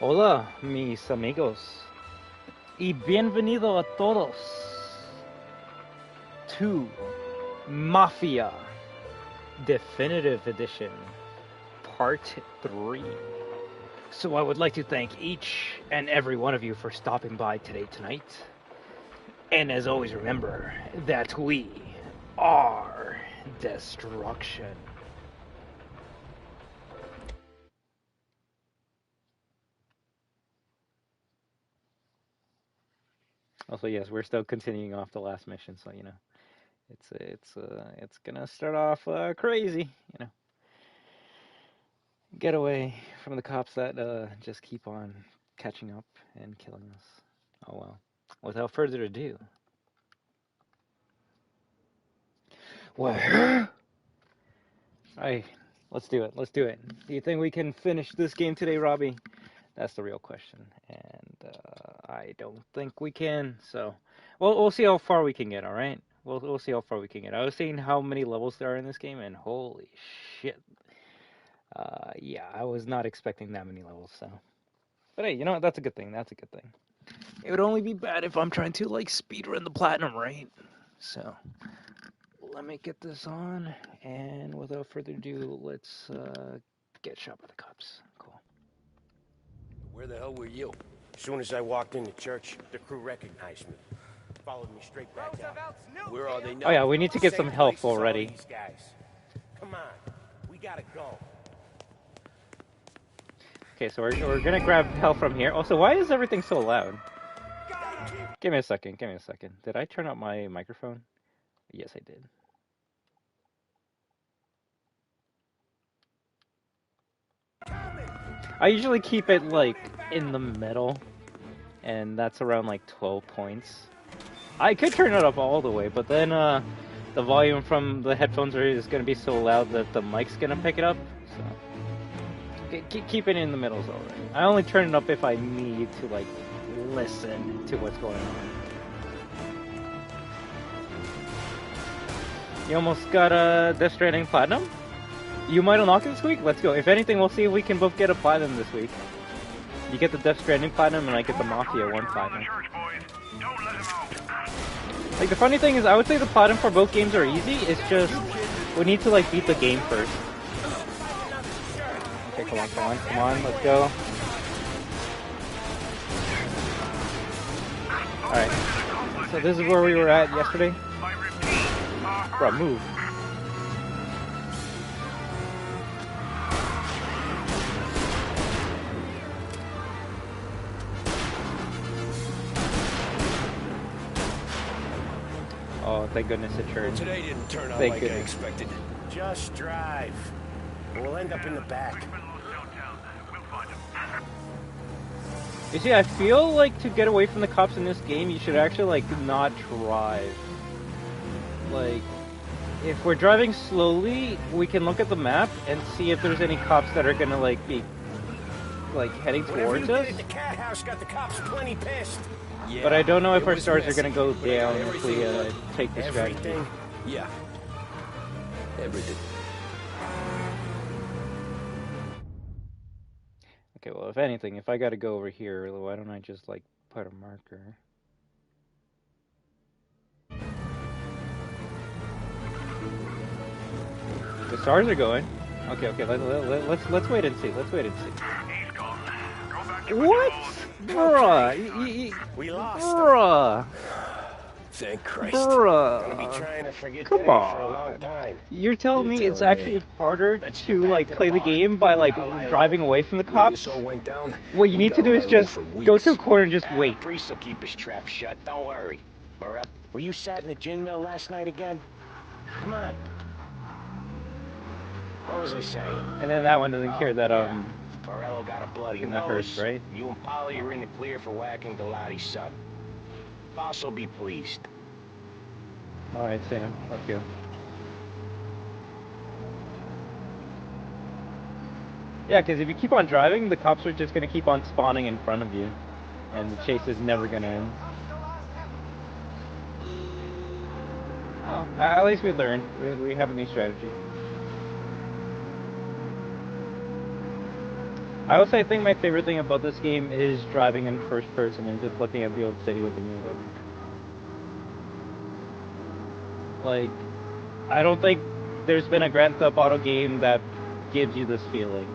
Hola, mis amigos, y bienvenido a todos to Mafia Definitive Edition, Part 3. So I would like to thank each and every one of you for stopping by tonight. And as always, remember that we are destruction. Also, yes, we're still continuing off the last mission, so you know, it's gonna start off crazy, you know. Get away from the cops that just keep on catching up and killing us. Oh well. Without further ado, well, alright, let's do it. Let's do it. Do you think we can finish this game today, Robbie? That's the real question, and I don't think we can. So, we'll see how far we can get. All right, we'll see how far we can get. I was seeing how many levels there are in this game, and holy shit. Yeah, I was not expecting that many levels. So, but hey, you know what? That's a good thing. That's a good thing. It would only be bad if I'm trying to like speedrun the platinum, right? So, let me get this on, and without further ado, let's get shot by the cops. Cool. Where the hell were you? As soon as I walked into church, the crew recognized me. Followed me straight back down. Where are they now? Oh yeah, we need to get some health already. These guys. Come on, we gotta go. Okay, so we're gonna grab health from here. Also, why is everything so loud? Give me a second. Give me a second. Did I turn up my microphone? Yes, I did. I usually keep it like in the middle, and that's around like 12 points. I could turn it up all the way, but then the volume from the headphones is gonna be so loud that the mic's gonna pick it up. So keep it in the middle is alright. I only turn it up if I need to like listen to what's going on. You almost got a Death Stranding Platinum? You might unlock it this week? Let's go. If anything, we'll see if we can both get a Platinum this week. You get the Death Stranding Platinum, and I get the Mafia 1 Platinum. Like, the funny thing is, I would say the Platinum for both games are easy. It's just, we need to, like, beat the game first. Okay, come on, let's go. Alright. So this is where we were at yesterday. Bro, move. Oh, thank goodness it turned. Today didn't turn out like I expected. Just drive. We'll end up in the back. You see, I feel like to get away from the cops in this game, you should actually, like, not drive. Like, if we're driving slowly, we can look at the map and see if there's any cops that are gonna, like, be, like, heading towards us. The cat house got the cops plenty pissed. Yeah, but I don't know if our stars are gonna go down if we take the strategy. Yeah. Everything. Okay, well, if anything, if I gotta go over here, why don't I just, like, put a marker? The stars are going. Okay, let's wait and see. Let's wait and see. What? Bruh! We lost. Bruh! Thank Christ. Bruh! Gonna be trying to forget Come that on. for a long time. You're telling me it's actually harder to like play the game by like driving away from the cops? What you need to do is just go to a corner and just wait. Priest will keep his trap shut. Don't worry. Were you sat in the gin mill last night again? Come on. What was I saying? And then that one doesn't care that Morello got a bloody that nose. hurts, right? You and Polly are in the clear for whacking Galati's son. Boss will be pleased. Alright, Sam, let's go. Yeah, because if you keep on driving, the cops are just going to keep on spawning in front of you. And the chase is never going to end. Oh, at least we learned. We have a new strategy. I would say I think my favorite thing about this game is driving in first person and just looking at the old city with the music. Like, I don't think there's been a Grand Theft Auto game that gives you this feeling.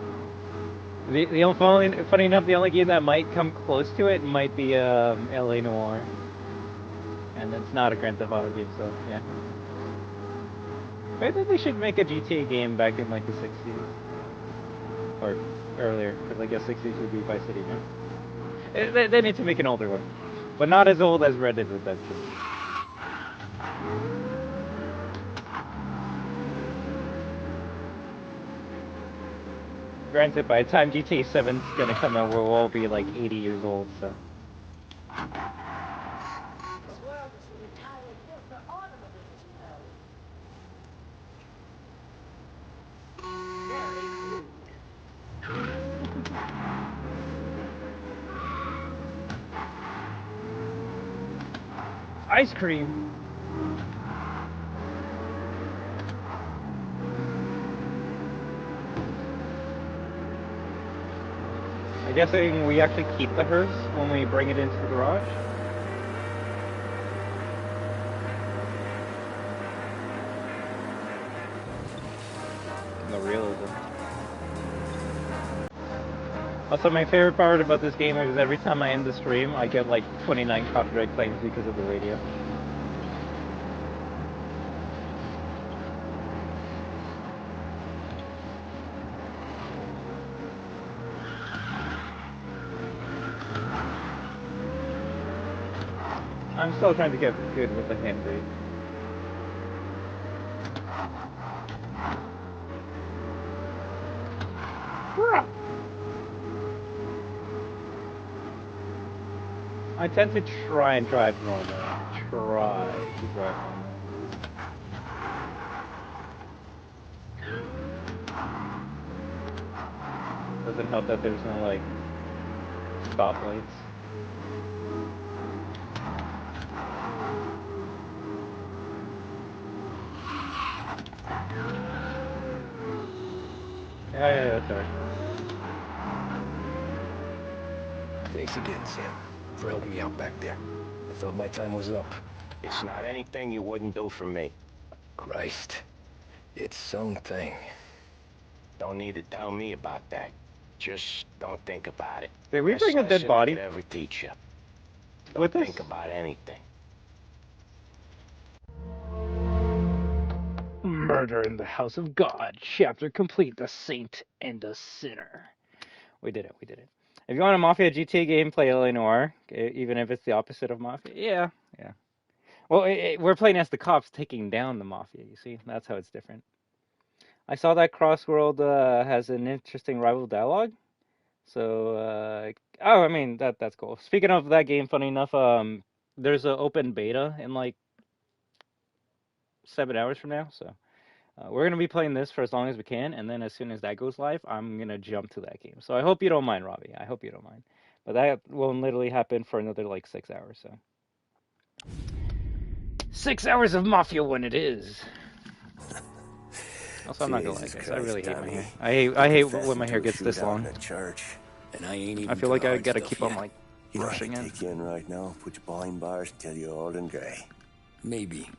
Funny enough, the only game that might come close to it might be LA Noire, and it's not a Grand Theft Auto game, so yeah. I think they should make a GTA game back in like the 60s or earlier, because I guess 60s would be Vice City now. They need to make an older one, but not as old as Red Dead Redemption. Granted, by the time GTA 7's gonna come out, we'll all be like 80 years old, so. Ice cream! I'm guessing we actually keep the hearse when we bring it into the garage? No realism. Also, my favorite part about this game is every time I end the stream, I get like 29 copyright claims because of the radio. I'm still trying to get good with the hand brake. I tend to try and drive normal. Try to drive normal. Doesn't help that there's no, like, stoplights. Yeah, that's alright. Thanks again, Sam, for helping me out back there. I thought my time was up. It's not anything you wouldn't do for me. Christ. It's something. Don't need to tell me about that. Just don't think about it. Did we bring a dead Best lesson I body could ever teach you. with Don't us? think about anything. Murder in the House of God, chapter complete, the saint and the sinner. We did it, we did it. If you want a Mafia GTA game, play LA Noire, even if it's the opposite of Mafia. Yeah, yeah. Well, we're playing as the cops taking down the Mafia, you see? That's how it's different. I saw that Crossworld has an interesting rival dialogue. So, oh, I mean, that's cool. Speaking of that game, funny enough, there's an open beta in like 7 hours from now, so we're gonna be playing this for as long as we can, and then as soon as that goes live, I'm gonna jump to that game. So I hope you don't mind, Robbie. I hope you don't mind. But that will literally happen for another like 6 hours. So 6 hours of Mafia when it is. Also, I'm not gonna lie, guys. I really hate my hair. I hate when my hair gets this long. And I ain't even I feel like I gotta stuff keep yet. on like You know, I brushing could in. take you in right now, put you behind bars until you're old and grey. Maybe.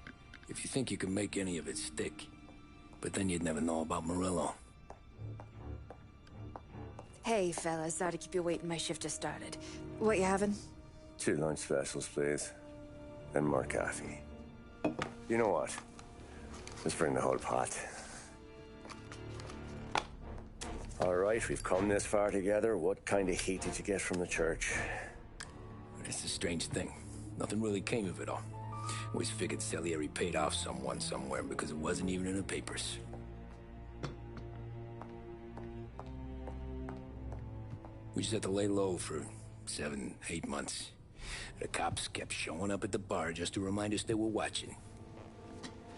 If you think you can make any of it stick. But then you'd never know about Morello. Hey, fellas. Sorry to keep you waiting. My shift just started. What you having? 2 lunch specials, please. And more coffee. You know what? Let's bring the whole pot. All right, we've come this far together. What kind of heat did you get from the church? It's a strange thing. Nothing really came of it all. Always figured Salieri paid off someone somewhere because it wasn't even in the papers. We just had to lay low for 7, 8 months. The cops kept showing up at the bar just to remind us they were watching.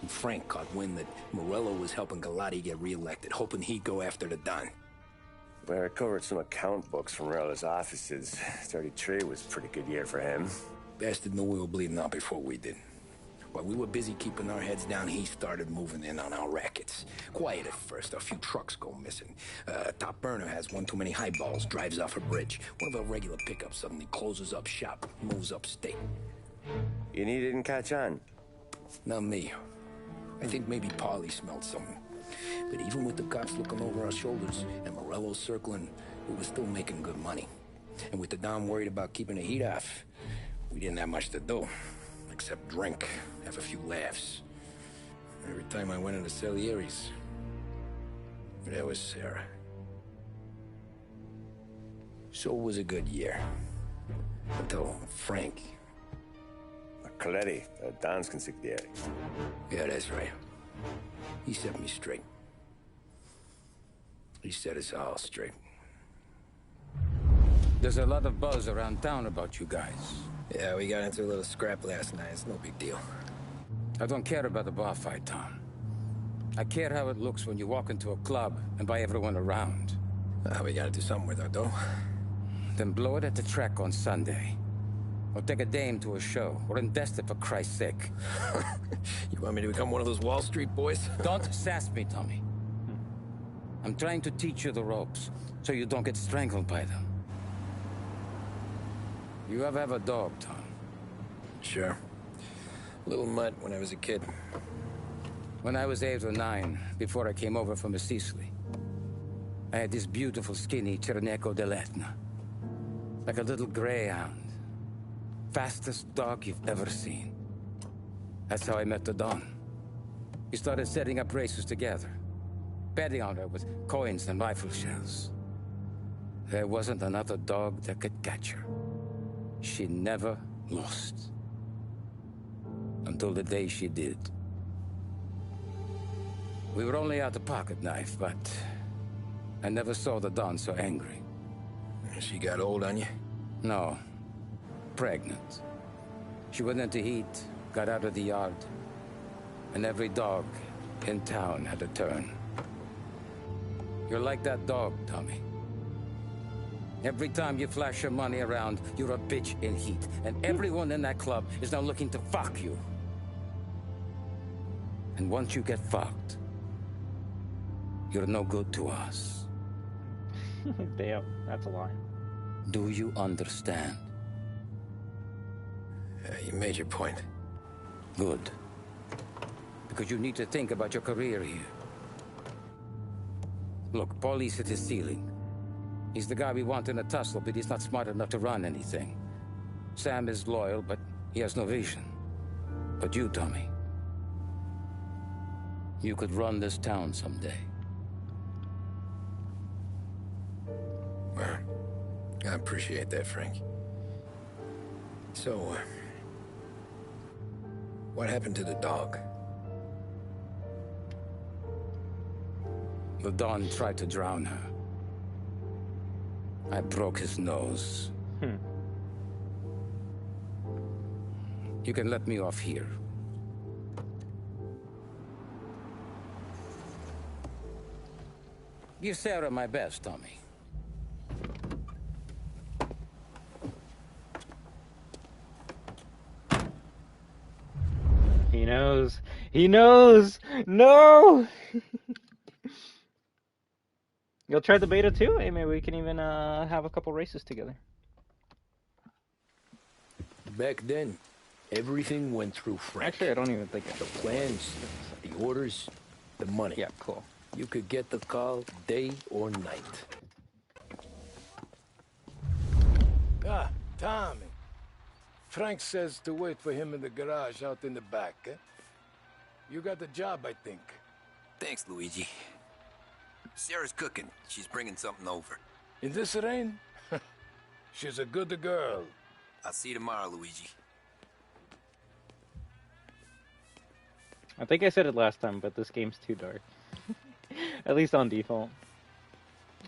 And Frank caught wind that Morello was helping Galati get reelected, hoping he'd go after the Don. Well, I recovered some account books from Morello's offices. 33 was a pretty good year for him. Bastard knew we were bleeding out before we did. While we were busy keeping our heads down, he started moving in on our rackets. Quiet at first, a few trucks go missing. Top burner has one too many highballs, drives off a bridge. One of our regular pickups suddenly closes up shop, moves upstate. And he didn't catch on? Not me. I think maybe Paulie smelled something. But even with the cops looking over our shoulders and Morello circling, we were still making good money. And with the Don worried about keeping the heat off, we didn't have much to do. Except drink, have a few laughs. Every time I went into Salieri's, there was Sarah. So it was a good year. Until Frank. Coletti, Don's consigliere. Yeah, that's right. He set me straight. He set us all straight. There's a lot of buzz around town about you guys. Yeah, we got into a little scrap last night. It's no big deal. I don't care about the bar fight, Tom. I care how it looks when you walk into a club and buy everyone around. We gotta do something with our dough. Then blow it at the track on Sunday. Or take a dame to a show. Or invest it for Christ's sake. You want me to become one of those Wall Street boys? Don't sass me, Tommy. I'm trying to teach you the ropes, so you don't get strangled by them. You ever have a dog, Tom? Sure. Little mutt when I was a kid. When I was 8 or 9, before I came over from Sicily, I had this beautiful skinny Cerneco dell'Etna. Like a little greyhound. Fastest dog you've ever seen. That's how I met the Don. We started setting up races together. Betting on her with coins and rifle shells. There wasn't another dog that could catch her. She never lost. Until the day she did. We were only out a pocket knife, but I never saw the Don so angry. She got old on you? No. Pregnant. She went into heat, got out of the yard, and every dog in town had a turn. You're like that dog, Tommy. Every time you flash your money around, you're a bitch in heat, and everyone in that club is now looking to fuck you. And once you get fucked, you're no good to us. Damn, that's a line. Do you understand? You made your point. Good. Because you need to think about your career here. Look, Paulie's hit his ceiling. He's the guy we want in a tussle, but he's not smart enough to run anything. Sam is loyal, but he has no vision. But you, Tommy, you could run this town someday. Well, I appreciate that, Frank. So, what happened to the dog? The Don tried to drown her. I broke his nose. You can let me off here. Give Sarah my best, Tommy. He knows. He knows! No! You'll try the beta too? Hey, maybe we can even have a couple races together. Back then, everything went through Frank. Actually, I don't even think The plans, the orders, the money. Yeah, cool. You could get the call day or night. Ah, Tommy. Frank says to wait for him in the garage out in the back, eh? You got the job, I think. Thanks, Luigi. Sarah's cooking. She's bringing something over. In this rain? She's a good girl. I'll see you tomorrow, Luigi. I think I said it last time, but this game's too dark. At least on default.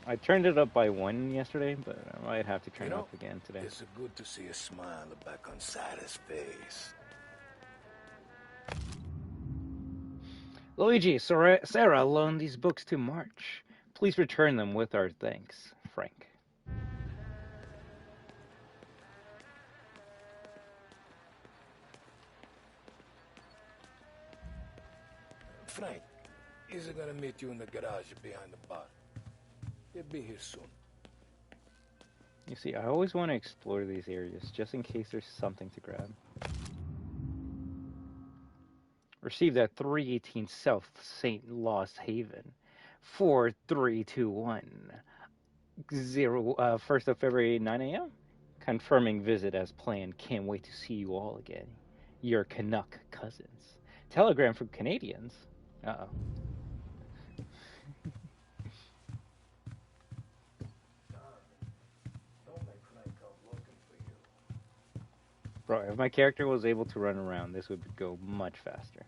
I turned it up by 1 yesterday, but I might have to turn it up again today. It's good to see a smile back on Sarah's face. Luigi, Sarah loaned these books to March. Please return them with our thanks, Frank. Frank. He's gonna meet you in the garage behind the bar. He'll be here soon. You see, I always want to explore these areas, just in case there's something to grab. Received at 318 South St. Lost Haven. 4321. 1st of February, 9 a.m. Confirming visit as planned. Can't wait to see you all again. Your Canuck cousins. Telegram from Canadians. Uh-oh. Bro, if my character was able to run around, this would go much faster.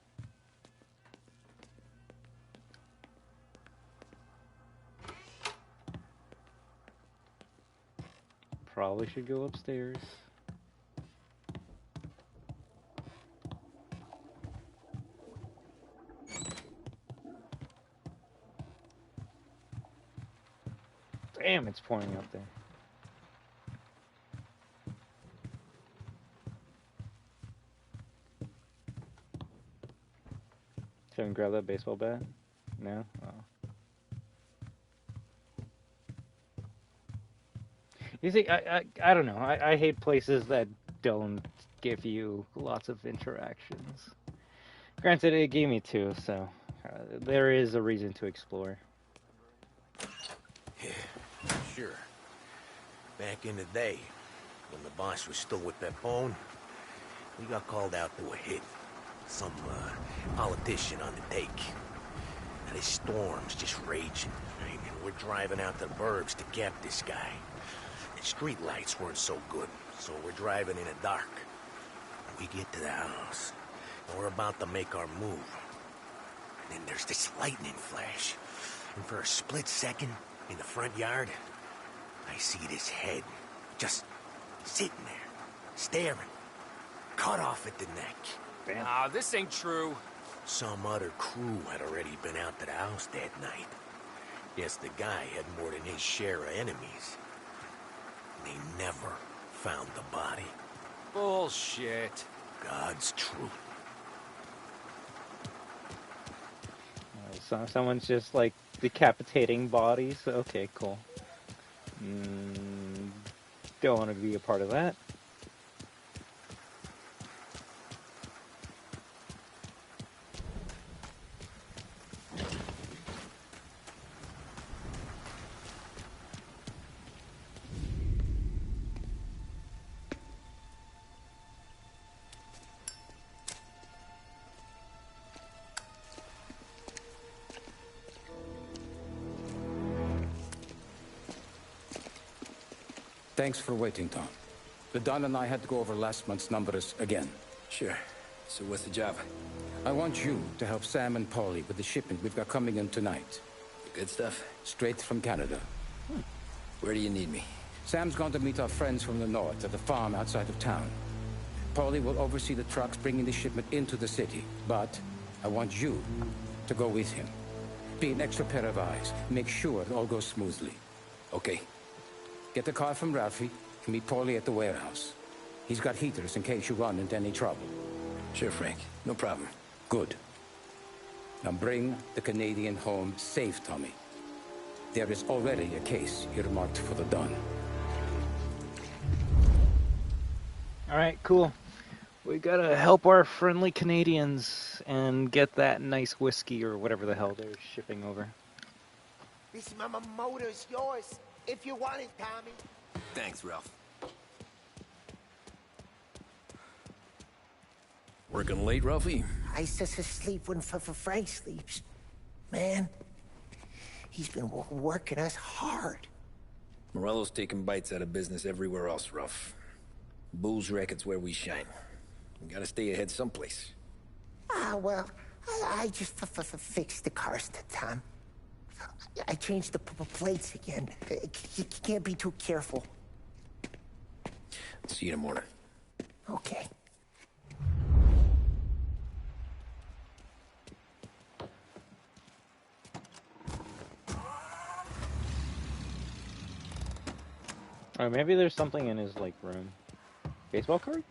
Probably should go upstairs. Damn, it's pouring out there. Haven't grabbed that baseball bat? No? Oh. You see, I don't know. I hate places that don't give you lots of interactions. Granted, it gave me 2, so there is a reason to explore. Yeah, sure. Back in the day, when the boss was still with that bone, we got called out to a hit. Some politician on the take. And his storm's just raging, right? And we're driving out to the burbs to cap this guy. The street lights weren't so good, so we're driving in the dark. We get to the house, and we're about to make our move. And then there's this lightning flash. And for a split second, in the front yard, I see this head, just sitting there, staring, cut off at the neck. Nah, this ain't true. Some other crew had already been out to the house that night. Guess the guy had more than his share of enemies. They never found the body. Bullshit. God's truth. So someone's just like decapitating bodies. Okay, cool. Don't want to be a part of that. Thanks for waiting, Tom. The Don and I had to go over last month's numbers again. Sure. So what's the job? I want you to help Sam and Paulie with the shipment we've got coming in tonight. The good stuff? Straight from Canada. Where do you need me? Sam's going to meet our friends from the north at the farm outside of town. Paulie will oversee the trucks bringing the shipment into the city. But I want you to go with him. Be an extra pair of eyes. Make sure it all goes smoothly. Okay. Get the car from Ralphie and meet Paulie at the warehouse. He's got heaters in case you run into any trouble. Sure, Frank. No problem. Good. Now bring the Canadian home safe, Tommy. There is already a case earmarked for the Don. Alright, cool. We gotta help our friendly Canadians and get that nice whiskey or whatever the hell they're shipping over. This motor's yours. If you want it, Tommy. Thanks, Ralph. Working late, Ralphie? I just sleep when Frank sleeps. Man, he's been working us hard. Morello's taking bites out of business everywhere else, Ralph. Booze racket's where we shine. We gotta stay ahead someplace. Well, I just fixed the cars, Tom. I changed the plates again. You can't be too careful. See you in the morning. Okay. Or maybe there's something in his, like, room. Baseball card?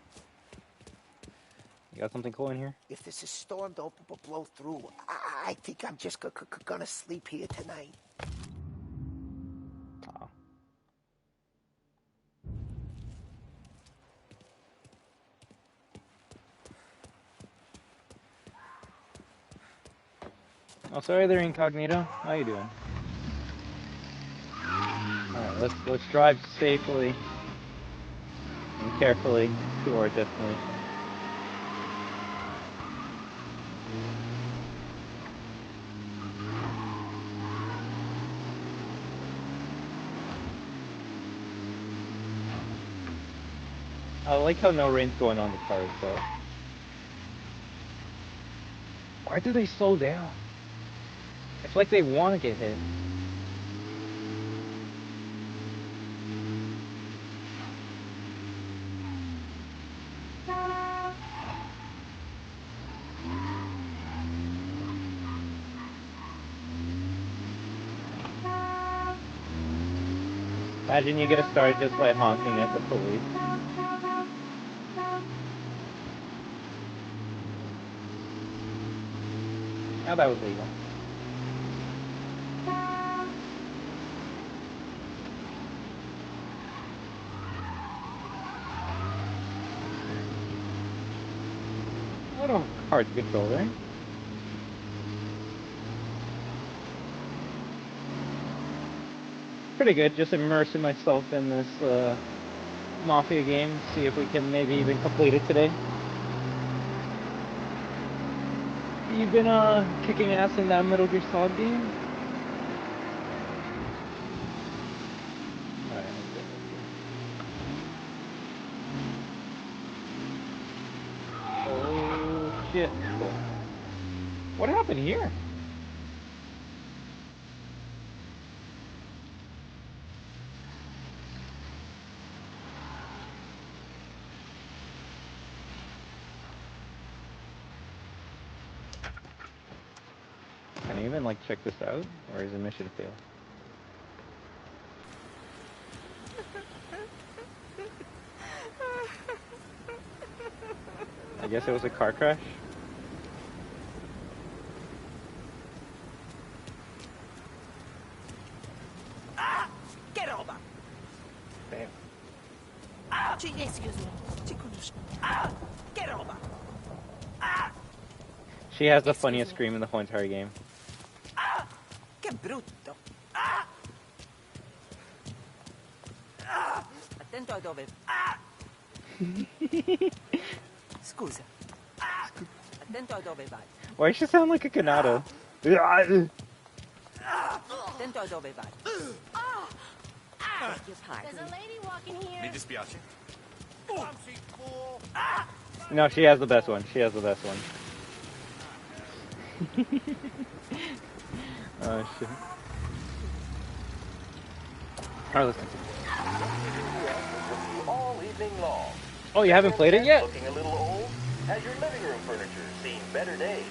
You got something cool in here? If there's a storm, don't blow through. I think I'm just gonna sleep here tonight. Oh. Oh, sorry there, Incognito. How you doing? Alright, let's drive safely and carefully to our destination. I like how no rain's going on the cars, though. Why do they slow down? It's like they want to get hit. Imagine you get a start just by honking at the police. Now that was legal. A little hard to control there. Pretty good, just immersing myself in this Mafia game, see if we can maybe even complete it today. You've been kicking ass in that Metal Gear Solid game? Alright, oh shit. What happened here? Can I even like check this out? Or is the mission failed? I guess it was a car crash. Get over! Damn. Excuse me. Get over! She has the funniest scream in the whole entire game. Che brutto! Attento a dove... Scusa. Attento a dove vai. Why does she sound like a Kanata? Attento a dove vai. There's a lady walking here. Mi dispiace. No, she has the best one. She has the best one. Oh shit. Alright, let's continue. All evening long. Oh, you haven't played it yet? Looking a little old? Has your living room furniture seen better days?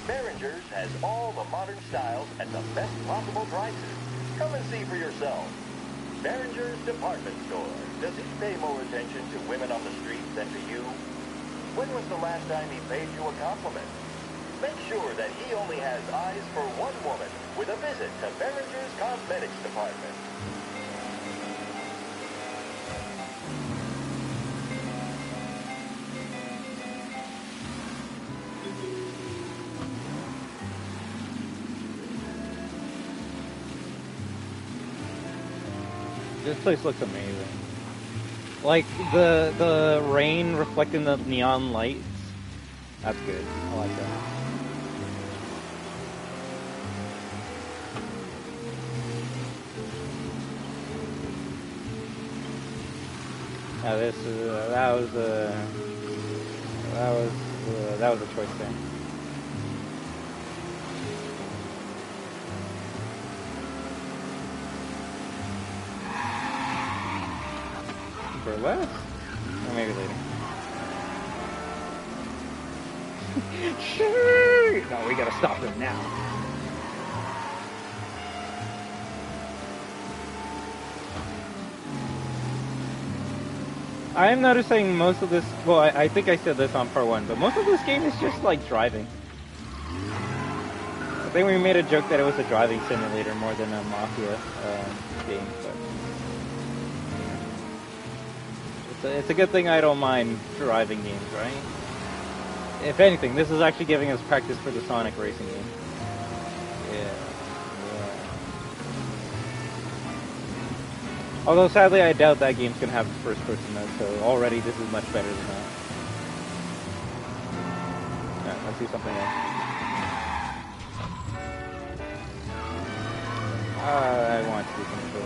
Behringer's has all the modern styles at the best possible prices. Come and see for yourself. Behringer's department store. Does he pay more attention to women on the street than to you? When was the last time he paid you a compliment? Make sure that he only has eyes for one woman with a visit to Behringer's Cosmetics Department. This place looks amazing. Like the rain reflecting the neon lights. That's good. I like that. Now this is that was a choice there. Burlesque? Or maybe later. No, we gotta stop him now. I am noticing most of this, well, I think I said this on part 1, but most of this game is just like driving. I think we made a joke that it was a driving simulator more than a Mafia game, but it's a good thing I don't mind driving games, right? If anything, this is actually giving us practice for the Sonic racing game. Yeah. Although sadly, I doubt that game's gonna have a first-person mode, so already this is much better than that. Alright, let's do something else. I want to do something cool.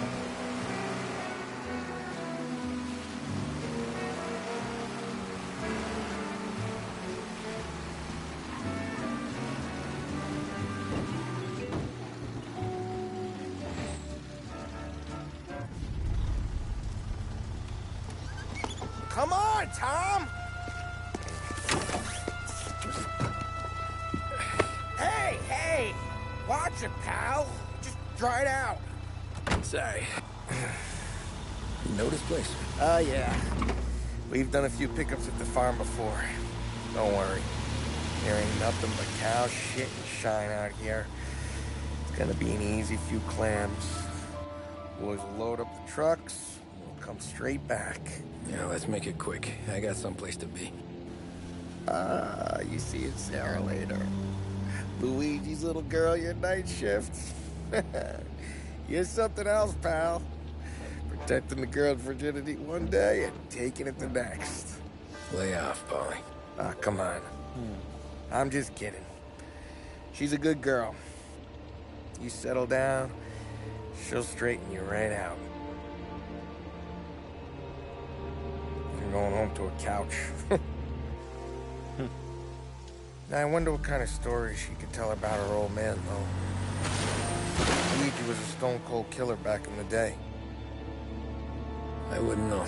Come on, Tom! Hey! Watch it, pal. Just dry it out. Sorry. You know this place? Yeah. We've done a few pickups at the farm before. Don't worry. There ain't nothing but cow shit and shine out here. It's gonna be an easy few clams. Boys will load up the trucks, and we'll come straight back. Yeah, let's make it quick. I got someplace to be. You see it, Sarah, later. Luigi's little girl, your night shift. You're something else, pal. Protecting the girl's virginity one day and taking it the next. Lay off, Polly. Come on. I'm just kidding. She's a good girl. You settle down, she'll straighten you right out. You're going home to a couch. Now, I wonder what kind of stories she could tell about her old man, though. Luigi was a stone-cold killer back in the day. I wouldn't know.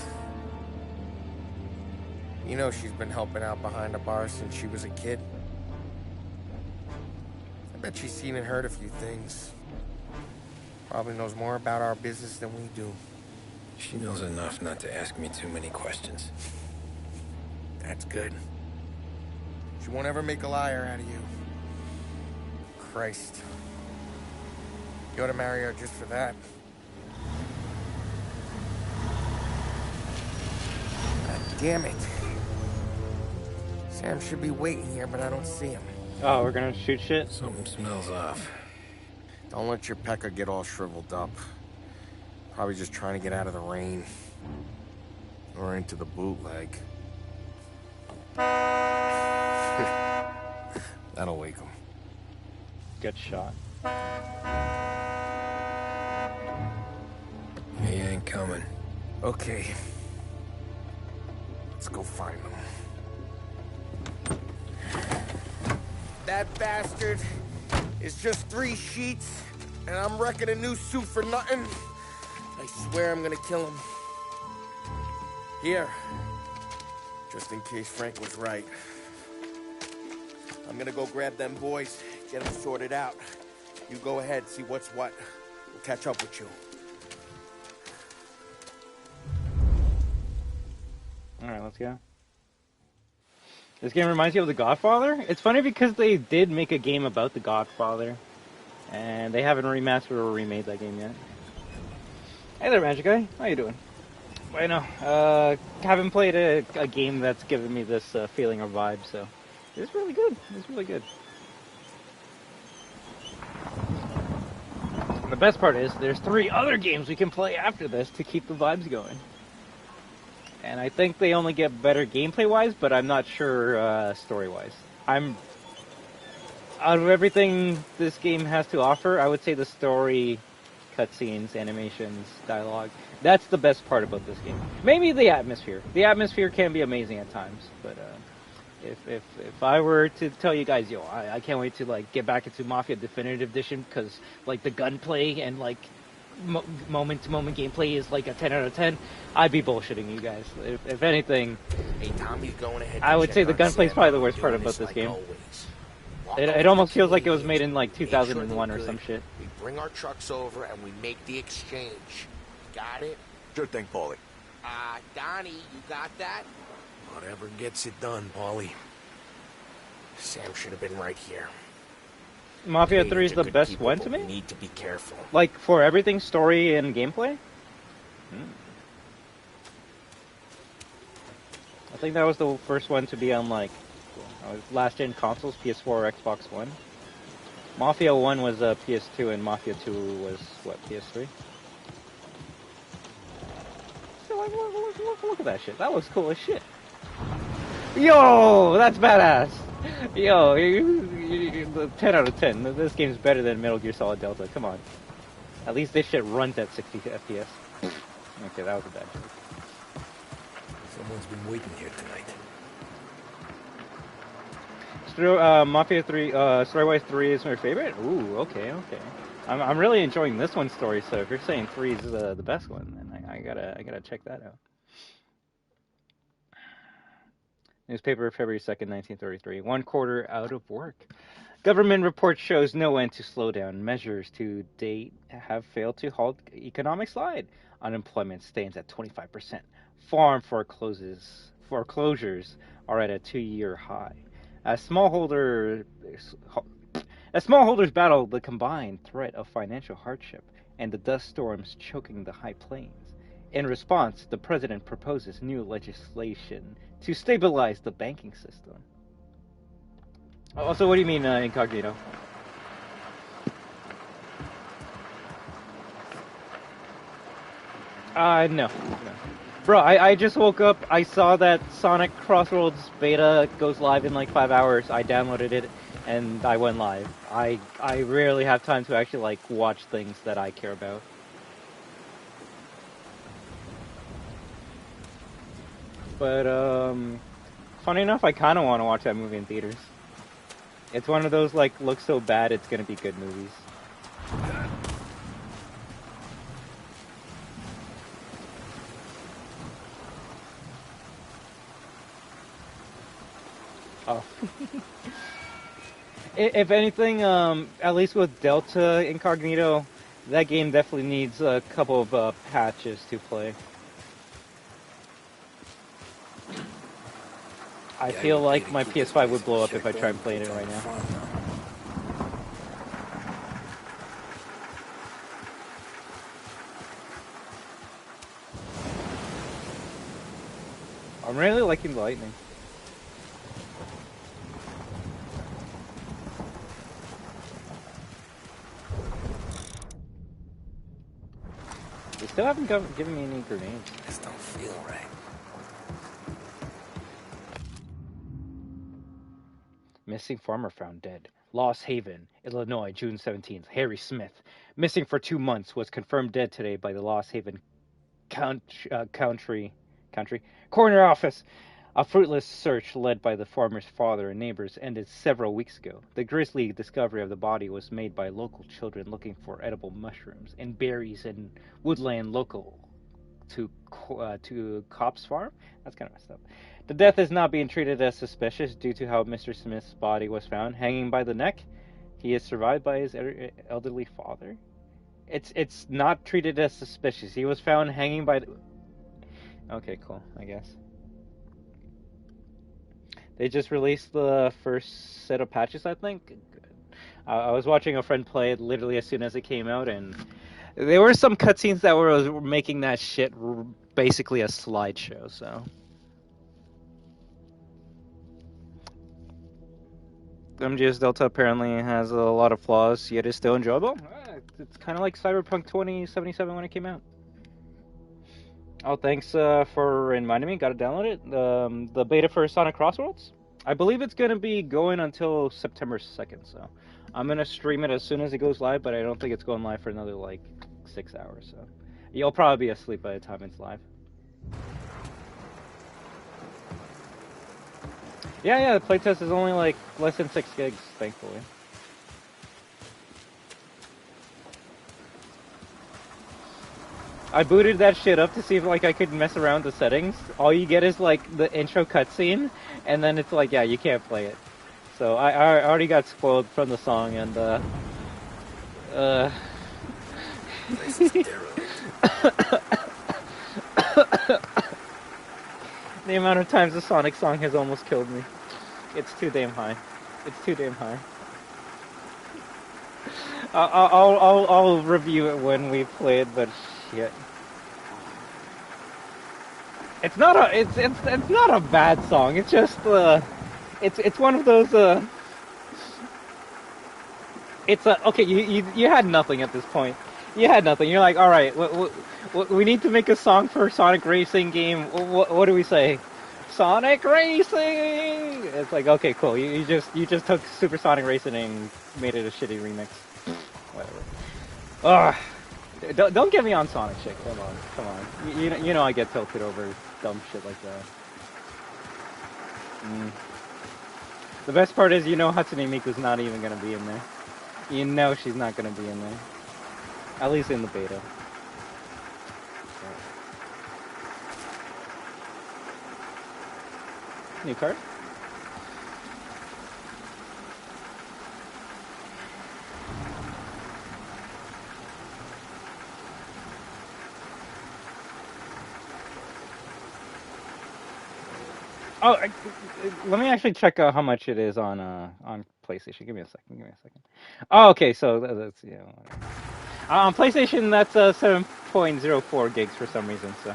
You know she's been helping out behind the bar since she was a kid. I bet she's seen and heard a few things. Probably knows more about our business than we do. She knows enough not to ask me too many questions. That's good. She won't ever make a liar out of you. Christ. You ought to marry her just for that. God damn it. Sam should be waiting here, but I don't see him. Oh, we're gonna shoot shit? Something smells off. Don't let your pecker get all shriveled up. Probably just trying to get out of the rain. Or into the bootleg. That'll wake him. Get shot. He ain't coming. Okay. Let's go find him. That bastard is just 3 sheets, and I'm wrecking a new suit for nothing. I swear I'm gonna kill him. Here. Just in case Frank was right. I'm gonna go grab them boys, get them sorted out. You go ahead, see what's what. We'll catch up with you. Alright, let's go. This game reminds you of The Godfather? It's funny because they did make a game about The Godfather. And they haven't remastered or remade that game yet. Hey there, Magic Guy. How you doing? Bueno, haven't played a game that's given me this feeling or vibe, so it's really good. It's really good. The best part is there's 3 other games we can play after this to keep the vibes going. And I think they only get better gameplay-wise, but I'm not sure story-wise. Out of everything this game has to offer, I would say the story, cutscenes, animations, dialogue, that's the best part about this game. Maybe the atmosphere. The atmosphere can be amazing at times, but if I were to tell you guys, yo, I can't wait to like get back into Mafia Definitive Edition because like the gunplay and like moment-to-moment gameplay is like a 10 out of 10, I'd be bullshitting you guys. If anything, hey, Tommy's going ahead I would say the gunplay is probably the worst part about this game. It almost feels like it was made in like 2001 or some shit. We bring our trucks over and we make the exchange. Got it? Sure thing, Paulie. Donnie, you got that? Whatever gets it done, Paulie. Sam should have been right here. Mafia Hey, 3 is it's a the good best keeper, one but to we me? need to be careful. Like, for everything, story and gameplay? I think that was the first one to be on, like, last-gen consoles, PS4 or Xbox One. Mafia 1 was PS2, and Mafia 2 was, what, PS3? So, like, look at that shit. That looks cool as shit. Yo, that's badass. Yo, the 10 out of 10. This game's better than Metal Gear Solid Delta. Come on. At least this shit runs at 60 FPS. Okay, that was a bad joke. Someone's been waiting here tonight. Mafia 3, Story-wise 3 is my favorite? Ooh, okay. I'm really enjoying this one's story, so if you're saying 3 is the best one, then I gotta check that out. Newspaper, February 2nd, 1933. 1/4 out of work. Government report shows no end to slowdown. Measures to date have failed to halt economic slide. Unemployment stands at 25%. Farm foreclosures are at a 2-year high. As smallholders battle the combined threat of financial hardship and the dust storms choking the high plains. In response, the president proposes new legislation to stabilize the banking system. Also, what do you mean, incognito? No. Bro, I just woke up, I saw that Sonic Crossroads beta goes live in like 5 hours, I downloaded it, and I went live. I rarely have time to actually, like, watch things that I care about. But, funny enough, I kind of want to watch that movie in theaters. It's one of those, like, looks so bad it's gonna be good movies. Oh. If anything, at least with Delta Incognito, that game definitely needs a couple of patches to play. I feel like my PS5 would blow up if I tried playing it right now. I'm really liking the lightning. They still haven't given me any grenades. This don't feel right. Missing farmer found dead. Lost Haven, Illinois, June 17th. Harry Smith, missing for 2 months, was confirmed dead today by the Lost Haven County Coroner Office. A fruitless search led by the farmer's father and neighbors ended several weeks ago. The grisly discovery of the body was made by local children looking for edible mushrooms and berries in woodland local to Cops Farm. That's kind of messed up. The death is not being treated as suspicious due to how Mr. Smith's body was found, hanging by the neck. He is survived by his elderly father. It's not treated as suspicious. He was found hanging by the... Okay, cool, I guess. They just released the first set of patches, I think. I was watching a friend play it literally as soon as it came out, and there were some cutscenes that were making that shit basically a slideshow, so... MGS Delta apparently has a lot of flaws, yet is still enjoyable. It's kind of like Cyberpunk 2077 when it came out. Oh, thanks for reminding me. Got to download it. The beta for Sonic Crossroads. I believe it's going to be going until September 2nd, so I'm going to stream it as soon as it goes live, but I don't think it's going live for another, like, 6 hours, so you'll probably be asleep by the time it's live. Yeah, the playtest is only like less than 6 gigs, thankfully. I booted that shit up to see if like I could mess around with the settings. All you get is like the intro cutscene, and then it's like, yeah, you can't play it. So I already got spoiled from the song, and the amount of times the Sonic song has almost killed me. It's too damn high. It's too damn high. I'll review it when we play it, but shit. It's not a bad song. It's just it's one of those it's okay. You had nothing at this point. You had nothing. You're like, all right, we need to make a song for Sonic Racing game. What do we say? Sonic Racing. It's like, okay, cool. You just took Super Sonic Racing and made it a shitty remix. Whatever. Don't get me on Sonic shit. Come on. You know I get tilted over dumb shit like that. The best part is, you know, Hatsune Miku's not even gonna be in there. You know she's not gonna be in there. At least in the beta. New card? Oh, let me actually check out how much it is on PlayStation. Give me a second. Oh, okay. So that's on PlayStation. That's 7.04 gigs for some reason. So.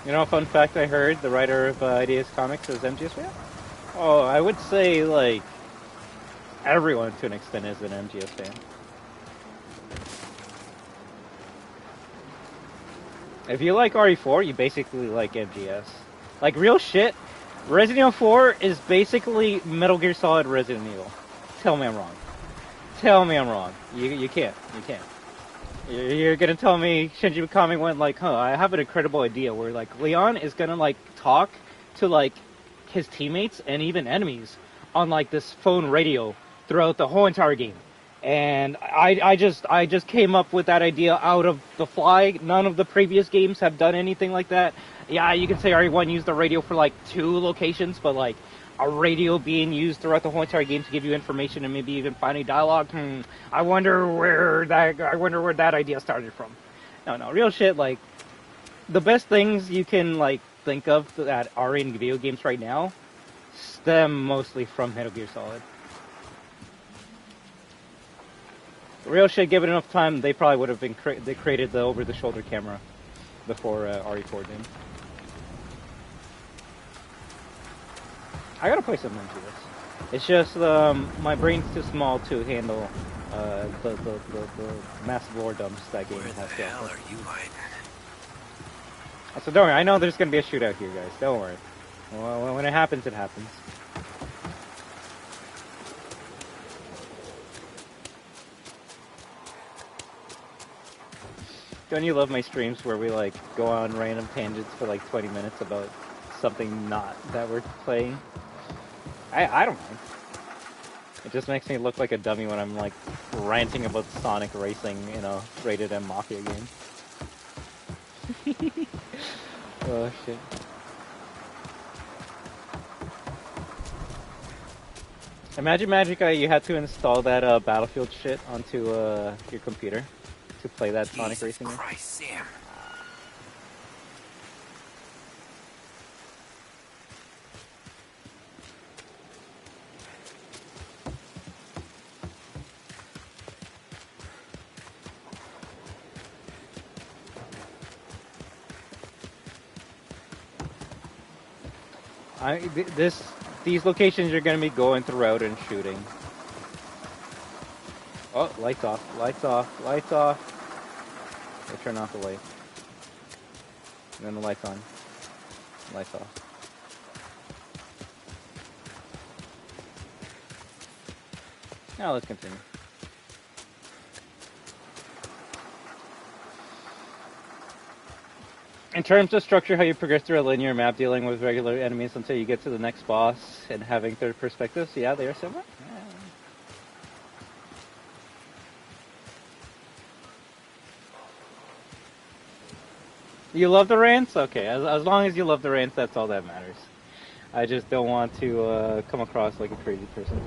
You know, a fun fact I heard: the writer of Ideas Comics is MGS fan. Oh, I would say like everyone to an extent is an MGS fan. If you like RE4, you basically like MGS. Like real shit, Resident Evil 4 is basically Metal Gear Solid Resident Evil. Tell me I'm wrong. Tell me I'm wrong. You can't. You're gonna tell me Shinji Mikami went like, I have an incredible idea where like Leon is gonna like talk to like his teammates and even enemies on like this phone radio throughout the whole entire game. And I just came up with that idea out of the fly. None of the previous games have done anything like that. Yeah, you can say RE1 used the radio for like 2 locations, but like a radio being used throughout the whole entire game to give you information and maybe even finding dialogue. I wonder where that idea started from. No, real shit. Like the best things you can like think of that are in video games right now stem mostly from Metal Gear Solid. Real shit, given enough time, they probably would have been they created the over-the-shoulder camera before RE4 did. I gotta play some MGS. It's just my brain's too small to handle the massive lore dumps that game has. Where the hell are you hiding? So don't worry, I know there's gonna be a shootout here, guys. Don't worry. Well, when it happens, it happens. Don't you love my streams where we like go on random tangents for like 20 minutes about something not that we're playing? I don't mind. It just makes me look like a dummy when I'm like ranting about Sonic Racing in a rated M Mafia game. Oh shit. Imagine Magica, you had to install that Battlefield shit onto your computer to play that Sonic Racing game. Christ, Sam. These locations you're gonna be going throughout and shooting. Oh, lights off, lights off, lights off. They turn off the light. And then the lights on. Lights off. Now let's continue. In terms of structure, how you progress through a linear map dealing with regular enemies until you get to the next boss and having third perspectives, yeah, they are similar. Yeah. You love the rants? Okay, as long as you love the rants, that's all that matters. I just don't want to come across like a crazy person.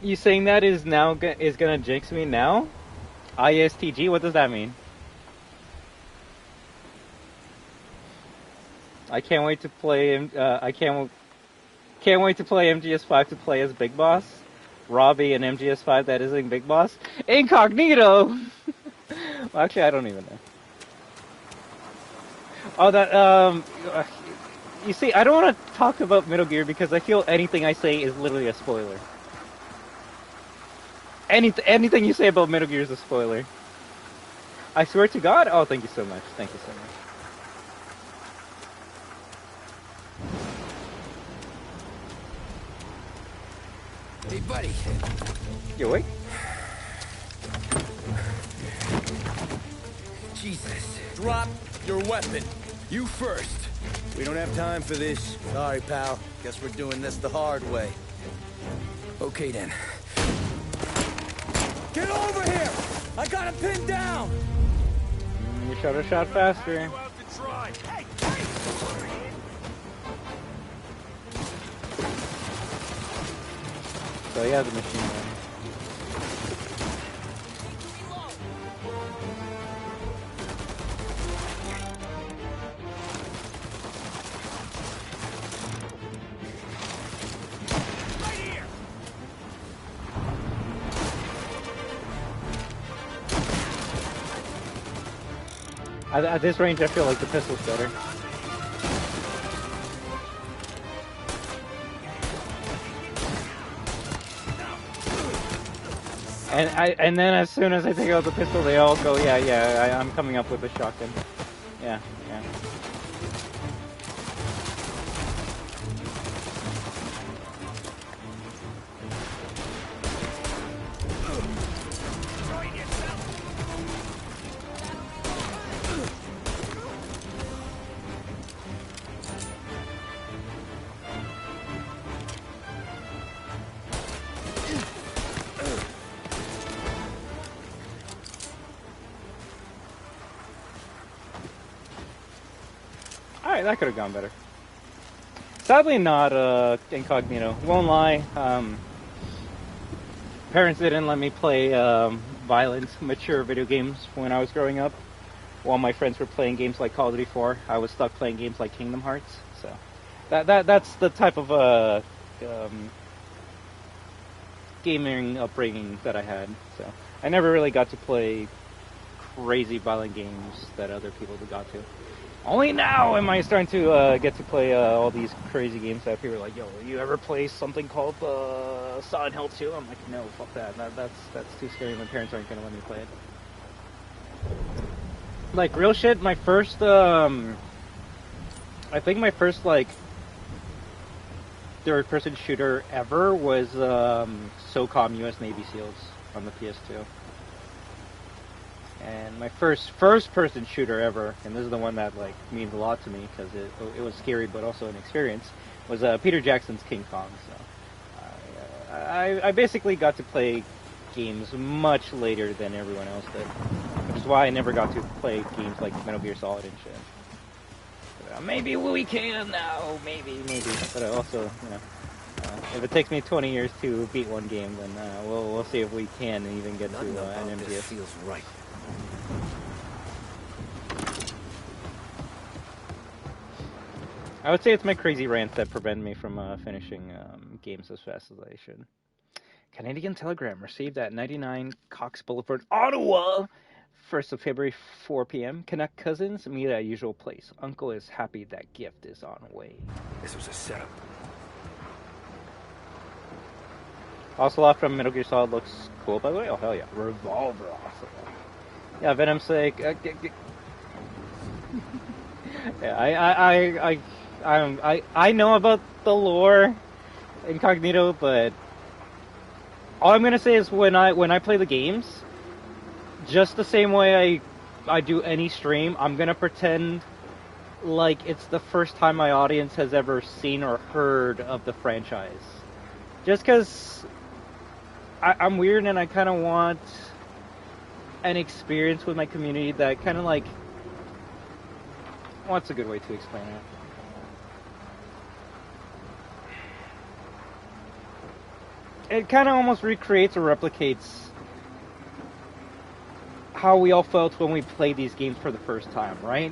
You saying that is now is gonna jinx me now? ISTG, what does that mean? I can't wait to play. I can't wait to play MGS5 to play as Big Boss. Robbie and MGS5 that isn't Big Boss. Incognito. Well, actually, I don't even know. Oh, that You see, I don't want to talk about Metal Gear because I feel anything I say is literally a spoiler. Anything you say about Metal Gear is a spoiler. I swear to God. Oh, thank you so much. Thank you so much. Hey, buddy. You awake? Jesus. Drop your weapon. You first. We don't have time for this. Sorry, pal. Guess we're doing this the hard way. Okay, then. Get over here! I got him pinned down! You should have shot faster. So yeah, the machine gun. At this range, I feel like the pistol's better. And then as soon as I take out the pistol, they all go, yeah, I'm coming up with a shotgun. Yeah. Alright, that could have gone better. Sadly not, Incognito. Won't lie, parents didn't let me play, violent, mature video games when I was growing up. While my friends were playing games like Call of Duty 4, I was stuck playing games like Kingdom Hearts, so... That's the type of, gaming upbringing that I had, so... I never really got to play crazy violent games that other people got to. Only now am I starting to get to play all these crazy games that people are like, yo, you ever play something called Silent Hill 2? I'm like, no, fuck that. That's too scary. My parents aren't gonna let me play it. Like, real shit, my first, I think my first, like, third-person shooter ever was SOCOM US Navy SEALs on the PS2. And my first-person shooter ever, and this is the one that like means a lot to me because it was scary but also an experience, was Peter Jackson's King Kong. So I basically got to play games much later than everyone else did, which is why I never got to play games like Metal Gear Solid and shit. But, maybe we can now, maybe. But also, you know, if it takes me 20 years to beat one game, then we'll see if we can even get to an MGS. Feels right. I would say it's my crazy rants that prevent me from finishing games as fast as I should. Canadian Telegram received at 99 Cox Boulevard, Ottawa, 1st of February, 4 p.m. Connect cousins, meet at usual place. Uncle is happy that gift is on way. This was a setup. Ocelot from Metal Gear Solid looks cool, by the way. Oh, hell yeah. Revolver Ocelot. Yeah, Venom's sake. Yeah, I know about the lore, Incognito, but all I'm gonna say is when I play the games, just the same way I do any stream, I'm gonna pretend like it's the first time my audience has ever seen or heard of the franchise. Just because I'm weird and I kind of want an experience with my community that kind of like... What's a good way to explain it? it kind of almost recreates or replicates how we all felt when we played these games for the first time, right?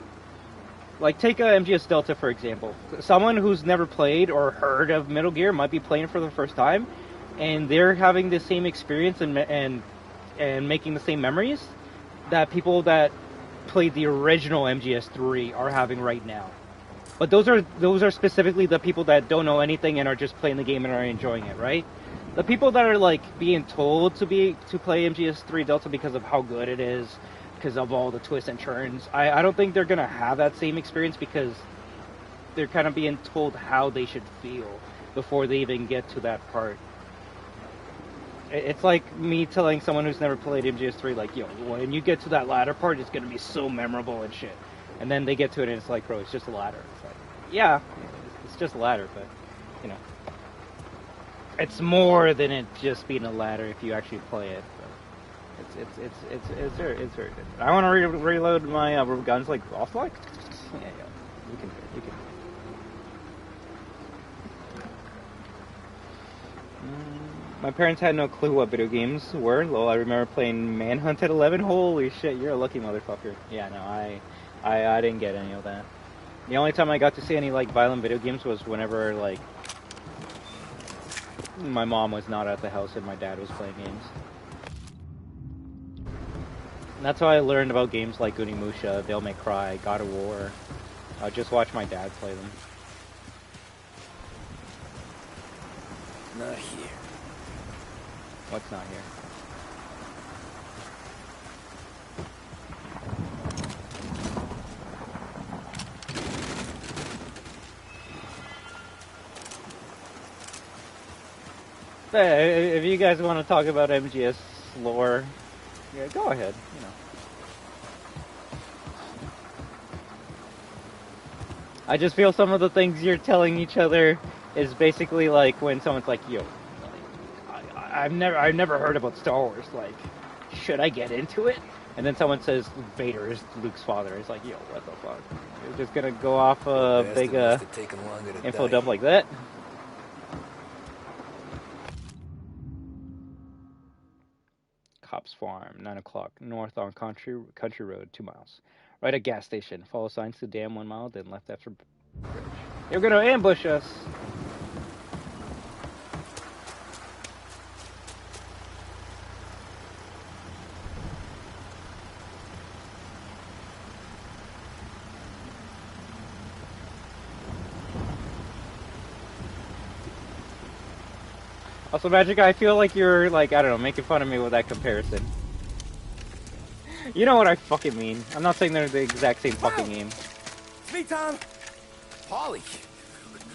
Like, take MGS Delta, for example. Someone who's never played or heard of Metal Gear might be playing for the first time, and they're having the same experience and making the same memories that people that played the original MGS3 are having right now. But those are specifically the people that don't know anything and are just playing the game and are enjoying it, right? The people that are like being told to play MGS3 Delta because of how good it is, because of all the twists and turns, I don't think they're gonna have that same experience because they're kind of being told how they should feel before they even get to that part. It's like me telling someone who's never played MGS3, like, yo, when you get to that ladder part, it's gonna be so memorable and shit. And then they get to it and it's like, bro, it's just a ladder. It's like, yeah, it's just a ladder, but, you know. It's more than it just being a ladder if you actually play it. But it's very good. I want to reload my guns like offline. Yeah, you can. My parents had no clue what video games were. Lol, I remember playing Manhunt at 11. Holy shit, you're a lucky motherfucker. Yeah, no, I didn't get any of that. The only time I got to see any like violent video games was whenever like my mom was not at the house and my dad was playing games. And that's how I learned about games like Unimusha, Devil May Cry, God of War. I just watch my dad play them. Not here. What's not here? If you guys want to talk about MGS lore, yeah, go ahead, you know. I just feel some of the things you're telling each other is basically like when someone's like, yo, I've never heard about Star Wars, like, should I get into it? And then someone says Vader is Luke's father. It's like, yo, what the fuck? You're just gonna go off a big info dump like that? Cops Farm, 9 o'clock, north on Country Road, 2 miles. Right at gas station. Follow signs to dam 1 mile, then left after bridge. They're gonna ambush us! Also, Magic, I feel like you're, like, I don't know, making fun of me with that comparison. You know what I fucking mean. I'm not saying they're the exact same fucking game. It's me, Tom. Paulie,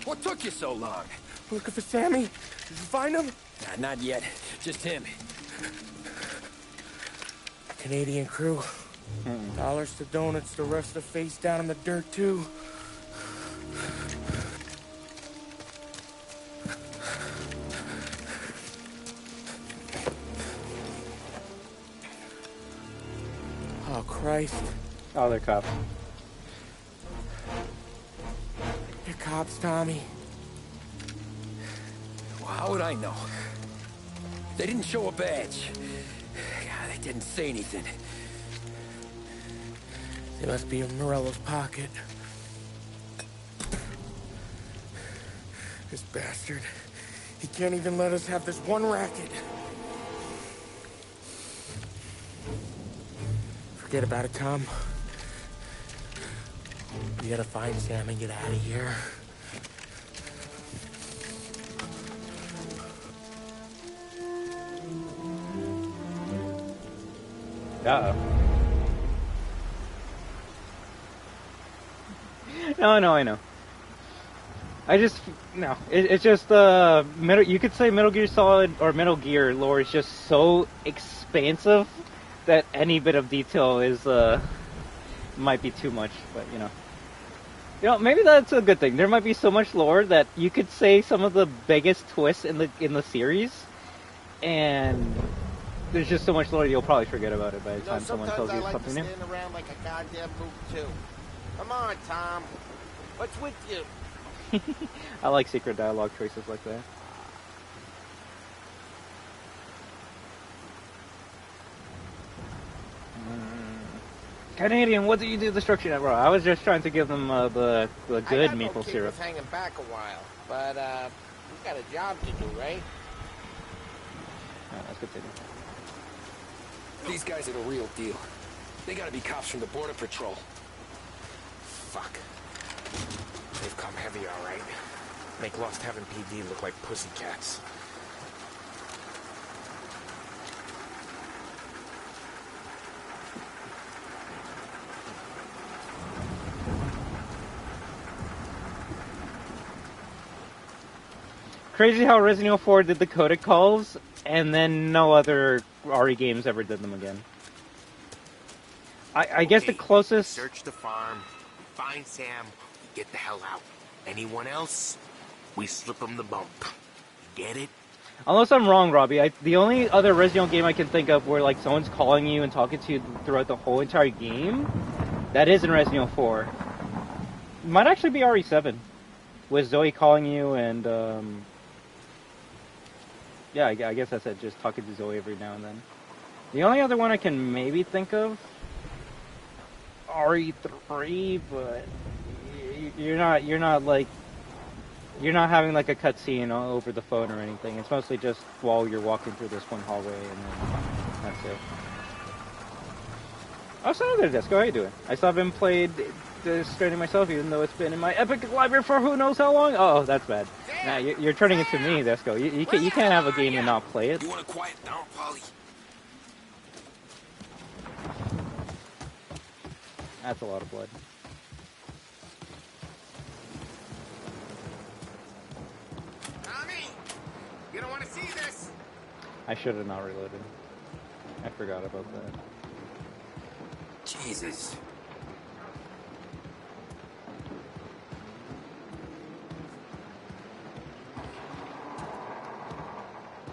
what took you so long? Looking for Sammy. Did you find him? Nah, not yet. Just him. Canadian crew. Dollars to donuts, the rest of the face down in the dirt, too. Oh, Christ. Oh, they're cops. They're cops, Tommy. Well, how would I know? They didn't show a badge. God, they didn't say anything. They must be in Morello's pocket. This bastard. He can't even let us have this one racket. Forget about it, Tom. We gotta find Sam and get out of here. Uh-oh. No, I know. It's just, you could say Metal Gear Solid or Metal Gear lore is just so expansive that any bit of detail is, might be too much, but, you know, maybe that's a good thing. There might be so much lore that you could say some of the biggest twists in the series, and there's just so much lore you'll probably forget about it by the time someone tells you something new. Stand around like a goddamn moob too. Come on, Tom. What's with you? I like secret dialogue choices like that. Canadian, what do you do the structure net, bro? I was just trying to give them the good I maple got syrup. was hanging back a while, but we got a job to do, right? Let's continue. These guys are the real deal. They gotta be cops from the Border Patrol. Fuck. They've come heavy, all right. Make Lost Heaven PD look like pussycats. Crazy how Resident Evil 4 did the codec calls, and then no other RE games ever did them again. I guess the closest... Search the farm, find Sam, get the hell out. Anyone else, we slip them the bump. Get it? Unless I'm wrong, Robbie, the only other Resident Evil game I can think of where like someone's calling you and talking to you throughout the whole entire game, that is in Resident Evil 4. It might actually be RE7, with Zoe calling you and yeah, I guess that's it, just talking to Zoe every now and then. The only other one I can maybe think of, RE3, but you're not having like a cutscene over the phone or anything. It's mostly just while you're walking through this one hallway, and then that's it. Oh, so there, Desco, how you doing? I still haven't played Stranding myself, even though it's been in my Epic library for who knows how long. Oh, that's bad. Nah, you're turning it to me, Desco. You can't have a game and not play it. You want to quiet down, Polly? That's a lot of blood. Tommy, you don't want to see this. I should have not reloaded. I forgot about that. Jesus.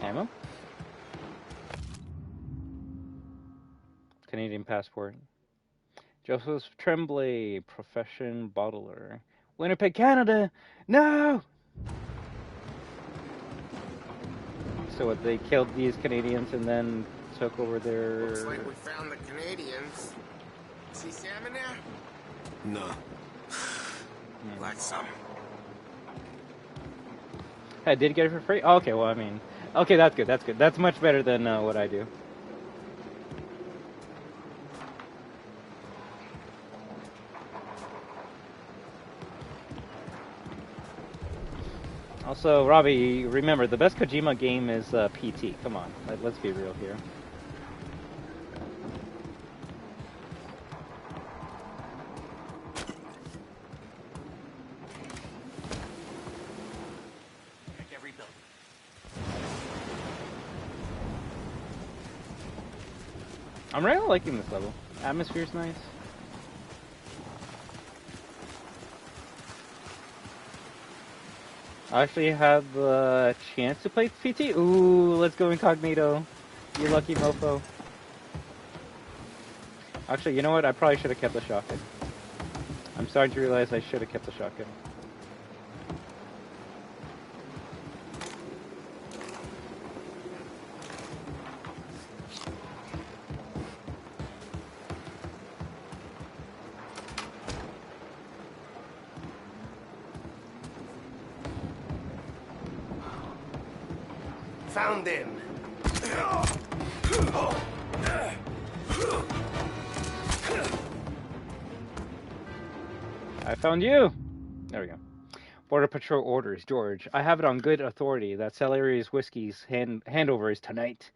Ammo? Canadian passport. Joseph Tremblay, profession bottler. Winnipeg, Canada! No! So what, they killed these Canadians and then took over their... Looks like we found the Canadians. See Sam in there? No. Like some. I did get it for free? Oh, okay, well, I mean... Okay, that's good, that's good. That's much better than what I do. Also, Robbie, remember, the best Kojima game is PT. Come on, let's be real here. I'm really liking this level. Atmosphere's nice. I actually had the chance to play PT. Ooh, let's go incognito. You lucky mofo. Actually, you know what? I probably should have kept the shotgun. I'm starting to realize I should have kept the shotgun. Found him. I found you! There we go. Border Patrol orders, George. I have it on good authority that Salari's Whiskey's handover is tonight.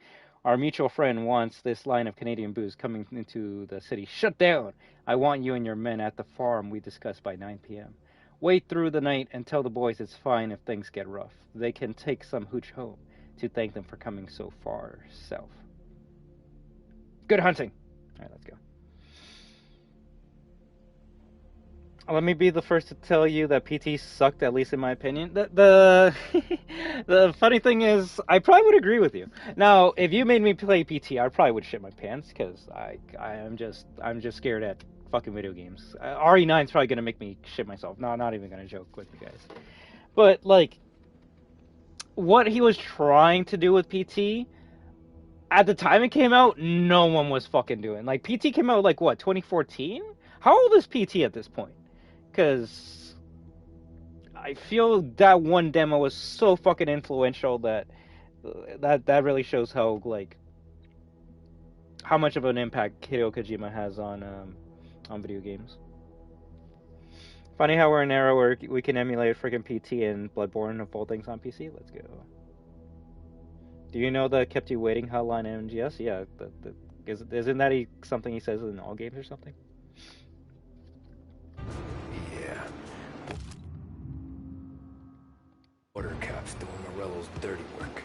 Our mutual friend wants this line of Canadian booze coming into the city shut down. I want you and your men at the farm we discussed by 9 p.m. Wait through the night and tell the boys it's fine if things get rough. They can take some hooch home to thank them for coming so far south. Good hunting! Alright, let's go. Let me be the first to tell you that PT sucked, at least in my opinion. The funny thing is, I probably would agree with you. Now, if you made me play PT, I probably would shit my pants, because I'm just scared at fucking video games. RE9 is probably gonna make me shit myself. No, I'm not even gonna joke with you guys. But like, what he was trying to do with PT at the time it came out, no one was fucking doing. Like, PT came out like what, 2014? How old is PT at this point? Because I feel that one demo was so fucking influential that really shows how like how much of an impact Hideo Kojima has on video games. Funny how we're in an era where we can emulate freaking PT and Bloodborne and full things on PC. Let's go. Do you know the kept you waiting hotline in MGS? Yeah, isn't that something he says in all games or something? Yeah. Border cops doing Morello's dirty work.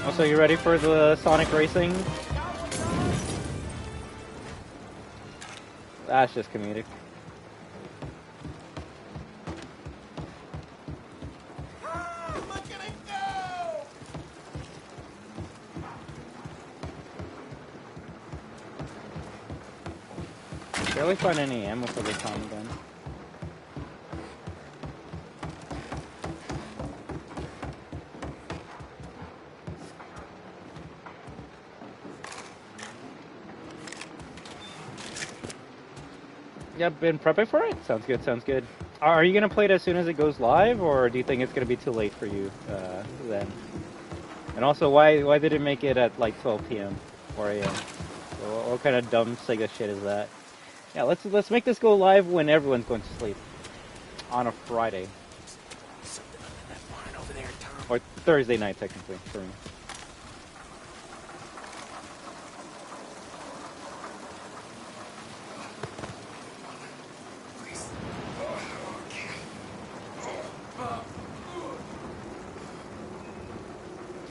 Also, you ready for the Sonic Racing? That's just comedic. Barely find any ammo for the Tommy gun. Yep, been prepping for it? Sounds good, sounds good. Are you going to play it as soon as it goes live, or do you think it's going to be too late for you then? And also, why did it make it at like 12 p.m. or a.m.? What kind of dumb Sega shit is that? Yeah, let's make this go live when everyone's going to sleep. On a Friday. Or Thursday night, technically, for me.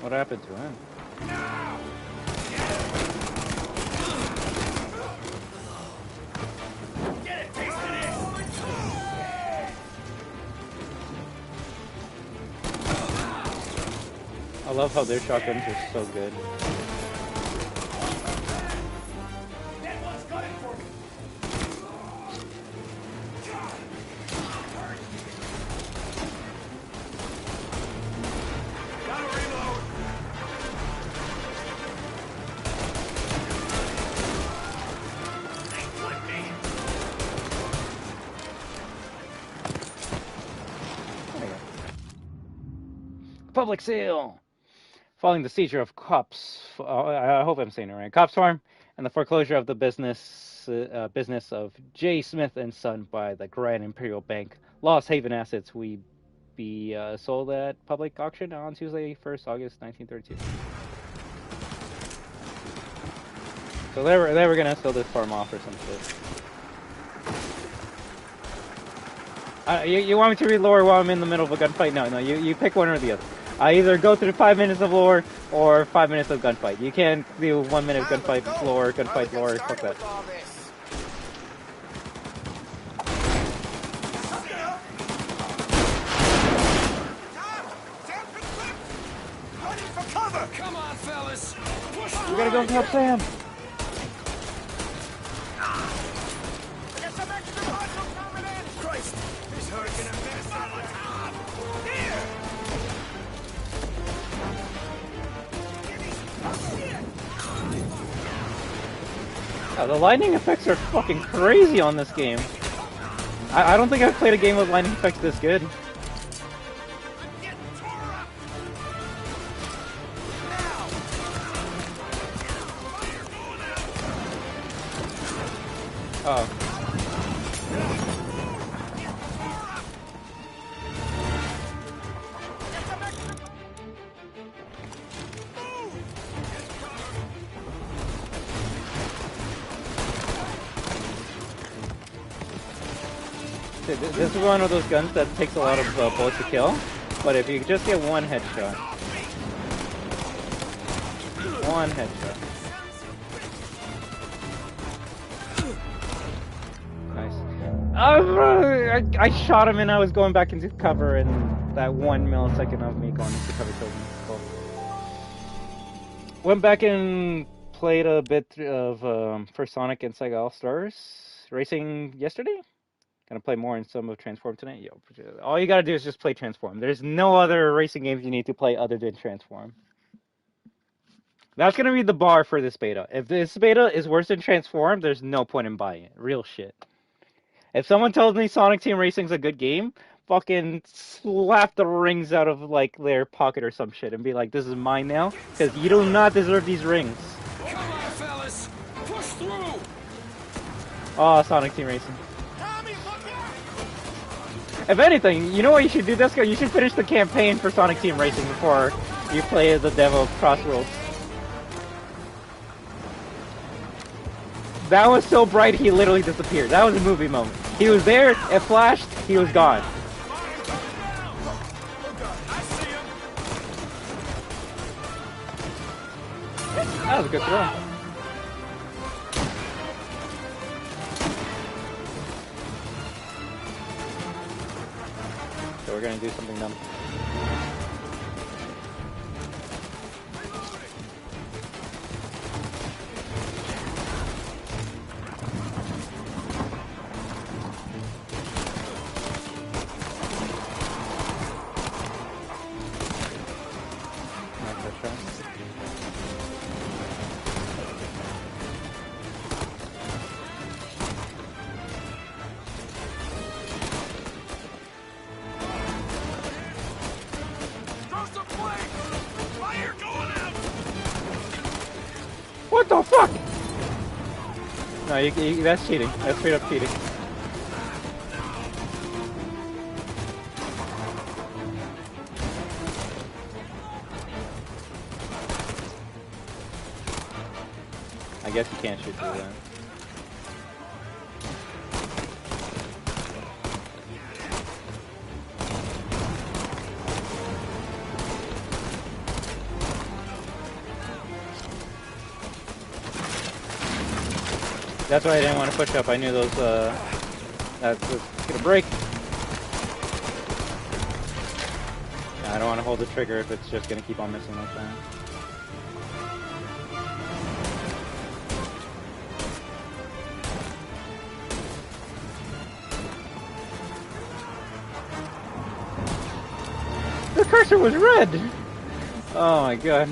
What happened to him? I love how their shotguns are so good. Public sale! Following the seizure of Cops, I hope I'm saying it right, Cops Farm, and the foreclosure of the business of J. Smith and Son by the Grand Imperial Bank, Lost Haven assets will be sold at public auction on Tuesday, 1st August 1932. So they were gonna sell this farm off or some shit. You want me to read lore while I'm in the middle of a gunfight? No, you pick one or the other. I either go through 5 minutes of lore or 5 minutes of gunfight. You can't do 1 minute gunfight lore, fuck that. Come on, fellas. We gotta go help Sam. Christ, this hurricane and mess up my top. Here. Oh, the lightning effects are fucking crazy on this game. I don't think I've played a game with lightning effects this good. Oh. This is one of those guns that takes a lot of bullets to kill, but if you just get one headshot. One headshot. Nice. I shot him and I was going back into cover, and that 1 millisecond of me going into cover killed me. Cool. Went back and played a bit of First Sonic and Sega All-Stars Racing yesterday. Gonna play more in some of Transform tonight. Yo, all you gotta do is just play Transform. There's no other racing games you need to play other than Transform. That's gonna be the bar for this beta. If this beta is worse than Transform, there's no point in buying it. Real shit. If someone tells me Sonic Team Racing's a good game, fucking slap the rings out of like their pocket or some shit and be like, "This is mine now," because you do not deserve these rings. Come on, fellas, push through. Oh, Sonic Team Racing. If anything, you know what you should do, Desco? You should finish the campaign for Sonic Team Racing before you play the demo of Crossworlds. That was so bright, he literally disappeared. That was a movie moment. He was there, it flashed, he was gone. That was a good throw. So we're gonna do something dumb. What the fuck? No, that's cheating. That's straight up cheating. I guess you can't shoot through that. That's why I didn't want to push up. I knew those, that was gonna break. I don't want to hold the trigger if it's just gonna keep on missing like that. The cursor was red! Oh my god.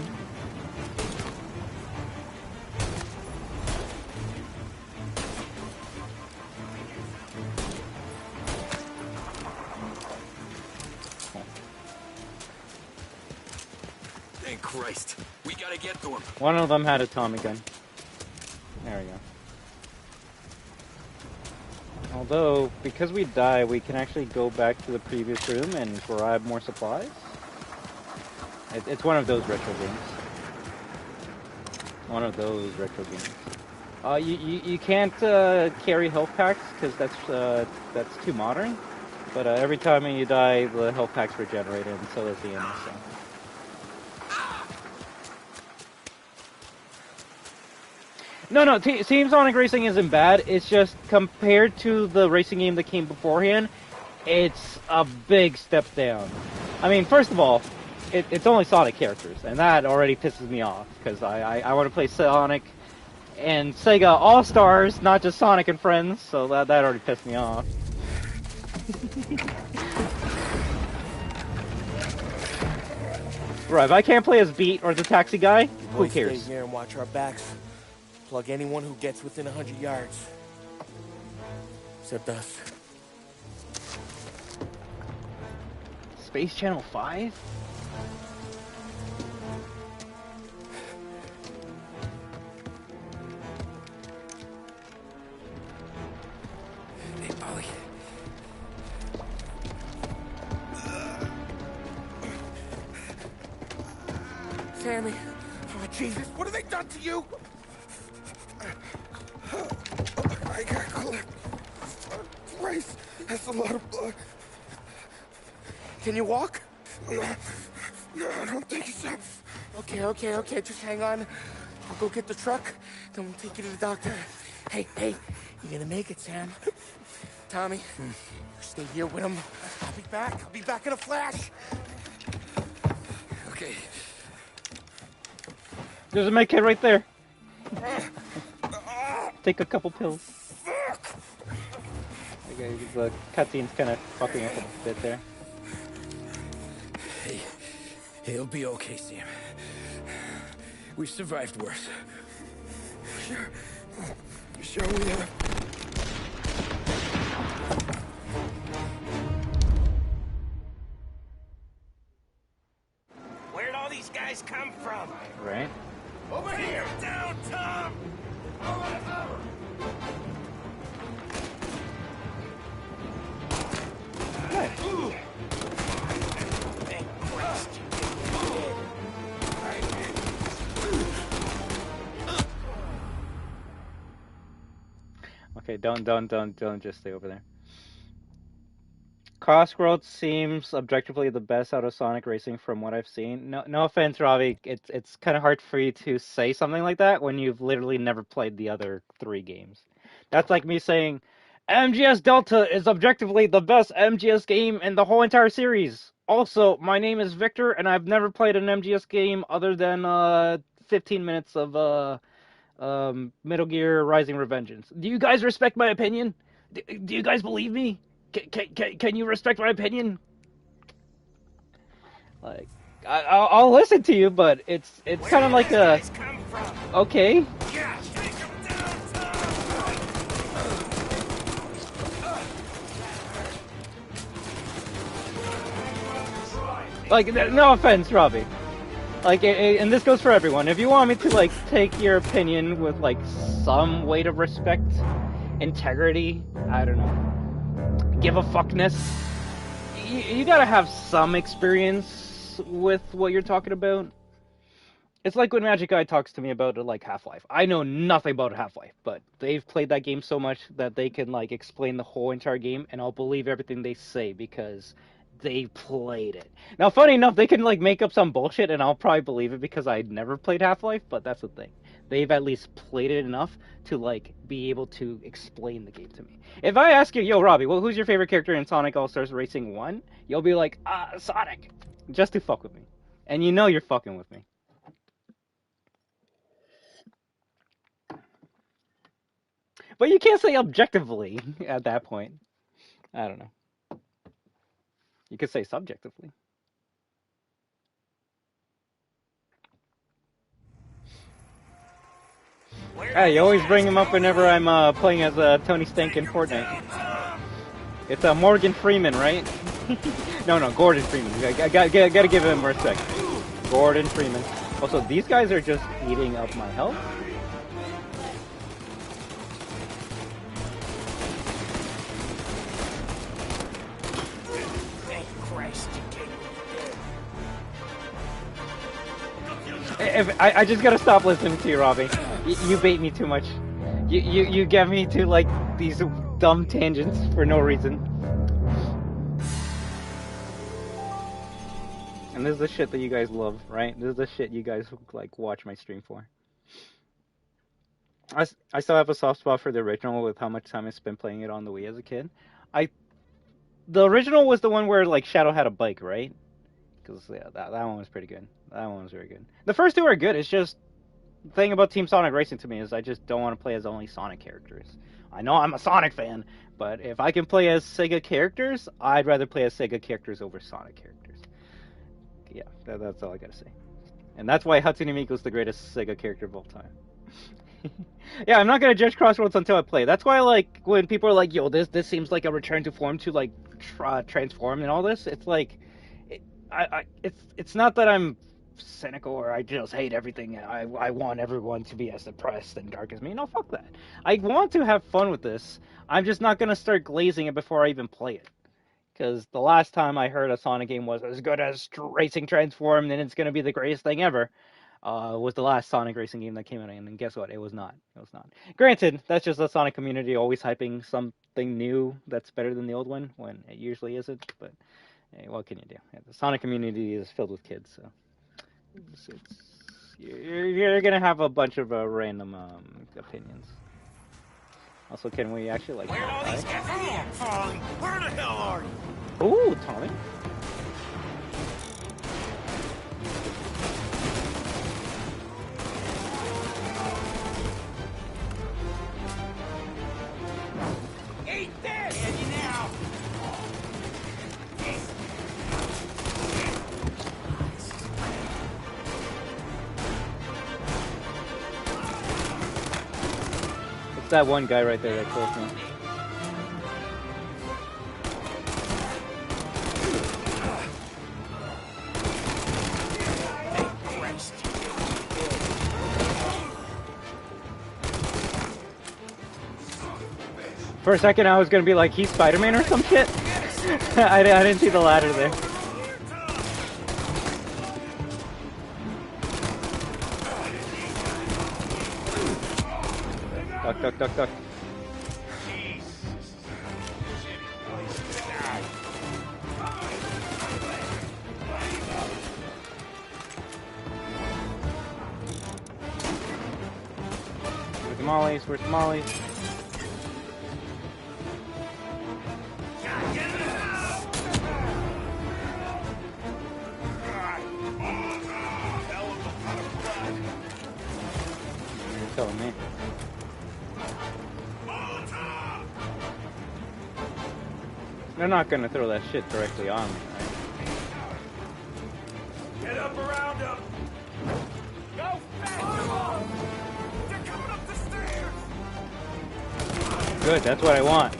Thank Christ. We gotta get to him. One of them had a Tommy gun. There we go. Although, because we die, we can actually go back to the previous room and grab more supplies. It's one of those retro games. One of those retro games. You can't carry health packs because that's too modern. But every time you die, the health packs regenerate, and so does the enemy. So. No, Team Sonic Racing isn't bad. It's just, compared to the racing game that came beforehand, it's a big step down. I mean, first of all, it's only Sonic characters, and that already pisses me off, because I want to play Sonic and Sega All-Stars, not just Sonic and Friends, so that already pissed me off. Right, if I can't play as Beat or the taxi guy, who cares? Stay here and watch our backs. Plug anyone who gets within 100 yards. Except us. Space Channel 5? Hey, Polly. Sammy. Oh, Jesus, what have they done to you? I got clipped. Christ, that's a lot of blood. Can you walk? No, I don't think so. Okay, just hang on. I'll go get the truck, then we'll take you to the doctor. Hey, you're gonna make it, Sam. Tommy. Stay here with him. I'll be back. I'll be back in a flash. Okay. There's a med kit right there. Take a couple pills. Okay, the cutscene's kind of fucking up a bit there. Hey, he'll be okay, Sam. We've survived worse. Sure we have. Where'd all these guys come from? Right. Over here! Down, Tom! Thank Christ you did. Okay, don't just stay over there. Crossroads seems objectively the best out of Sonic Racing from what I've seen. No offense, Robbie. It's kind of hard for you to say something like that when you've literally never played the other 3 games. That's like me saying MGS Delta is objectively the best MGS game in the whole entire series. Also, my name is Victor, and I've never played an MGS game other than 15 minutes of Metal Gear Rising Revengeance. Do you guys respect my opinion? Do you guys believe me? Can you respect my opinion? Like, I'll listen to you, but it's kind of like a okay. Yeah, take him down, Tom! Like, no offense, Robbie. Like, and this goes for everyone. If you want me to like take your opinion with like some weight of respect, integrity, I don't know, give a fuckness, you gotta have some experience with what you're talking about. It's like when Magic Guy talks to me about like Half-Life. I know nothing about Half-Life, but they've played that game so much that they can like explain the whole entire game, and I'll believe everything they say because they played it. Now, funny enough, they can like make up some bullshit, and I'll probably believe it because I never played Half-Life. But that's the thing; they've at least played it enough to like be able to explain the game to me. If I ask you, yo, Robbie, well, who's your favorite character in Sonic All-Stars Racing 1? You'll be like, Sonic, just to fuck with me, and you know you're fucking with me. But you can't say objectively at that point. I don't know. You could say subjectively. Hey, you always bring him up whenever I'm playing as Tony Stank in Fortnite. It's Morgan Freeman, right? No, Gordon Freeman. I gotta give him respect. Gordon Freeman. Also, these guys are just eating up my health. I just gotta stop listening to you, Robbie. You bait me too much. You get me to like these dumb tangents for no reason. And this is the shit that you guys love, right? This is the shit you guys like watch my stream for. I still have a soft spot for the original with how much time I spent playing it on the Wii as a kid. The original was the one where like Shadow had a bike, right? Because yeah, that one was pretty good. That one was very good. The first 2 are good. It's just the thing about Team Sonic Racing to me is I just don't want to play as only Sonic characters. I know I'm a Sonic fan, but if I can play as Sega characters, I'd rather play as Sega characters over Sonic characters. Yeah, that's all I gotta say. And that's why Hatsune Miiku's the greatest Sega character of all time. Yeah, I'm not gonna judge Crossroads until I play. That's why, like, when people are like, "Yo, this seems like a return to form to like transform and all this," it's like, it's not that I'm cynical or I just hate everything. I want everyone to be as depressed and dark as me. No, fuck that. I want to have fun with this. I'm just not gonna start glazing it before I even play it. Because the last time I heard a Sonic game was as good as Racing Transformed and it's gonna be the greatest thing ever. Was the last Sonic racing game that came out, and guess what? It was not. It was not. Granted, that's just the Sonic community always hyping something new that's better than the old one, when it usually isn't. But hey, what can you do? Yeah, the Sonic community is filled with kids, so you're gonna have a bunch of random opinions. Also, can we actually like? Where all these guys? Come on, Farley. Where the hell are you? Ooh, Tommy. Eat this! And you now. It's that one guy right there that kills me. For a second, I was gonna be like, he's Spider-Man or some shit. I didn't see the ladder there. Duck, duck, duck, duck. Where's the mollies? Where's the mollies? You're telling me. They're not gonna throw that shit directly on me, right? Get up around them. Go fast! They're coming up the stairs. Good, that's what I want.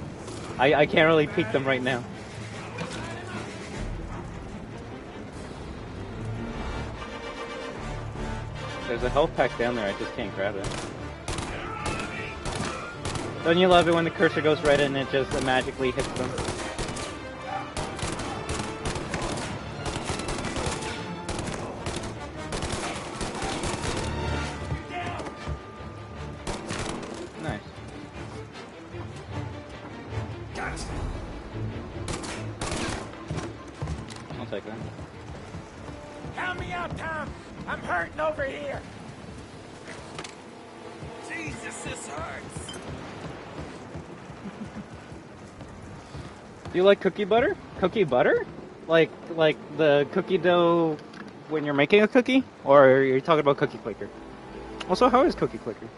I can't really peek them right now. There's a health pack down there, I just can't grab it. Don't you love it when the cursor goes right in and it just magically hits them? Nice. I'll take that. Help me out, Tom. I'm hurting over here. Jesus, this hurts. Do you like cookie butter? Cookie butter? Like the cookie dough when you're making a cookie? Or are you talking about cookie clicker? Also, how is cookie clicker?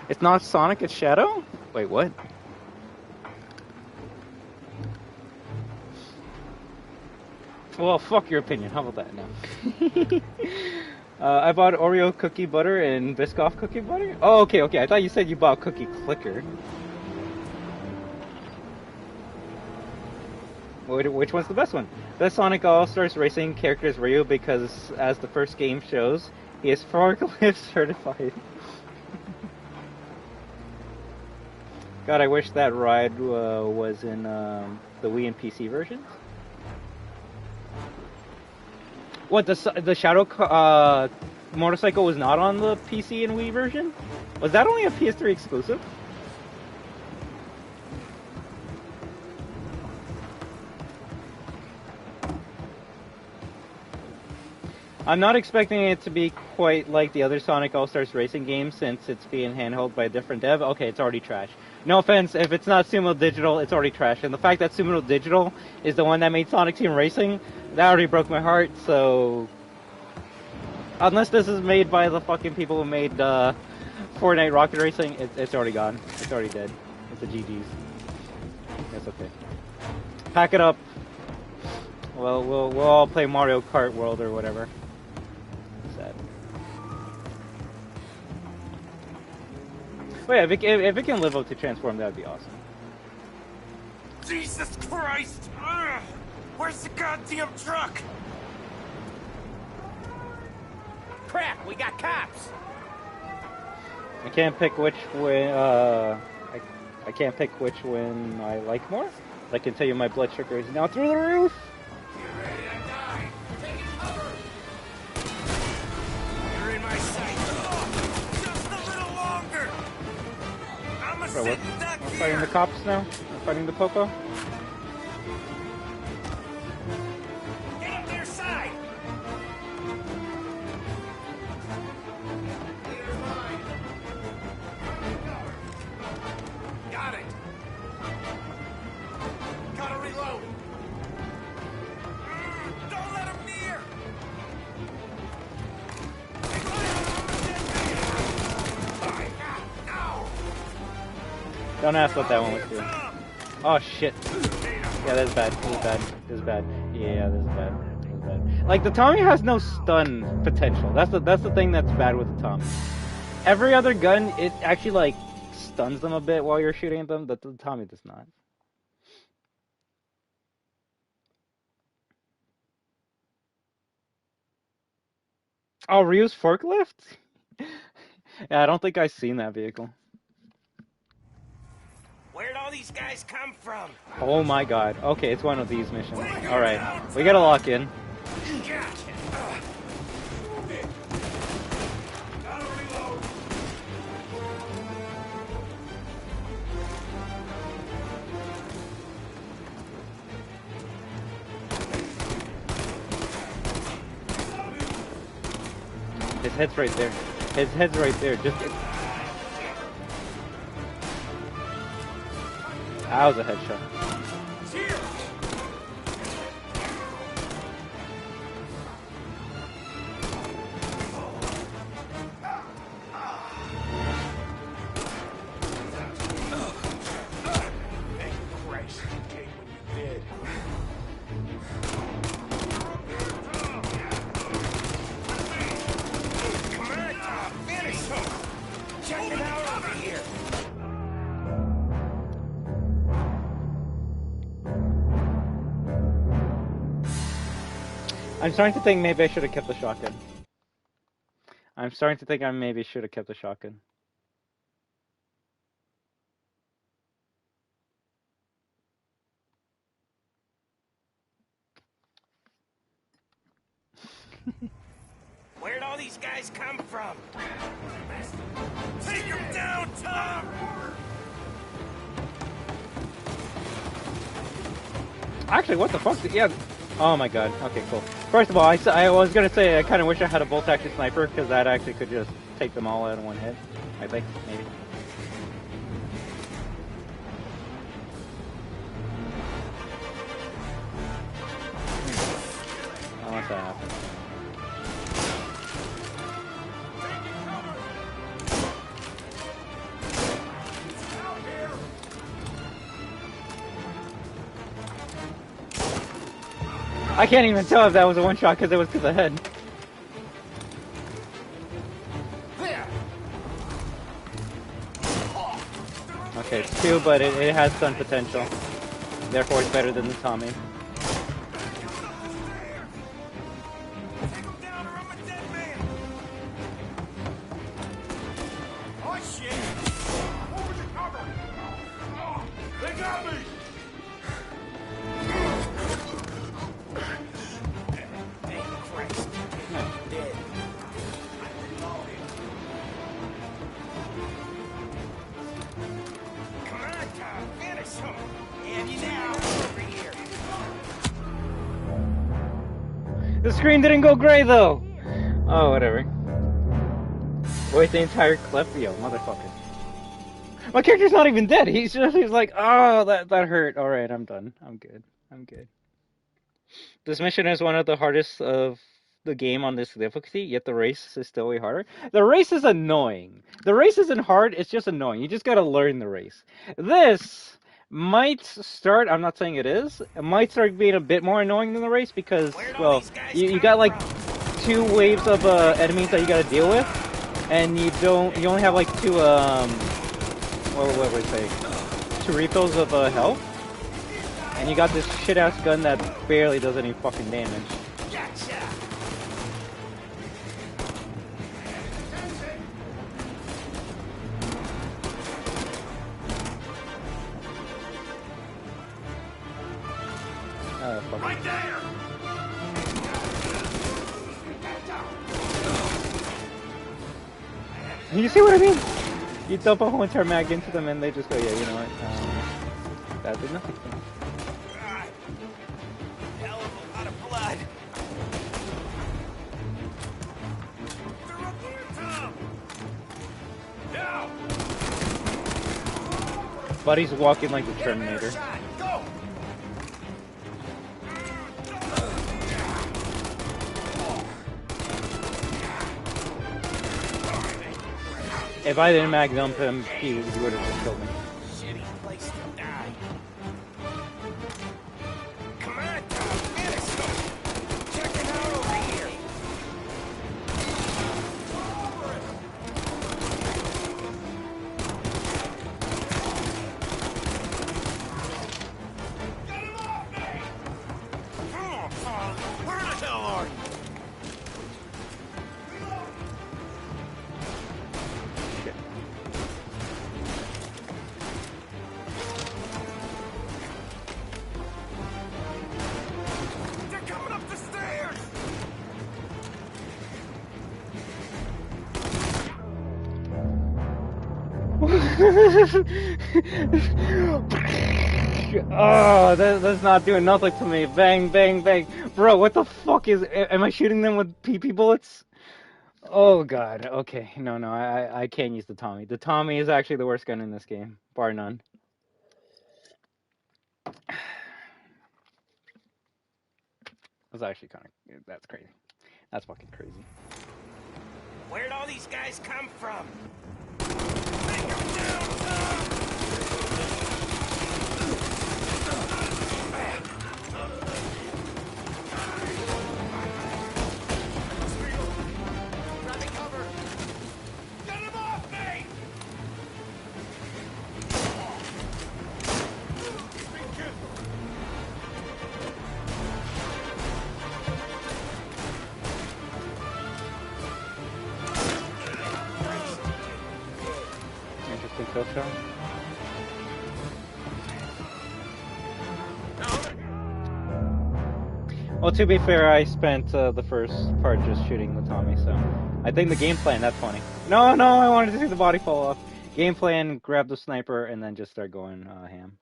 It's not Sonic, it's Shadow? Wait, what? Well, fuck your opinion. How about that now? I bought Oreo cookie butter and Biscoff cookie butter? Oh, okay. I thought you said you bought cookie clicker. Which one's the best one? Best Sonic All-Stars Racing character is Ryu because, as the first game shows, he is forklift certified. God, I wish that ride was in the Wii and PC versions. What, the Shadow motorcycle was not on the PC and Wii version? Was that only a PS3 exclusive? I'm not expecting it to be quite like the other Sonic All-Stars Racing games since it's being handheld by a different dev. Okay, it's already trash. No offense, if it's not Sumo Digital, it's already trash. And the fact that Sumo Digital is the one that made Sonic Team Racing, that already broke my heart, so... Unless this is made by the fucking people who made Fortnite Rocket Racing, it's already gone. It's already dead. It's a GG's. That's okay. Pack it up. Well, we'll all play Mario Kart World or whatever. Sad. But yeah, if it can live up to Transform, that would be awesome. Jesus Christ! Ugh. Where's the goddamn truck? Crap, we got cops! I can't pick which one, I can't pick which one I like more. I can tell you my blood sugar is now through the roof! Get ready to die! Taking cover! You're in my sight! Just a little longer! I'm a sitting duck We're here! fighting the cops now? We're fighting the Popo? Get up their side! Leader's mine! Don't ask what that one was doing. Oh shit. Yeah, that's bad. This is bad. This is bad. Yeah, this is bad. This is bad. Like the Tommy has no stun potential. That's the thing that's bad with the Tommy. Every other gun, it actually like stuns them a bit while you're shooting at them. The Tommy does not. Oh, Ryu's forklift? Yeah, I don't think I've seen that vehicle. Where'd all these guys come from? Oh my god. Okay, it's one of these missions. Alright, we gotta lock in. His head's right there. His head's right there. Just. That was a headshot. I'm starting to think maybe I should have kept the shotgun. I'm starting to think I maybe should have kept the shotgun. Where'd all these guys come from? Take him down, Tom! Actually, what the fuck? Yeah. Oh my god. Okay, cool. First of all, I was gonna say I kind of wish I had a bolt-action sniper because that actually could just take them all out in one hit. I think maybe. Oh, what's that happen? I can't even tell if that was a one-shot because it was to the head. Okay, it's two, but it has stun potential. Therefore, it's better than the Tommy. The screen didn't go gray though! Oh, whatever. Wait, the entire clip? Yo, motherfucker. My character's not even dead. He's like, oh, that hurt. Alright, I'm done. I'm good. I'm good. This mission is one of the hardest of the game on this difficulty, yet the race is still way harder. The race is annoying. The race isn't hard, it's just annoying. You just gotta learn the race. This might start, I'm not saying it is, it might start being a bit more annoying than the race because, well, you got like 2 waves of enemies that you gotta deal with, and you only have like 2, what would I say, 2 refills of health, and you got this shit-ass gun that barely does any fucking damage. Right there. You see what I mean? You dump a whole entire mag into them and they just go, yeah, you know what, that did nothing for me. Hell of a lot of blood. They're up here, Tom! Now! Buddy's walking like the Terminator. If I didn't mag dump him, he would have just killed me. Oh, that's not doing nothing to me. Bang, bang, bang. Bro, what the fuck is... Am I shooting them with PP bullets? Oh, God. Okay. No, I can't use the Tommy. The Tommy is actually the worst gun in this game, bar none. That's actually kind of... That's crazy. That's fucking crazy. Where'd all these guys come from? Interesting kill shot. Well, to be fair, I spent the first part just shooting the Tommy, so I think the game plan, that's funny. No, I wanted to see the body fall off. Game plan, grab the sniper, and then just start going ham.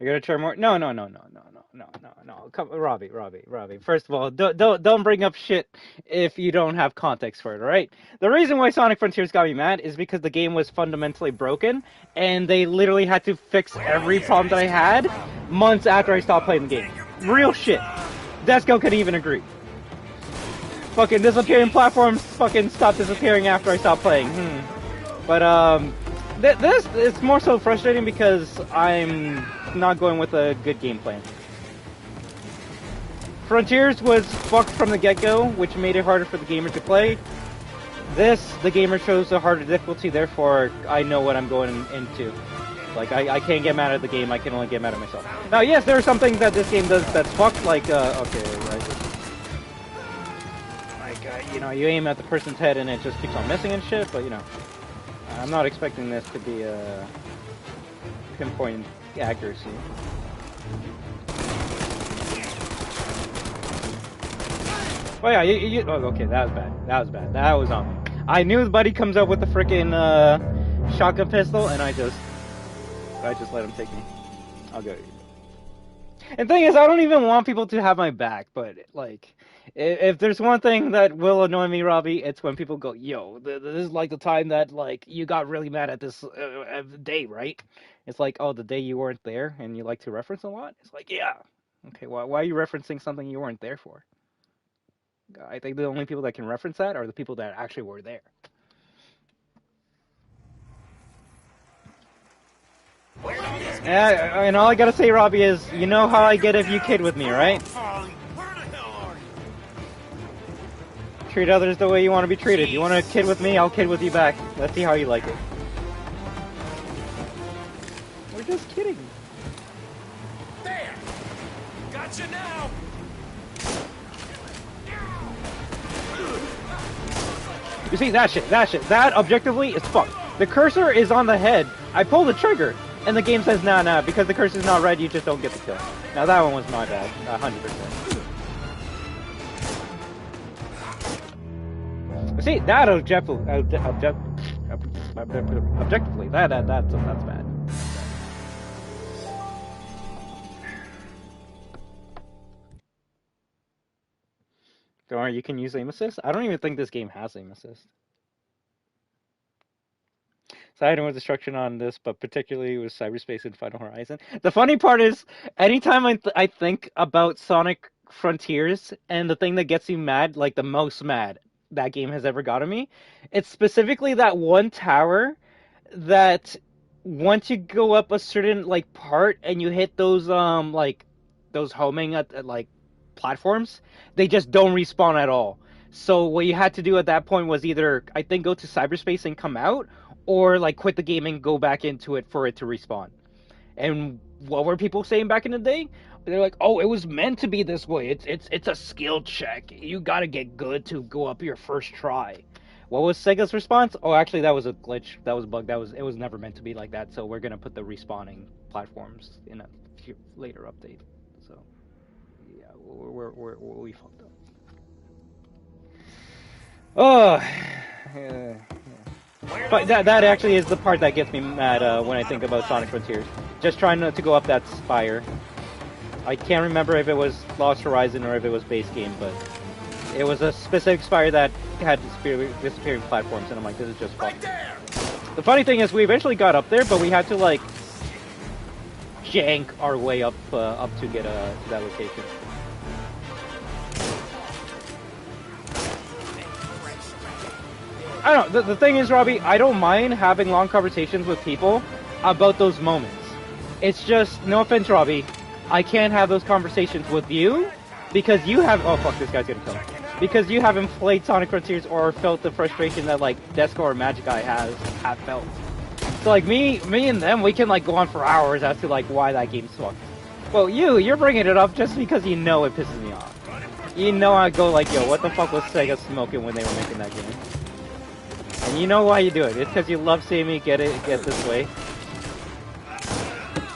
You're gonna try more? No. Come, Robbie. First of all, don't bring up shit if you don't have context for it, all right? The reason why Sonic Frontiers got me mad is because the game was fundamentally broken, and they literally had to fix every problem that I had months after I stopped playing the game. Real shit. Desco could even agree. Fucking disappearing platforms fucking stopped disappearing after I stopped playing. But this is more so frustrating because I'm not going with a good game plan. Frontiers was fucked from the get-go, which made it harder for the gamer to play. This, the gamer chose a harder difficulty, therefore I know what I'm going into. Like, I can't get mad at the game, I can only get mad at myself. Now, yes, there are some things that this game does that's fucked, like, okay, right. Like, you know, you aim at the person's head and it just keeps on missing and shit, but, you know, I'm not expecting this to be a pinpoint accuracy. Oh yeah, oh, okay, that was bad. That was on me. I knew the buddy comes up with the frickin' shotgun pistol, and I just let him take me. I'll go. And the thing is, I don't even want people to have my back, but like, if there's one thing that will annoy me, Robbie, it's when people go, "Yo, this is like the time that like you got really mad at this day, right?" It's like, oh, the day you weren't there, and you like to reference a lot. It's like, yeah, okay, why are you referencing something you weren't there for? I think the only people that can reference that are the people that actually were there. Yeah, and all I gotta say, Robbie, is you know how I get if you kid with me, right? Treat others the way you want to be treated. You want to kid with me, I'll kid with you back. Let's see how you like it. We're just kidding. There! Gotcha now! You see, that shit, that objectively is fucked. The cursor is on the head. I pull the trigger, and the game says, nah, because the cursor's not red, you just don't get the kill. Now that one was my bad, 100%. See, that objectively, that's bad. Don't worry, you can use aim assist. I don't even think this game has aim assist. Side with destruction on this, but particularly with cyberspace and Final Horizon. The funny part is, anytime I think about Sonic Frontiers and the thing that gets me mad, like the most mad that game has ever gotten me, it's specifically that one tower that once you go up a certain like part and you hit those like those homing at like platforms, they just don't respawn at all. So what you had to do at that point was either, I think, go to cyberspace and come out, or like quit the game and go back into it for it to respawn. And what were people saying back in the day? They're like, oh, it was meant to be this way. It's a skill check. You gotta get good to go up your first try. What was Sega's response? Oh, actually, that was a glitch. That was a bug. It was never meant to be like that. So we're gonna put the respawning platforms in a later update. So yeah, we fucked up. Oh, yeah. But that actually is the part that gets me mad when I think about Sonic Frontiers. Just trying not to go up that spire. I can't remember if it was Lost Horizon or if it was base game, but it was a specific spire that had disappearing platforms, and I'm like, this is just fucked. The funny thing is, we eventually got up there, but we had to like jank our way up to get to that location. I don't know, the thing is, Robbie, I don't mind having long conversations with people about those moments. It's just, no offense, Robbie, I can't have those conversations with you because you have, oh fuck, this guy's gonna come. Because you haven't played Sonic Frontiers or felt the frustration that like Desco or Magic Eye have felt. So like me and them, we can like go on for hours as to like why that game sucked. Well, you're bringing it up just because you know it pisses me off. You know I go like, yo, what the fuck was Sega smoking when they were making that game? And you know why you do it. It's because you love seeing me get this way.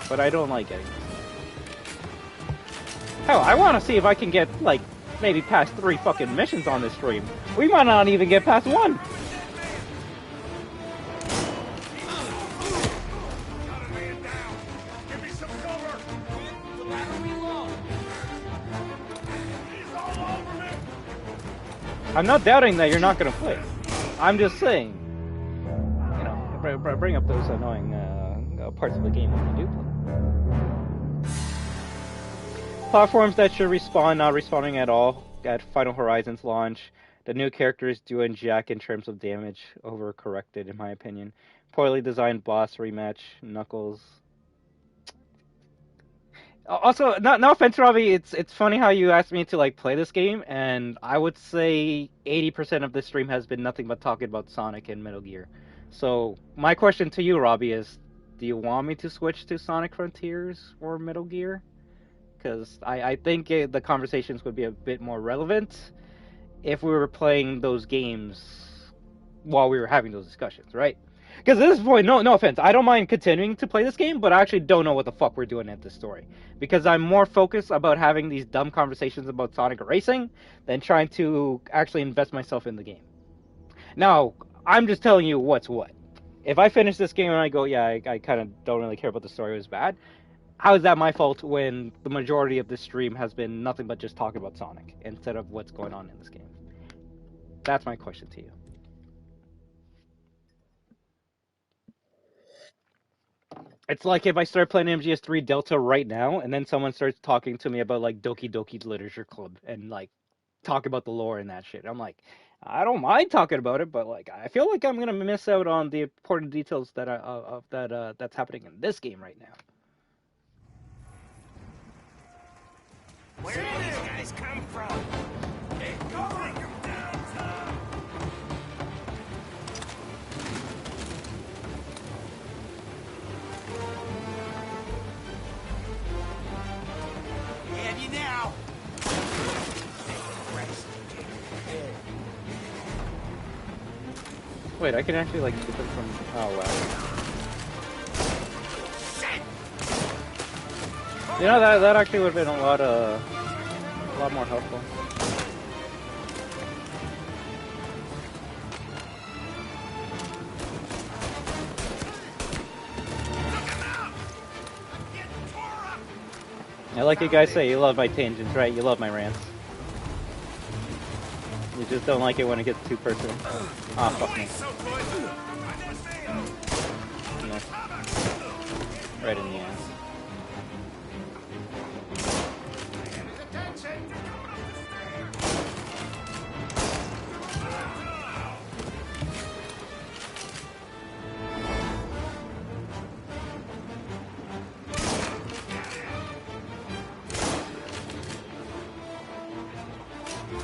But I don't like getting this. Hell, I want to see if I can get, like, maybe past 3 fucking missions on this stream. We might not even get past 1. I'm not doubting that you're not going to play. I'm just saying, you know, bring up those annoying parts of the game when you do play. Platforms that should respawn, not respawning at all at Final Horizons launch. The new characters doing jack in terms of damage, overcorrected in my opinion. Poorly designed boss rematch, Knuckles. Also, no offense, Robbie, it's funny how you asked me to like play this game, and I would say 80% of this stream has been nothing but talking about Sonic and Metal Gear. So my question to you, Robbie, is: do you want me to switch to Sonic Frontiers or Metal Gear? Because I think the conversations would be a bit more relevant if we were playing those games while we were having those discussions, right? Because at this point, no offense, I don't mind continuing to play this game, but I actually don't know what the fuck we're doing at this story. Because I'm more focused about having these dumb conversations about Sonic Racing than trying to actually invest myself in the game. Now, I'm just telling you what's what. If I finish this game and I go, yeah, I kind of don't really care about the story, it was bad, how is that my fault when the majority of this stream has been nothing but just talking about Sonic instead of what's going on in this game? That's my question to you. It's like if I start playing MGS3 Delta right now, and then someone starts talking to me about like Doki Doki Literature Club and like talk about the lore and that shit. I'm like, I don't mind talking about it, but like I feel like I'm gonna miss out on the important details that that's happening in this game right now. Where do these guys come from? Hey, go bring them down, Tom! We have you now! Wait, I can actually like get them from. Oh wow. You know that actually would have been a lot more helpful. I like you guys say, you love my tangents, right? You love my rants. You just don't like it when it gets too personal. Ah, fuck me. No. Right in the ass.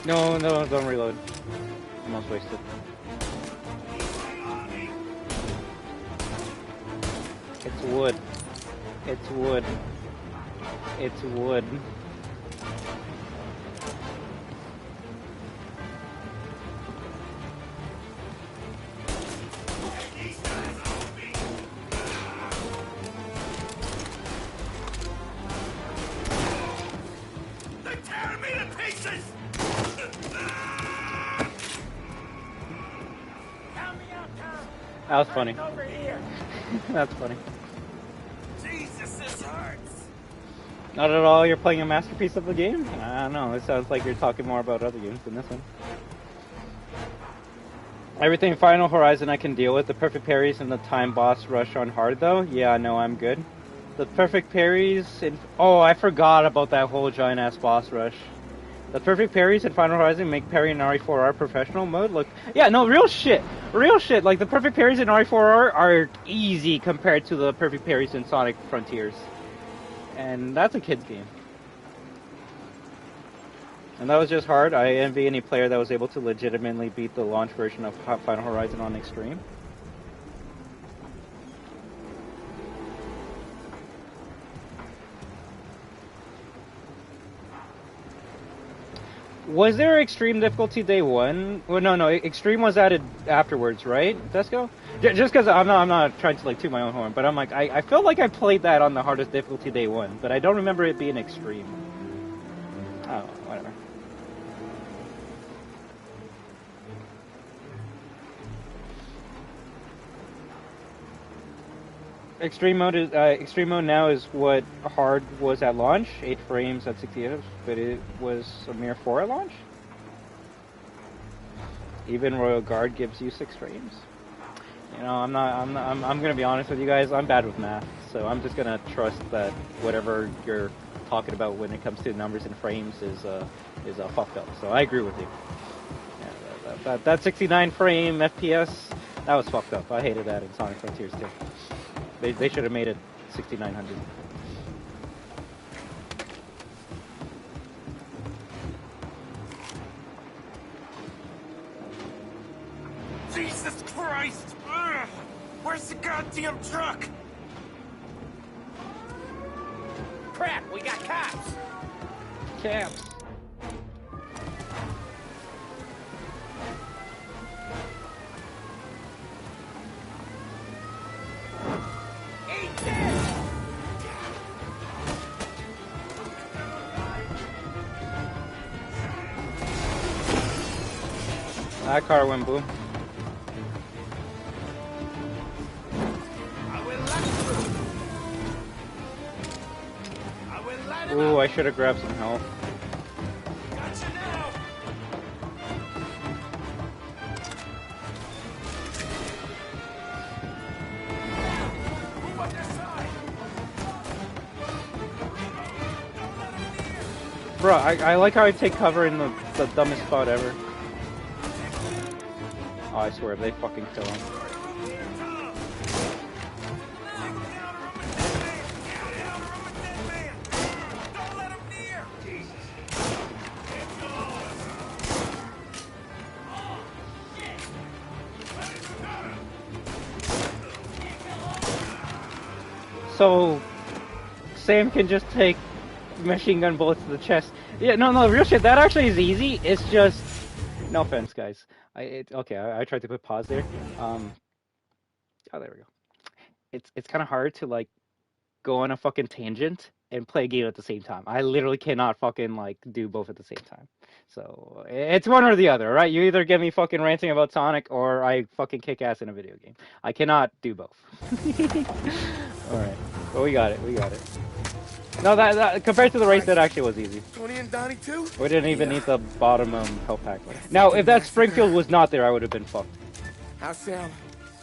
No, don't reload. Almost wasted. It's wood. It's wood. It's wood. They're tearing me to pieces! Count me out, Tom. That was funny. That's funny. Jesus, this hurts. Not at all. You're playing a masterpiece of the game? I don't know. It sounds like you're talking more about other games than this one. Everything Final Horizon I can deal with. The perfect parries and the time boss rush on hard though. Yeah, no, I'm good. The perfect parries in... Oh, I forgot about that whole giant ass boss rush. The perfect parries in Final Horizon make parry in RE4R professional mode look... Yeah, no, real shit. Real shit. Like, the perfect parries in RE4R are easy compared to the perfect parries in Sonic Frontiers. And that's a kid's game. And that was just hard. I envy any player that was able to legitimately beat the launch version of Final Horizon on Extreme. Was there Extreme difficulty day one? Well, no, Extreme was added afterwards, right, Desco? Just because I'm not trying to like toot my own horn, but I'm like, I feel like I played that on the hardest difficulty day one, but I don't remember it being Extreme. Oh, whatever. Extreme mode now is what hard was at launch, 8 frames at 60 FPS, but it was a mere 4 at launch. Even Royal Guard gives you 6 frames. You know, I'm gonna be honest with you guys. I'm bad with math, so I'm just gonna trust that whatever you're talking about when it comes to numbers and frames is fucked up. So I agree with you. Yeah, that 69 frame FPS, that was fucked up. I hated that in Sonic Frontiers too. They should have made it 6900. Jesus Christ! Ugh. Where's the goddamn truck? Crap, we got cops! Cops. That car went boom. Ooh, I should have grabbed some health. Bro, I like how I take cover in the dumbest spot ever. Oh, I swear, if they fucking kill him. So, Sam can just take machine gun bullets to the chest. Yeah, no, real shit, that actually is easy. It's just... No offense, guys. I tried to put pause there. Oh, there we go. It's kind of hard to, like, go on a fucking tangent and play a game at the same time. I literally cannot fucking, like, do both at the same time. So, it's one or the other, right? You either get me fucking ranting about Sonic or I fucking kick ass in a video game. I cannot do both. Alright. But we got it. No, that compared to the race, that actually was easy. 20 and Donnie too? We didn't even need the bottom health pack. Now, if that Springfield was not there, I would have been fucked. How's Sam?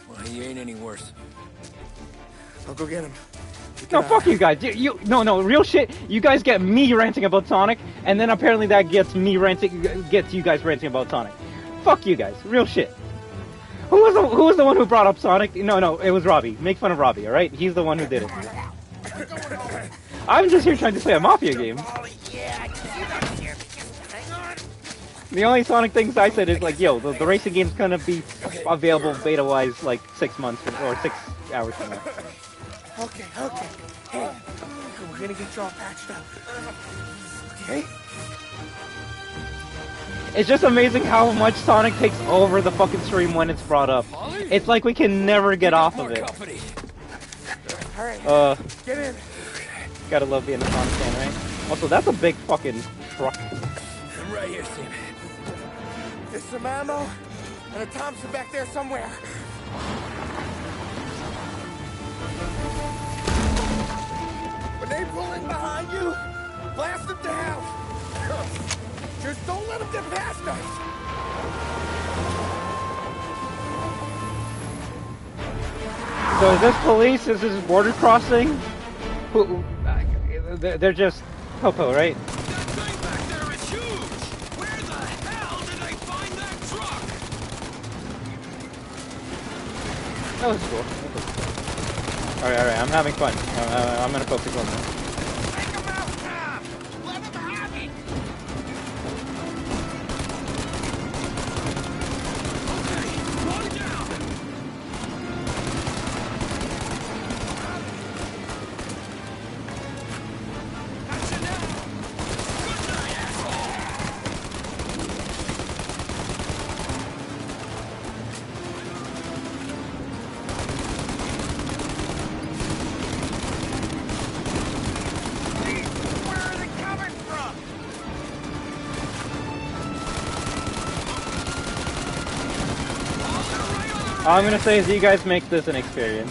Well, he ain't any worse. I'll go get him. No, fuck you guys. No, real shit. You guys get me ranting about Sonic, and then apparently that gets you guys ranting about Sonic. Fuck you guys. Real shit. Who was the one who brought up Sonic? No, it was Robbie. Make fun of Robbie, alright? He's the one who did it. I'm just here trying to play a Mafia game. The only Sonic things I said is like, yo, the racing game's gonna be available beta-wise like 6 months or 6 hours from now. Okay. Hey, we're gonna get you all patched up. Okay? It's just amazing how much Sonic takes over the fucking stream when it's brought up. It's like we can never get off of it. Alright, get in. Gotta love being a Sonic fan, right? Also, that's a big fucking truck. I'm right here, Sam. There's some ammo and a Thompson back there somewhere. When they pull in behind you, blast them down. Just don't let them get past us. So is this police? Is this border crossing? Who? They're just Popo, right? That thing back there is huge! Where the hell did they find that truck? That was cool. Alright, I'm having fun. I'm gonna focus on this. Take him out, Tom! Let him have it! Okay, one down! Gotcha now! Good night, asshole! Where are they coming from? All I'm gonna say is you guys make this an experience.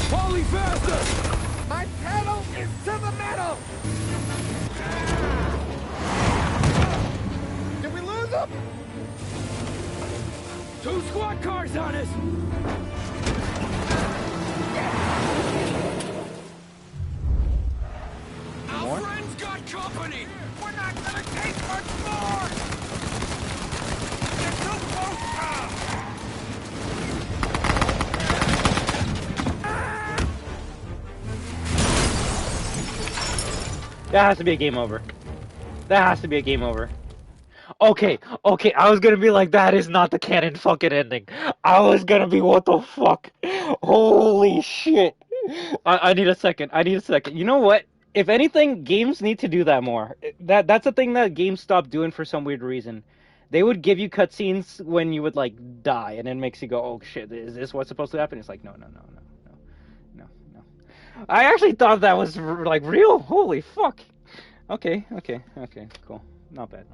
Holy faster! My pedal is to the metal! Did we lose them? 2 squad cars on us! Our friend's got company! We're not gonna take much more! They're too close, Tom! That has to be a game over. That has to be a game over. Okay, I was gonna be like, that is not the canon fucking ending. I was gonna be, what the fuck? Holy shit. I need a second. You know what? If anything, games need to do that more. That's the thing that games stopped doing for some weird reason. They would give you cutscenes when you would, like, die, and it makes you go, oh shit, is this what's supposed to happen? It's like, no. I actually thought that was, like, real. Holy fuck. Okay, cool. Not bad.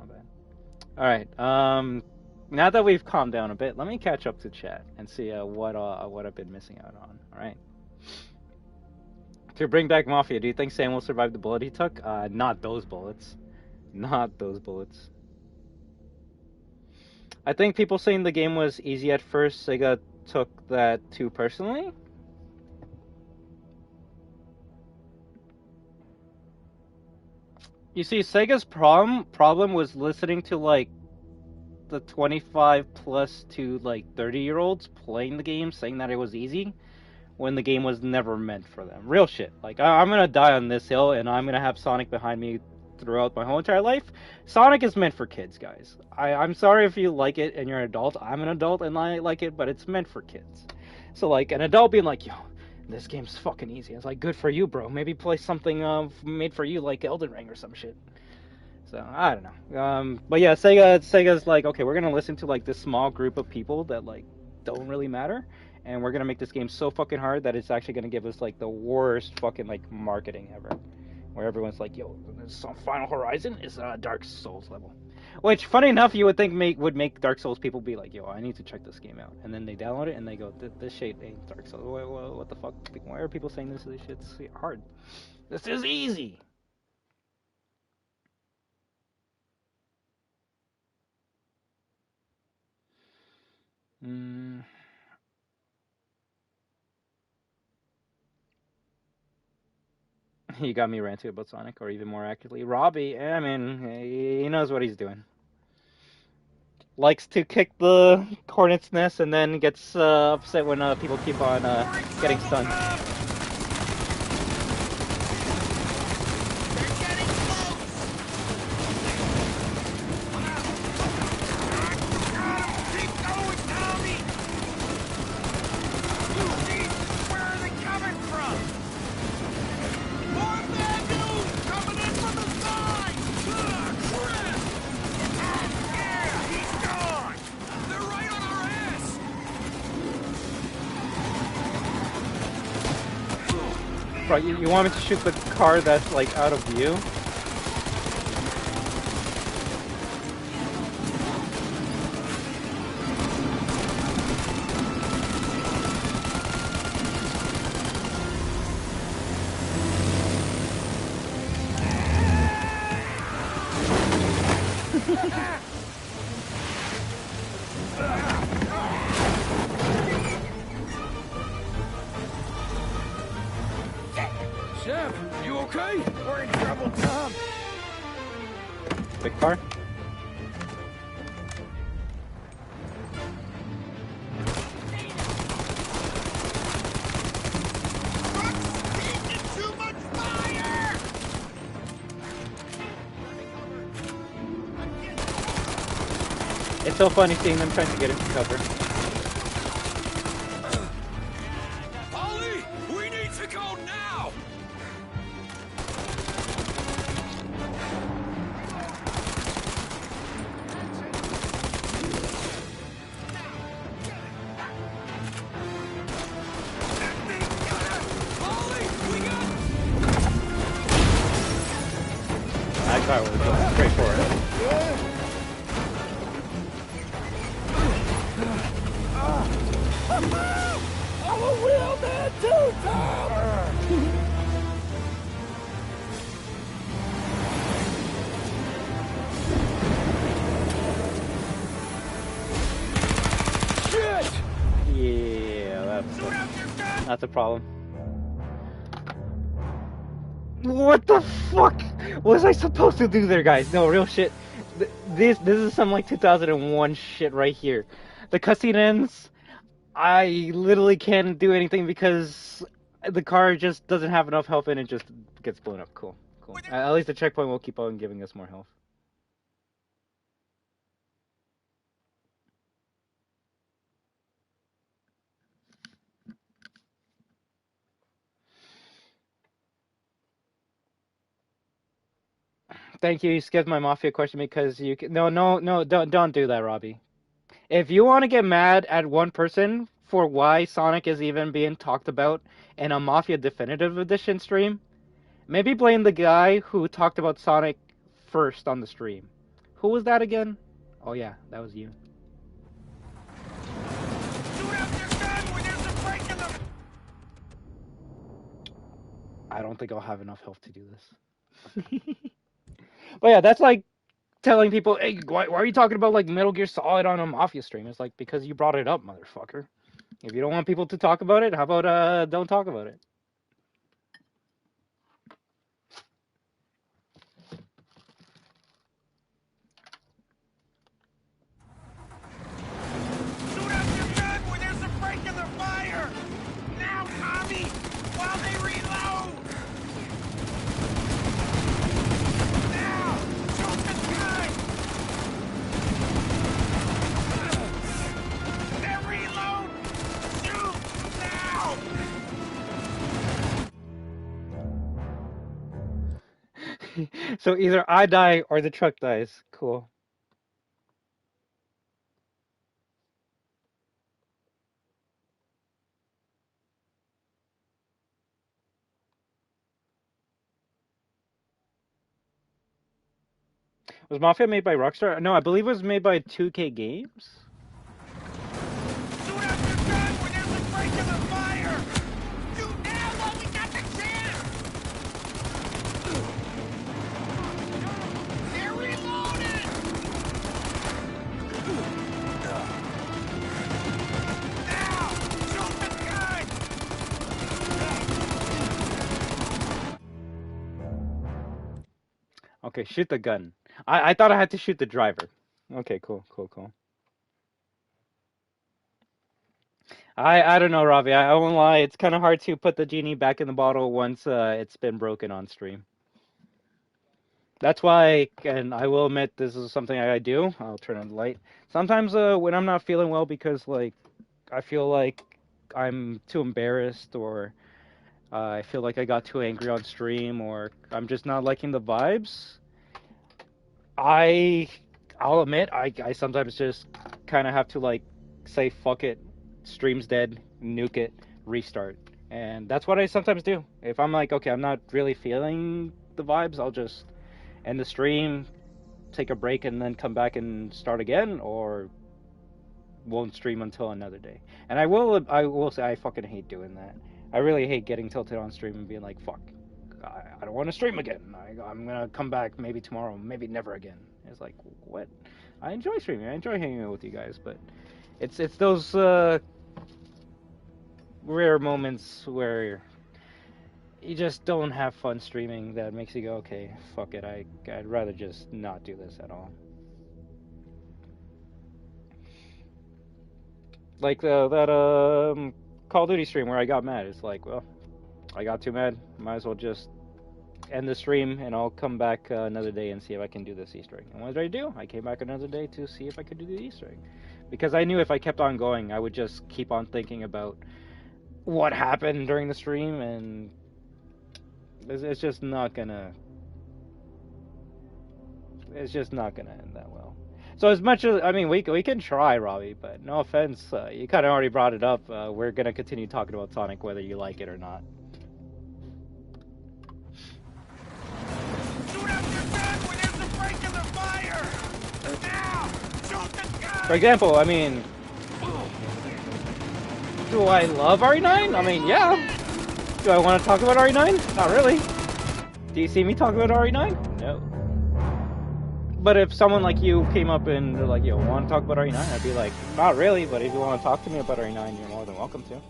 Alright, now that we've calmed down a bit, let me catch up to chat and see what I've been missing out on. Alright. To bring back Mafia, do you think Sam will survive the bullet he took? Not those bullets. Not those bullets. I think people saying the game was easy at first, Sega took that too personally. You see, Sega's problem was listening to, like, the 25 plus to, like, 30-year-olds playing the game, saying that it was easy, when the game was never meant for them. Real shit. Like, I'm gonna die on this hill, and I'm gonna have Sonic behind me throughout my whole entire life. Sonic is meant for kids, guys. I'm sorry if you like it and you're an adult. I'm an adult and I like it, but it's meant for kids. So, like, an adult being like, yo, this game's fucking easy. It's like, good for you, bro. Maybe play something made for you, like Elden Ring or some shit. So, I don't know. But yeah, Sega's like, okay, we're gonna listen to, like, this small group of people that, like, don't really matter, and we're gonna make this game so fucking hard that it's actually gonna give us, like, the worst fucking, like, marketing ever. Where everyone's like, yo, this Final Horizon is a Dark Souls level. Which, funny enough, you would think would make Dark Souls people be like, yo, I need to check this game out. And then they download it and they go, this shit ain't Dark Souls. What the fuck? Why are people saying this shit's hard? This is easy! You got me ranting about Sonic, or even more accurately, Robbie. I mean, he knows what he's doing. Likes to kick the hornet's nest and then gets upset when people keep on getting stunned. Bro, you want me to shoot the car that's, like, out of view? Chef, you okay? We're in trouble, Tom. Big car? Too much fire! It's so funny seeing them trying to get into cover. Ollie, we need to go now! That car was going straight for it. I'm a real man too, Tom! Shit! Yeah, that's a problem. What the fuck was I supposed to do there, guys? No, real shit. This is some like 2001 shit right here. The cutscene ends. I literally can't do anything because the car just doesn't have enough health and it just gets blown up. Cool, cool. At least the checkpoint will keep on giving us more health. Thank you. You skipped my Mafia question because you can... No, don't do that, Robbie. If you want to get mad at one person for why Sonic is even being talked about in a Mafia Definitive Edition stream, maybe blame the guy who talked about Sonic first on the stream. Who was that again? Oh yeah, that was you. I don't think I'll have enough health to do this. But yeah, that's like telling people, hey, why are you talking about like Metal Gear Solid on a Mafia stream? It's like, because you brought it up, motherfucker. If you don't want people to talk about it, how about don't talk about it? Shoot up your gun when there's a break in the fire! Now, Tommy! While they reload! Now! Shoot the gun! They reload! Shoot! Now! So either I die or the truck dies. Cool. Was Mafia made by Rockstar? No, I believe it was made by 2K Games. Shoot up your gun when there's a break in the fire! Shoot now while we got the chance! They're reloading! Now! Shoot the gun! Okay, shoot the gun. I thought I had to shoot the driver. Okay, cool. I don't know, Robbie. I won't lie. It's kind of hard to put the genie back in the bottle once it's been broken on stream. That's why, and I will admit this is something I do. I'll turn on the light. Sometimes when I'm not feeling well because like I feel like I'm too embarrassed or I feel like I got too angry on stream or I'm just not liking the vibes. I'll admit I sometimes just kind of have to like say fuck it, stream's dead, nuke it, restart. And that's what I sometimes do. If I'm like, okay, I'm not really feeling the vibes, I'll just end the stream, take a break, and then come back and start again, or won't stream until another day. And I will say I fucking hate doing that. I really hate getting tilted on stream and being like, fuck, I don't want to stream again. I'm gonna come back maybe tomorrow, maybe never again. It's like, what? I enjoy streaming. I enjoy hanging out with you guys, but it's those rare moments where you just don't have fun streaming that makes you go, okay, fuck it. I'd rather just not do this at all. Like that Call of Duty stream where I got mad. It's like, well, I got too mad. Might as well just end the stream and I'll come back another day and see if I can do this Easter egg. And what did I do? I came back another day to see if I could do the Easter egg. Because I knew if I kept on going, I would just keep on thinking about what happened during the stream, and it's just not gonna end that well. So as much as, I mean, we can try, Robbie, but no offense, you kind of already brought it up. We're gonna continue talking about Sonic whether you like it or not. Shoot out your gun when there's a break in the fire! Now! Shoot the gun! For example, I mean, do I love RE9? I mean, yeah. Do I want to talk about RE9? Not really. Do you see me talk about RE9? No. But if someone like you came up and they're like, yo, want to talk about RE9? I'd be like, not really, but if you want to talk to me about RE9, you're more than welcome to.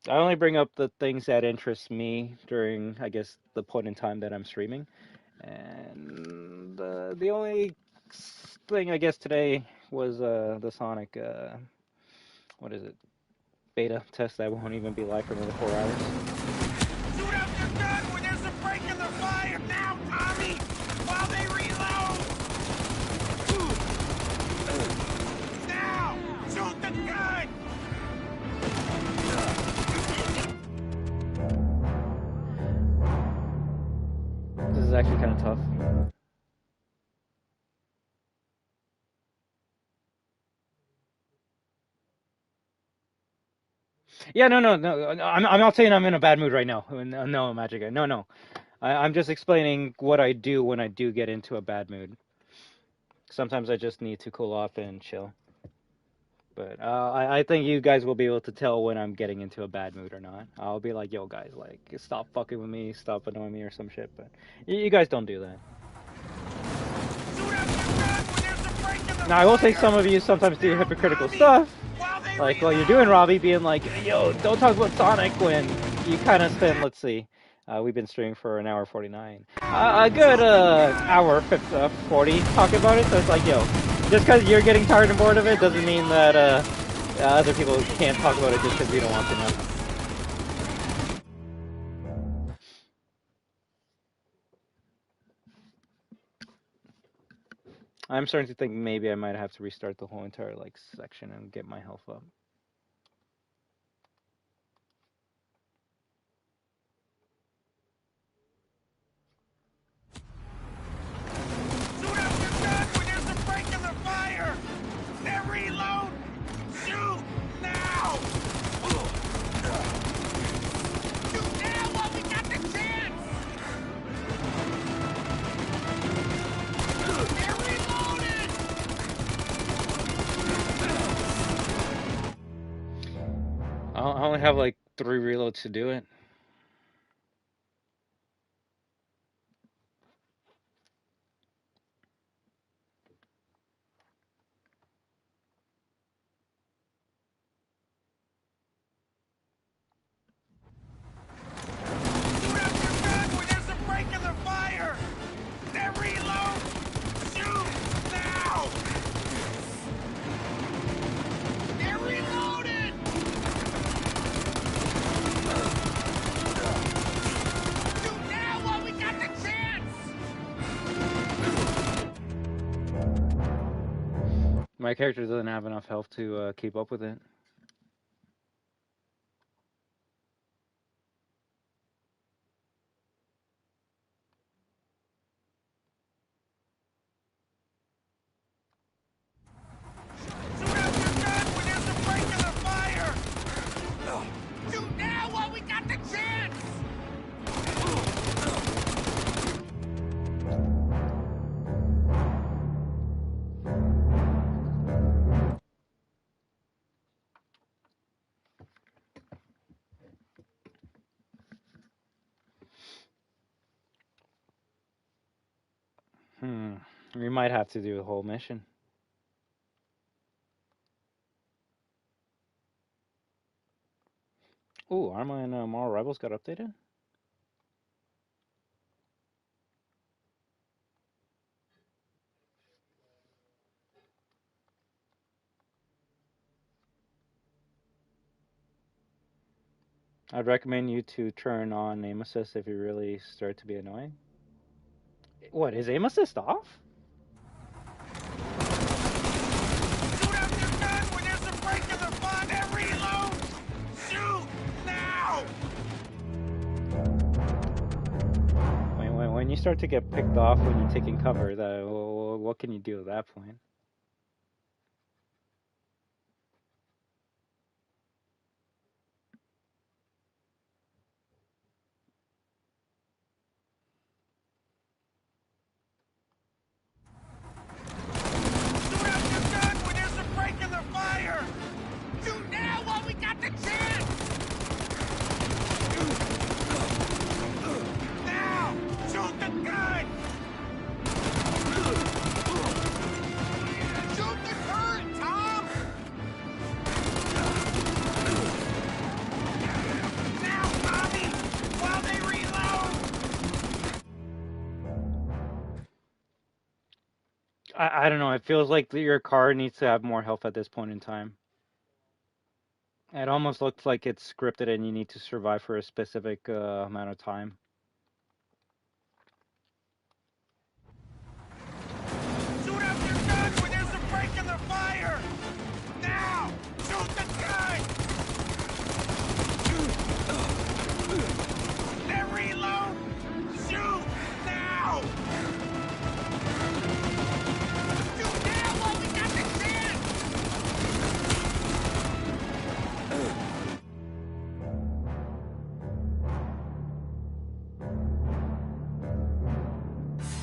I only bring up the things that interest me during, I guess, the point in time that I'm streaming. And the only thing, I guess, today was the Sonic, what is it, beta test that won't even be live for another 4 hours. Shoot out your gun when there's a break in the fire! Now, Tommy! While they reload! Now! Shoot the gun! This is actually kind of tough. Yeah, no. I'm not saying I'm in a bad mood right now. No, Magic Guy. No. I'm just explaining what I do when I do get into a bad mood. Sometimes I just need to cool off and chill. But I think you guys will be able to tell when I'm getting into a bad mood or not. I'll be like, yo, guys, like, stop fucking with me, stop annoying me or some shit. But you guys don't do that. Now, I will say some of you sometimes do hypocritical stuff. Like what you're doing, Robbie, being like, yo, don't talk about Sonic when you kind of spend, let's see, we've been streaming for an hour 49. A good hour 40 talking about it, so it's like, yo, just because you're getting tired and bored of it doesn't mean that other people can't talk about it just because you don't want to know. I'm starting to think maybe I might have to restart the whole entire like section and get my health up. Shoot out your gun when there's a break in the fire! Now reload! Shoot! Now! Shoot now while we got the chance! They're reloaded! I only have like 3 reloads to do it. Break in the fire! Then reload! Shoot! Now! They're reloaded! Shoot now while we got the chance! My character doesn't have enough health to keep up with it. Shoot now while we got the chance! We might have to do the whole mission. Ooh, Arma and Moral Rebels got updated? I'd recommend you to turn on aim assist if you really start to be annoying. What, is aim assist off? Shoot out your gun when there's a break in the fun and reload! Shoot now! When you start to get picked off when you're taking cover, what can you do at that point? Shoot out your gun when there's a break in the fire! Shoot now while we got the chance! Now! Shoot the gun! Shoot the turret, Tom! Now, Tommy! While they reload! I don't know, it feels like your car needs to have more health at this point in time. It almost looks like it's scripted and you need to survive for a specific amount of time. Shoot out your gun when there's a break in the fire! Now! Shoot the gun! Then reload! Shoot! Now! Shoot now while we got the chance!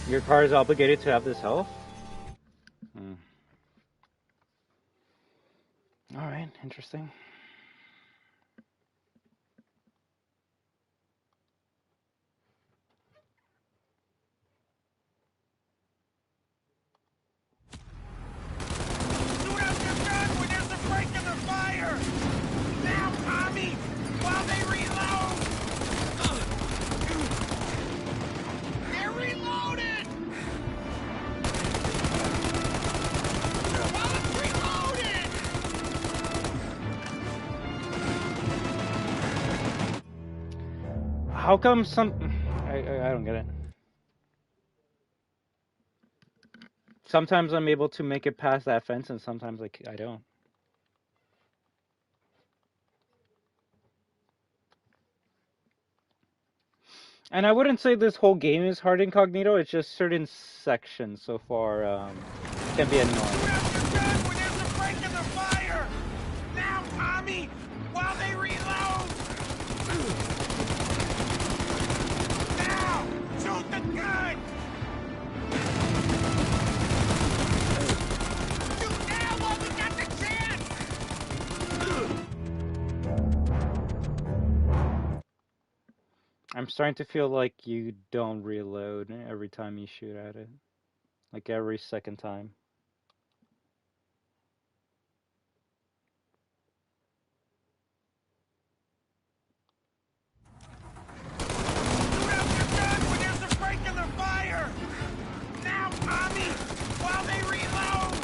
Your car is obligated to have this health? Alright, interesting. Shoot out your gun when there's a break in the fire! Now, Tommy! While they reload! They're reloaded! While it's reloaded! How come some... I don't get it. Sometimes I'm able to make it past that fence and sometimes I don't. And I wouldn't say this whole game is hard incognito, it's just certain sections so far can be annoying. Shoot out your gun when there's a break in the fire! Now, Tommy! While they reload! Now! Shoot the gun! Shoot now while we got the chance! I'm starting to feel like you don't reload every time you shoot at it. Like every second time. Shoot out your gun when there's a break in the fire! Now, Tommy! While they reload!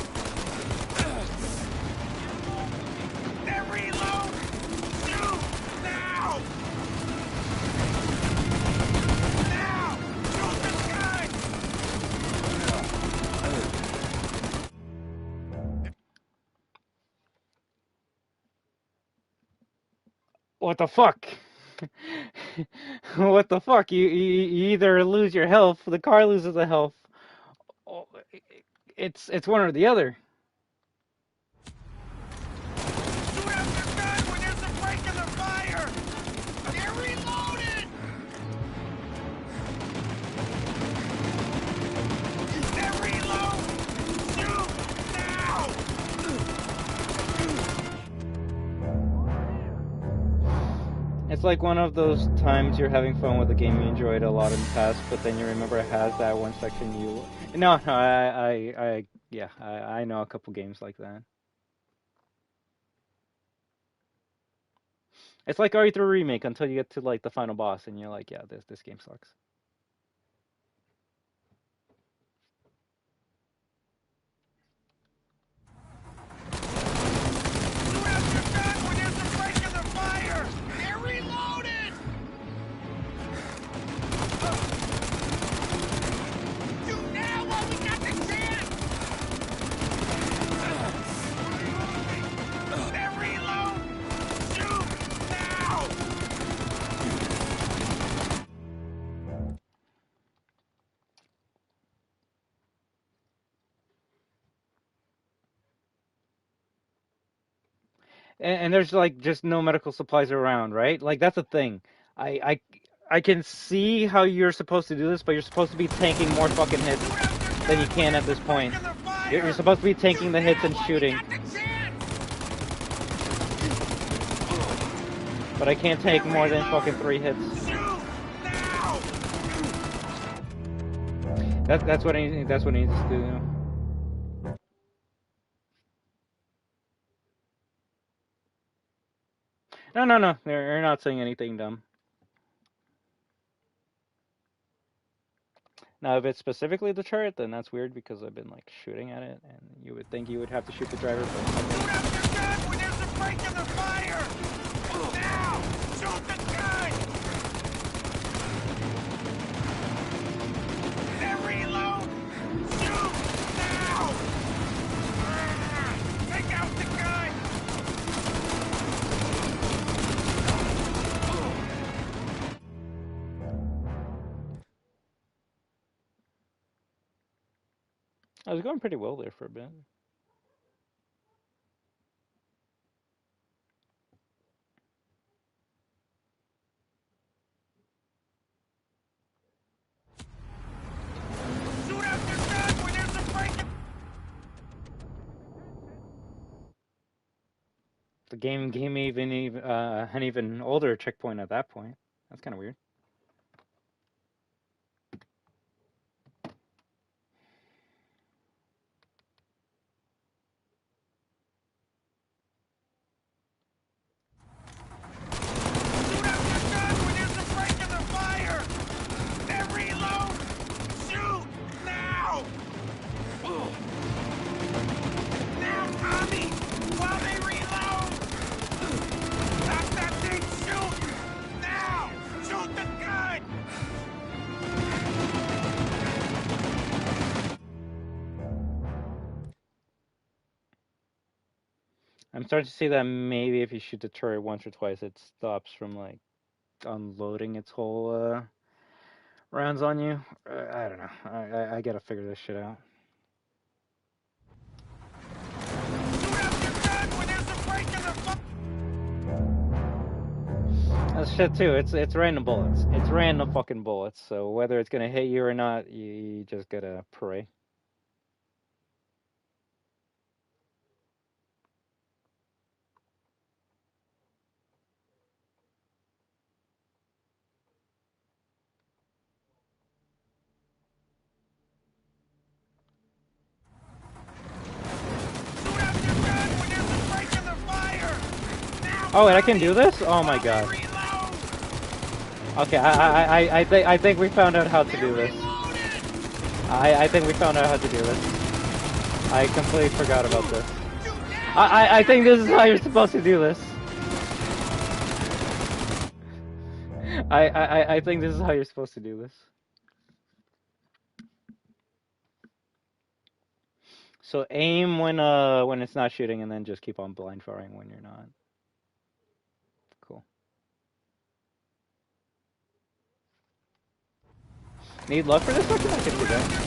Then reload! Shoot! Now! Now! Shoot the gun! What the fuck? What the fuck? You either lose your health, the car loses the health. It's one or the other. Shoot out your gun when there's a break in the fire! They're reloaded! Then reload! Shoot! Now! It's like one of those times you're having fun with a game you enjoyed a lot in the past, but then you remember it has that one section you... No, I know a couple games like that. It's like RE3 Remake until you get to like the final boss and you're like, yeah, this game sucks. They're reloaded! Shoot now while we got the chance! They're reload! Shoot now! And there's like just no medical supplies around, right? Like that's the thing. I can see how you're supposed to do this, but you're supposed to be tanking more fucking hits than you can at this point. You're supposed to be tanking the hits and shooting. But I can't take more than fucking 3 hits. That's what he needs to do. No. They're not saying anything dumb. Now, if it's specifically the turret, then that's weird because I've been like shooting at it, and you would think you would have to shoot the driver. But Shoot up your gun when there's a break in the fire! Now! Shoot the gun! They're reload! Shoot now! Take out the gun! I was going pretty well there for a bit. Shoot out your gun when there's a break in... The game gave me an even older checkpoint at that point. That's kind of weird. Shoot out your gun when there's a break in the fire! They're reload! Shoot now! Now, Tommy! While they reload! Stop that thing shooting! Now! Shoot the gun! I'm starting to see that maybe if you shoot the turret once or twice, it stops from like unloading its whole rounds on you. I don't know. I gotta figure this shit out. Shoot out your gun when there's a break in the fire! That's shit too. It's random bullets. It's random fucking bullets. So whether it's gonna hit you or not, you just gotta pray. Oh, and I can do this? Oh my god. Okay, I think we found out how to do this. I think we found out how to do this. I completely forgot about this. I think this is how you're supposed to do this. I think this is how you're supposed to do this. So aim when it's not shooting, and then just keep on blind firing when you're not. Cool. Need luck for this one? I can do that.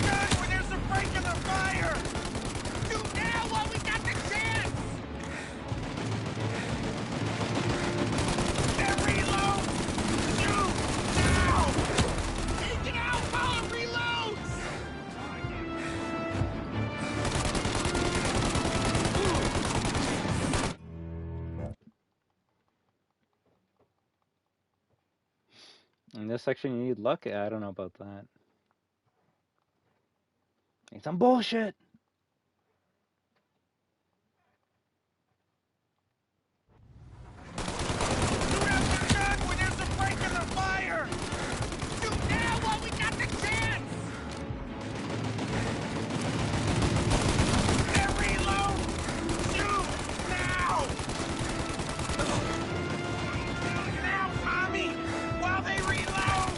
this section you need luck? I don't know about that. Need some bullshit. When there's a break in the fire! Shoot now while we got the chance! They're reload! Shoot now! Now, Tommy! While they reload!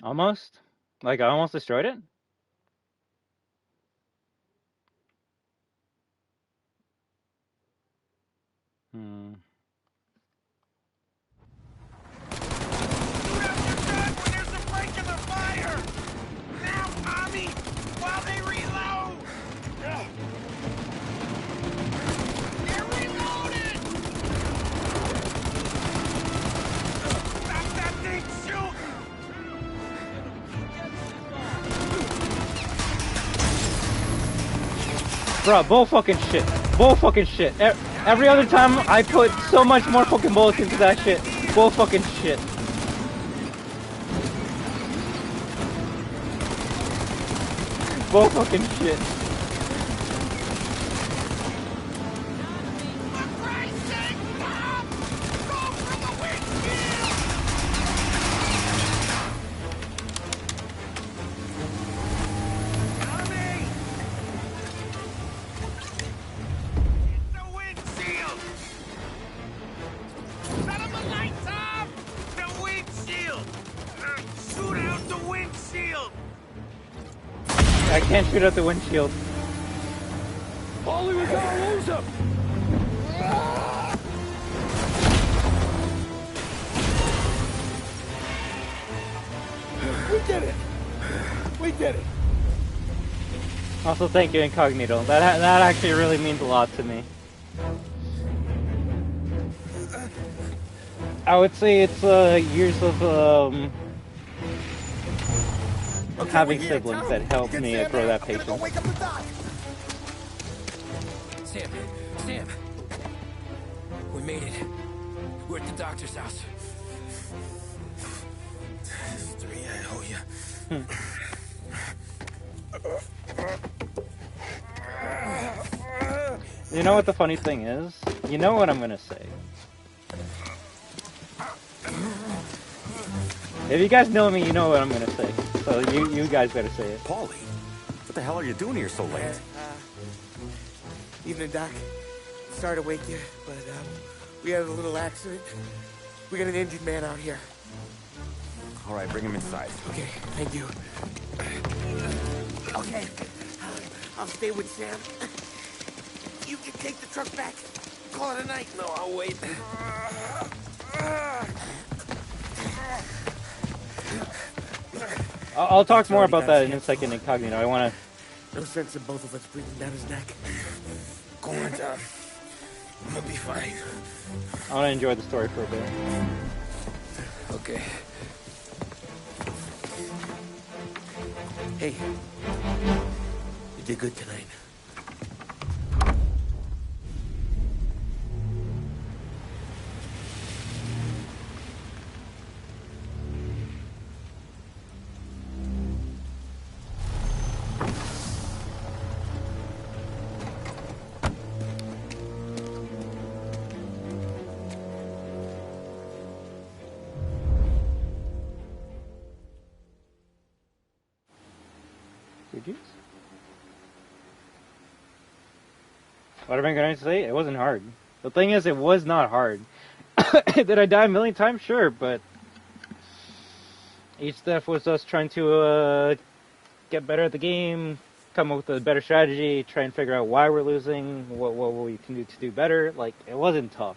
Almost? Like, I almost destroyed it? Hmm. When there's a break in the fire! Now, Tommy! While they reload! They're reloaded! Stop that thing shooting! Bro, bull fucking shit. Bull fucking shit. Every other time I put so much more fucking bullets into that shit. Bull fucking shit. Bull fucking shit. I can't shoot out the windshield. Holy, we gotta lose him! We did it! We did it! Also, thank you, Incognito. That actually really means a lot to me. I would say it's years of having siblings that helped me grow that patience. Sam, we made it. We're at the doctor's house. 3, I owe you. You know what the funny thing is? You know what I'm gonna say. If you guys know me, you know what I'm gonna say. So you guys better say it. Paulie, what the hell are you doing here so late? Evening, Doc. Sorry to wake you, but we had a little accident. We got an injured man out here. All right, bring him inside. Okay, thank you. Okay, I'll stay with Sam. You can take the truck back. Call it a night. No, I'll wait. I'll talk more about that in a second, Incognito. I wanna... No sense in both of us breathing down his neck. Go on, Tom. I'm gonna be fine. I wanna enjoy the story for a bit. Okay. Hey, you did good tonight. What am I going to say? It wasn't hard. The thing is, it was not hard. Did I die a million times? Sure, but each step was us trying to get better at the game, come up with a better strategy, try and figure out why we're losing, what we can do to do better. Like, it wasn't tough.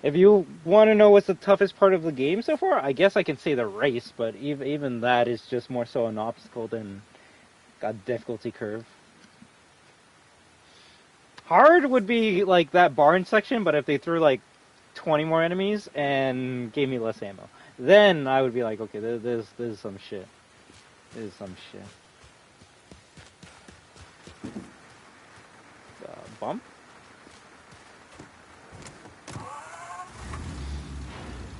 If you want to know what's the toughest part of the game so far, I guess I can say the race, but even that is just more so an obstacle than a difficulty curve. Hard would be like that barn section, but if they threw like 20 more enemies and gave me less ammo, then I would be like, okay, this is some shit. This is some shit. Bump?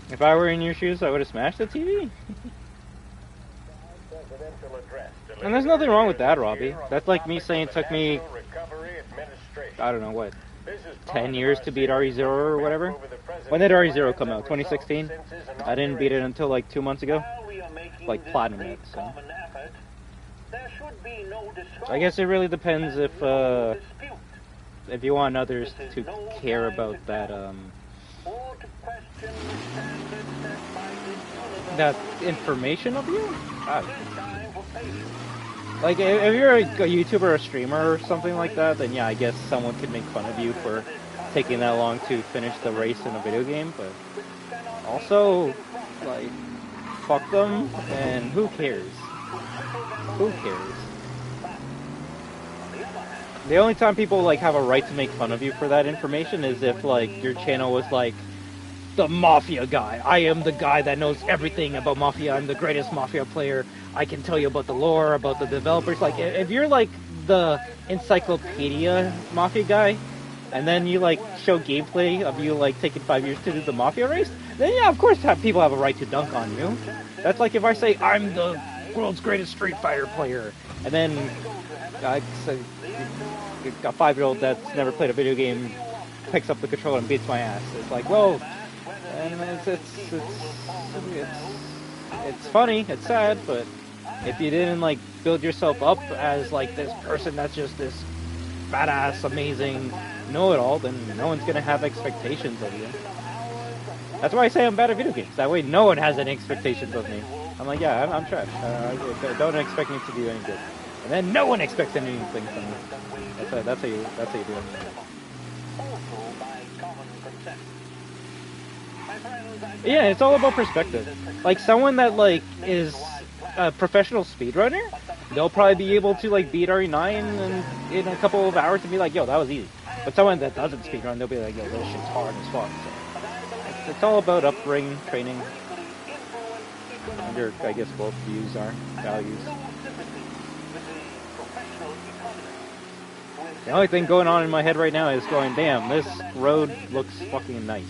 If I were in your shoes, I would have smashed the TV. And there's nothing wrong with that, Robbie. That's like me saying it took me, I don't know what, 10 years to beat RE0 or whatever. When did RE0 come out? 2016? I didn't beat it until like 2 months ago. Like platinum it, so. I guess it really depends if you want others to care about that that information of you. Like if you're a YouTuber or a streamer or something like that, then yeah, I guess someone could make fun of you for taking that long to finish the race in a video game. But also, like, fuck them, and who cares? Who cares? The only time people like have a right to make fun of you for that information is if like your channel was like the Mafia guy. I am the guy that knows everything about Mafia. I'm the greatest Mafia player. I can tell you about the lore, about the developers. Like if you're like the encyclopedia Mafia guy, and then you like show gameplay of you like taking 5 years to do the Mafia race, then yeah, of course people have a right to dunk on you. That's like if I say I'm the world's greatest Street Fighter player, and then I say a 5-year-old that's never played a video game picks up the controller and beats my ass. It's like, well, and it's funny, it's sad, but if you didn't like build yourself up as like this person that's just this badass, amazing know-it-all, then no one's gonna have expectations of you. That's why I say I'm bad at video games. That way, no one has any expectations of me. I'm like, yeah, I'm trash. Don't expect me to do any good. And then no one expects anything from me. That's how you do it. Yeah, it's all about perspective. Like someone that like is a professional speedrunner, they'll probably be able to like beat RE9 in a couple of hours and be like, yo, that was easy. But someone that doesn't speedrun, they'll be like, yo, this shit's hard as fuck. So it's all about upbringing, training. Under, I guess, both views are values. The only thing going on in my head right now is going, damn, this road looks fucking nice.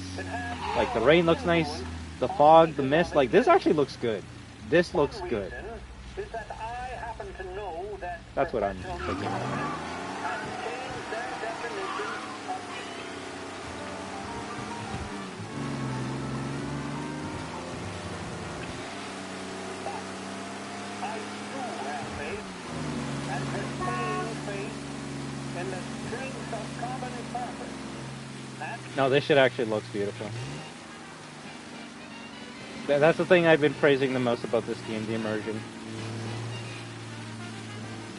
Like, the rain looks nice, the fog, the mist, like, this actually looks good. This looks good. That's what I'm thinking of. No, this shit actually looks beautiful. That's the thing I've been praising the most about this game, the immersion.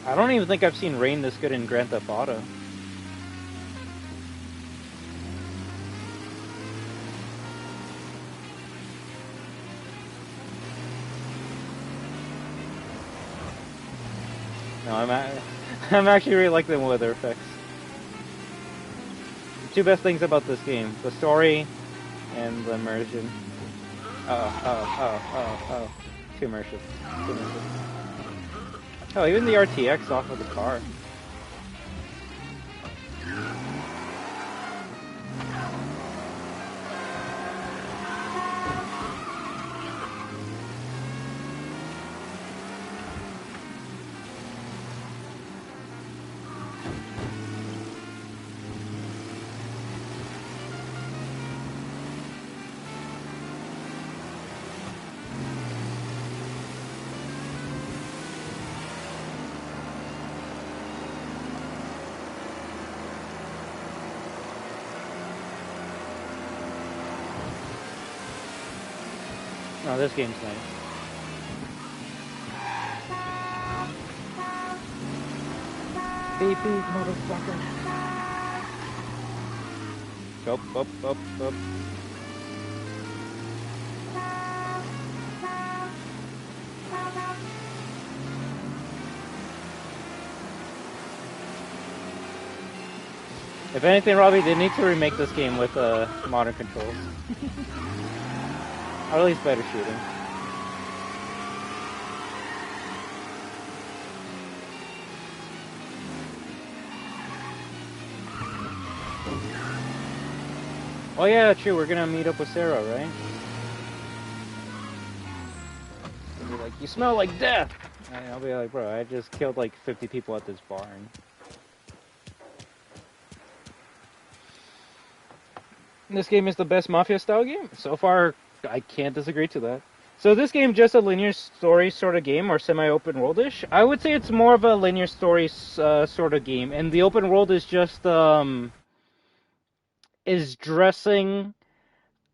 I don't even think I've seen rain this good in Grand Theft Auto. No, I'm actually really liking the weather effects. The two best things about this game, the story and the immersion. Oh. Too immersive. Oh, even the RTX off of the car. Oh, this game's nice. Beep beep, motherfucker. Up. If anything, Robbie, they need to remake this game with modern controls. Or at least better shooting. Oh yeah, true, we're gonna meet up with Sarah, right? Be like, you smell like death! And I'll be like, bro, I just killed like 50 people at this barn. This game is the best Mafia style game? So far, I can't disagree to that. So this game just a linear story sort of game or semi-open worldish? I would say it's more of a linear story sort of game, and the open world is just is dressing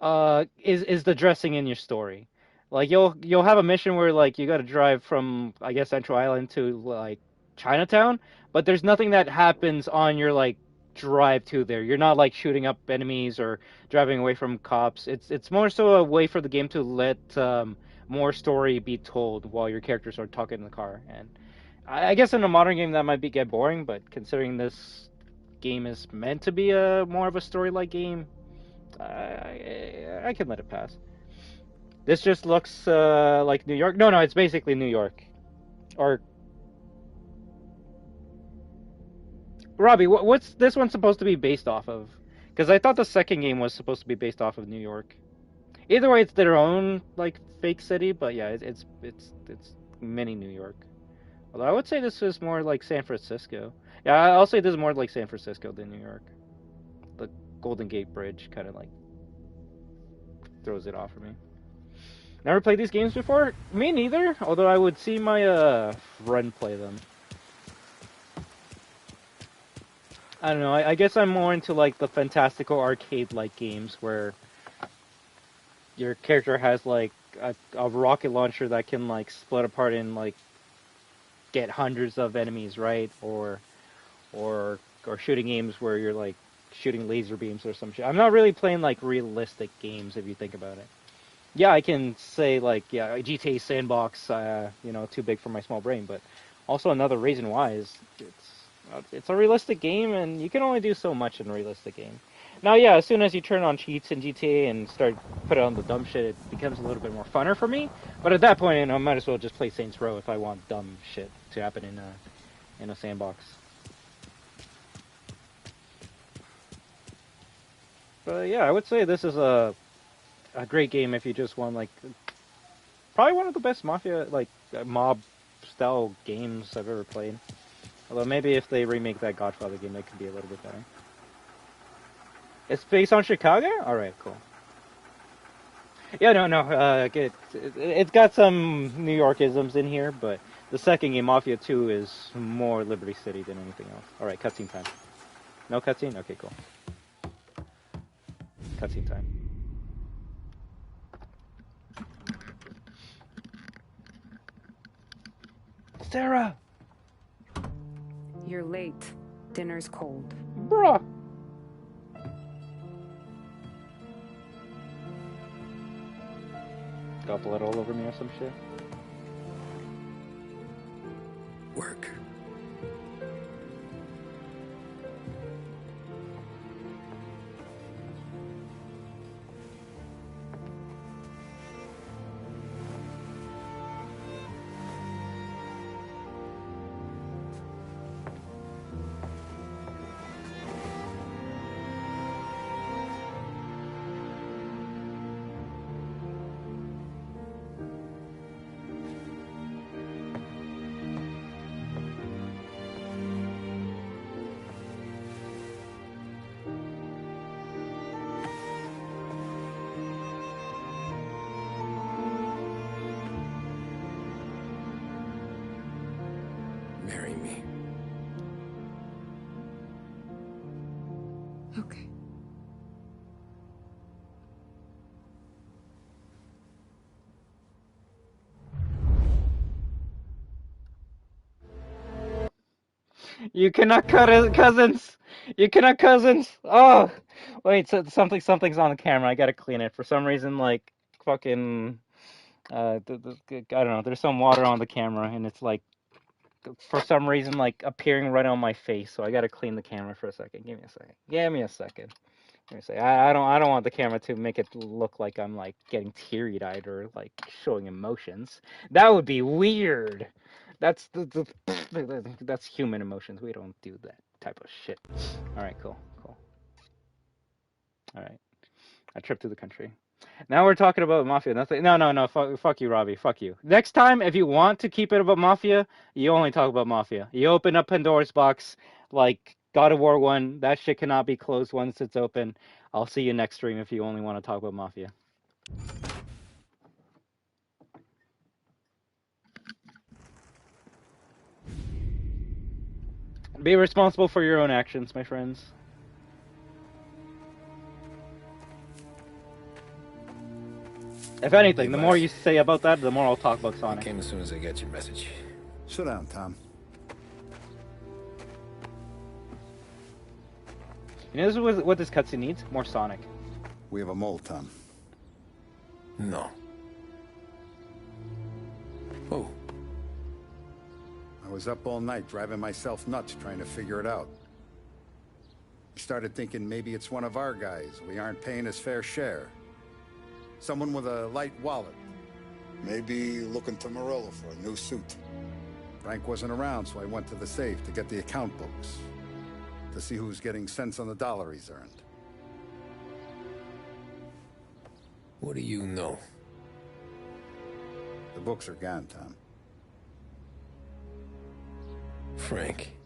is the dressing in your story. Like you'll have a mission where like you got to drive from I guess Central Island to like Chinatown, but there's nothing that happens on your like drive to there. You're not like shooting up enemies or driving away from cops. It's more so a way for the game to let more story be told while your characters are talking in the car. And I guess in a modern game that might get boring, but considering this game is meant to be a more of a story-like game, I can let it pass. This just looks like New York. No, it's basically New York. Or Robbie, what's this one supposed to be based off of? Because I thought the second game was supposed to be based off of New York. Either way, it's their own like fake city, but yeah, it's mini New York. Although I would say this is more like San Francisco. Yeah, I'll say this is more like San Francisco than New York. The Golden Gate Bridge kind of like throws it off for me. Never played these games before? Me neither, although I would see my friend play them. I don't know, I guess I'm more into like the fantastical arcade-like games where your character has like a rocket launcher that can like split apart and like get hundreds of enemies, right? Or shooting games where you're like shooting laser beams or some shit. I'm not really playing like realistic games if you think about it. Yeah, I can say like yeah, GTA Sandbox, you know, too big for my small brain, but also another reason why is it's a realistic game and you can only do so much in a realistic game. Now, yeah, as soon as you turn on cheats in GTA and start putting on the dumb shit, it becomes a little bit more funner for me. But at that point, you know, I might as well just play Saints Row if I want dumb shit to happen in a sandbox. But yeah, I would say this is a great game if you just want like probably one of the best Mafia like mob style games I've ever played. Although maybe if they remake that Godfather game, it could be a little bit better. It's based on Chicago? All right, cool. Yeah, no. It's got some New Yorkisms in here, but the second game, Mafia 2, is more Liberty City than anything else. All right, cutscene time. No cutscene? Okay, cool. Cutscene time. Sarah! You're late. Dinner's cold. Bruh! Got blood all over me or some shit? Work. Marry me. Okay. You cannot cut it, cousins! You cannot cousins! Oh! Wait, so something's on the camera. I gotta clean it. For some reason, like, fucking... I don't know. There's some water on the camera, and it's like, for some reason, like, appearing right on my face. So I gotta clean the camera for a second. Give me a second. Give me a second. Let me say, I don't want the camera to make it look like I'm like getting teary-eyed or like showing emotions. That would be weird. That's that's human emotions. We don't do that type of shit. All right, cool. All right, I tripped to the country. Now we're talking about Mafia. Nothing. No. Fuck you, Robbie. Fuck you. Next time, if you want to keep it about Mafia, you only talk about Mafia. You open up Pandora's box like God of War 1. That shit cannot be closed once it's open. I'll see you next stream if you only want to talk about Mafia. Be responsible for your own actions, my friends. If anything, the more you say about that, the more I'll talk about Sonic. I came as soon as I got your message. Sit down, Tom. You know, this is what this cutscene needs? More Sonic. We have a mole, Tom. No. Oh. I was up all night driving myself nuts trying to figure it out. I started thinking maybe it's one of our guys. We aren't paying his fair share. Someone with a light wallet. Maybe looking to Morello for a new suit. Frank wasn't around, so I went to the safe to get the account books. To see who's getting cents on the dollar he's earned. What do you know? The books are gone, Tom. Frank.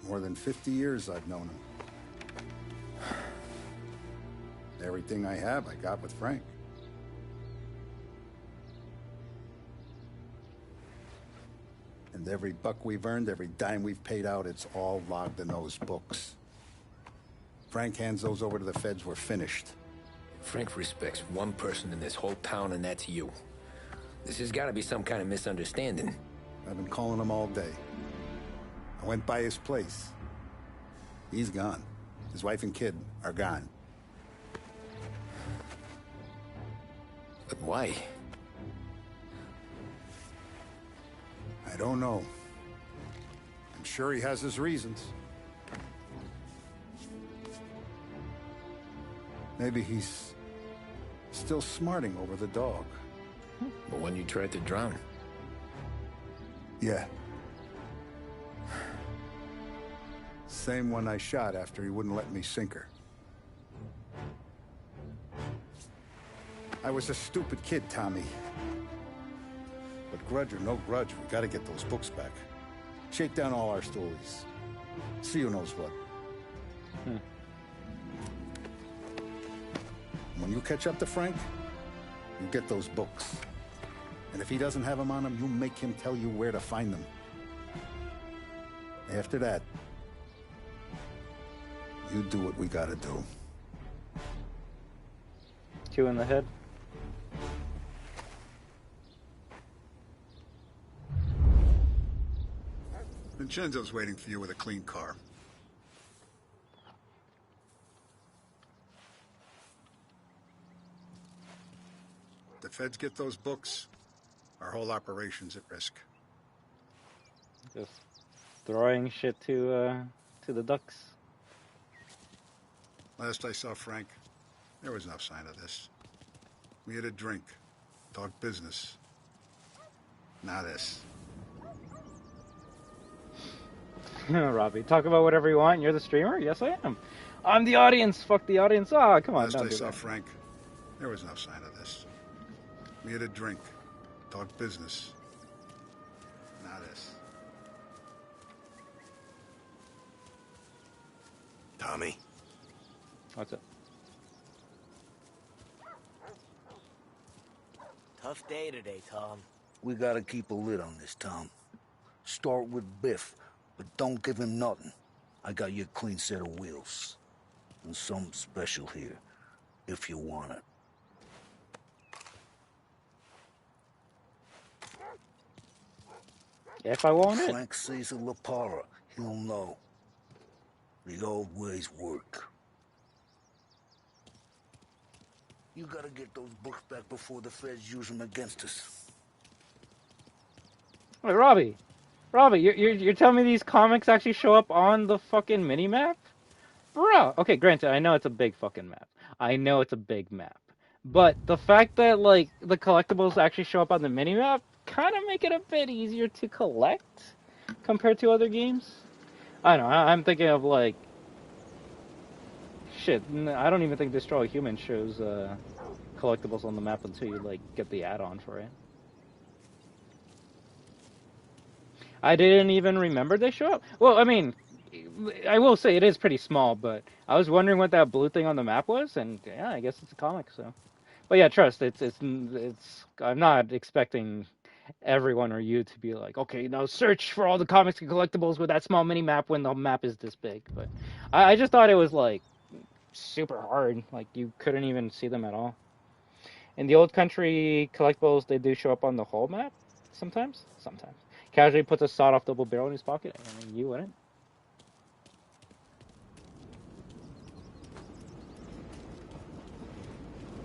More than 50 years I've known him. Everything I have, I got with Frank. And every buck we've earned, every dime we've paid out, it's all logged in those books. Frank hands those over to the feds, we're finished. Frank respects one person in this whole town, and that's you. This has got to be some kind of misunderstanding. I've been calling him all day. I went by his place. He's gone. His wife and kid are gone. But why? I don't know. I'm sure he has his reasons. Maybe he's still smarting over the dog. The one you tried to drown? Yeah. Same one I shot after he wouldn't let me sink her. I was a stupid kid, Tommy. But grudge or no grudge, we gotta get those books back. Shake down all our stories. See who knows what. When you catch up to Frank, you get those books. And if he doesn't have them on him, you make him tell you where to find them. After that, you do what we gotta do. 2 in the head. Vincenzo's waiting for you with a clean car. If the feds get those books, our whole operation's at risk. Just throwing shit to the ducks. Last I saw Frank, there was no sign of this. We had a drink, talked business. Now this. Robbie, talk about whatever you want. You're the streamer? Yes, I am. I'm the audience. Fuck the audience. Ah, come on. Last Don't I do saw that. Frank, there was no sign of this. We had a drink, talked business. Now this. Tommy? What's up? Tough day today, Tom. We gotta keep a lid on this, Tom. Start with Biff, but don't give him nothing. I got you a clean set of wheels. And something special here, if you want it. If I want it. Frank Caesar La Parra, he'll know. The old ways work. You gotta get those books back before the feds use them against us. Wait, Robbie, you're telling me these comics actually show up on the fucking minimap? Bro, okay, granted, I know it's a big fucking map. I know it's a big map. But the fact that, like, the collectibles actually show up on the minimap kind of make it a bit easier to collect compared to other games. I don't know, I'm thinking of, like, Shit, I don't even think Destroy Human shows collectibles on the map until you like get the add-on for it. I didn't even remember they show up. Well, I mean, I will say it is pretty small, but I was wondering what that blue thing on the map was, and yeah, I guess it's a comic. So, but yeah, trust it's. I'm not expecting everyone or you to be like, okay, now search for all the comics and collectibles with that small mini map when the map is this big. But I just thought it was like super hard. Like you couldn't even see them at all. In the old country collectibles, they do show up on the whole map sometimes. Sometimes. Casually puts a sawed-off double barrel in his pocket, and you wouldn't.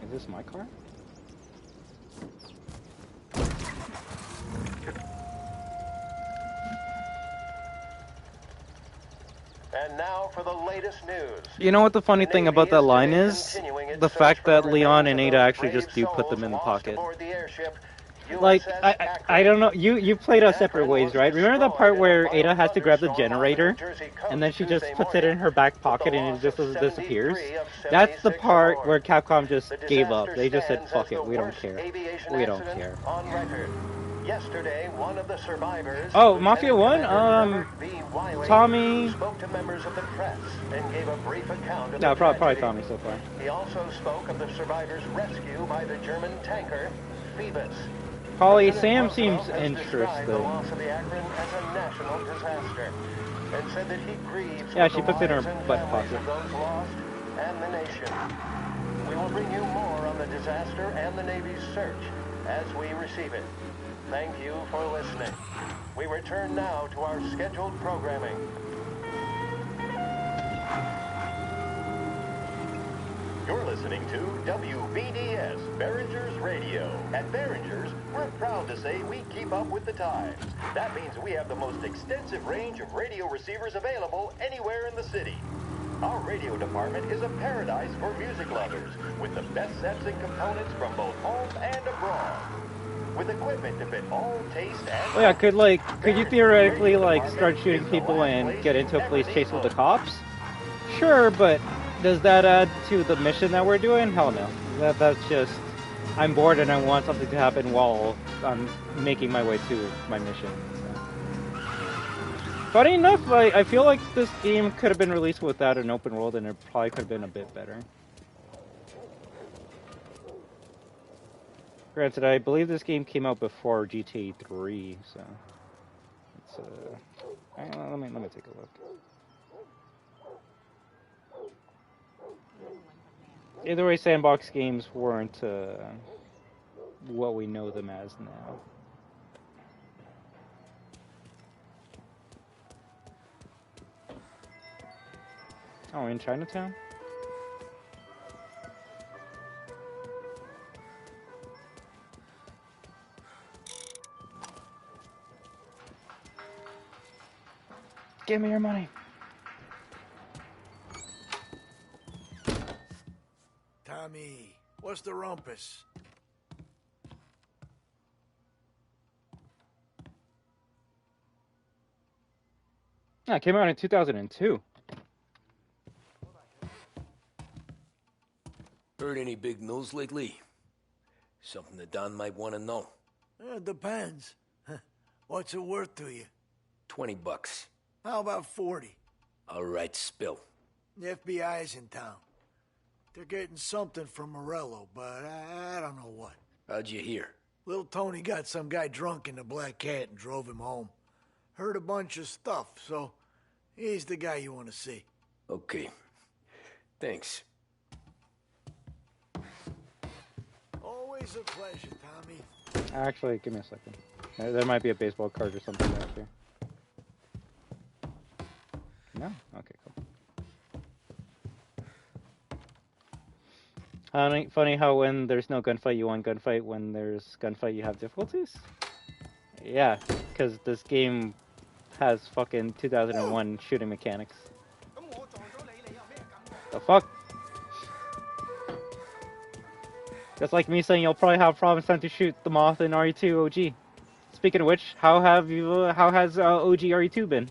Is this my car? And now for the latest news. You know what the funny thing about that line is? The fact that Leon and Ada actually just do put them in the pocket. Like, I don't know, you played us separate ways, right? Remember the part where Ada has to grab the generator, and then she just puts it in her back pocket and it just disappears? That's the part where Capcom just gave up. They just said, fuck it, we don't care. We don't care. Yesterday, one of the survivors. Oh, Mafia 1? Tommy. Spoke to members of the press and gave a brief account of No, probably Tommy so far. He also spoke of the survivors' rescue by the German tanker Phoebus. Holly, Sam seems interesting. The loss of the Akron as a national disaster, and said that he grieves. Yeah, she puts it in her butt pocket. Those lost and the nation. We will bring you more on the disaster and the Navy's search as we receive it. Thank you for listening. We return now to our scheduled programming. You're listening to WBDS, Behringer's Radio. At Behringer's, we're proud to say we keep up with the times. That means we have the most extensive range of radio receivers available anywhere in the city. Our radio department is a paradise for music lovers, with the best sets and components from both home and abroad. With equipment to fit all taste and... Oh yeah, could you theoretically, like, start shooting people and get into a police chase with the cops? Sure, but does that add to the mission that we're doing? Hell no. That's just... I'm bored and I want something to happen while I'm making my way to my mission. So. Funny enough, I feel like this game could have been released without an open world and it probably could have been a bit better. Granted, I believe this game came out before GTA 3, so it's let me take a look. Either way, sandbox games weren't what we know them as now. Oh, in Chinatown? Give me your money. Tommy, what's the rumpus? Yeah, it came out in 2002. Heard any big news lately? Something that Don might want to know. Depends. What's it worth to you? $20. How about 40? All right, spill. The FBI's in town. They're getting something from Morello, but I don't know what. How'd you hear? Little Tony got some guy drunk in the Black Cat and drove him home. Heard a bunch of stuff, so he's the guy you want to see. Okay. Thanks. Always a pleasure, Tommy. Actually, give me a second. There might be a baseball card or something back here. No? Okay, cool. Funny how when there's no gunfight, you want gunfight. When there's gunfight, you have difficulties? Yeah, because this game has fucking 2001 shooting mechanics. The fuck? That's like me saying you'll probably have problems trying to shoot the moth in RE2 OG. Speaking of which, how has OG RE2 been?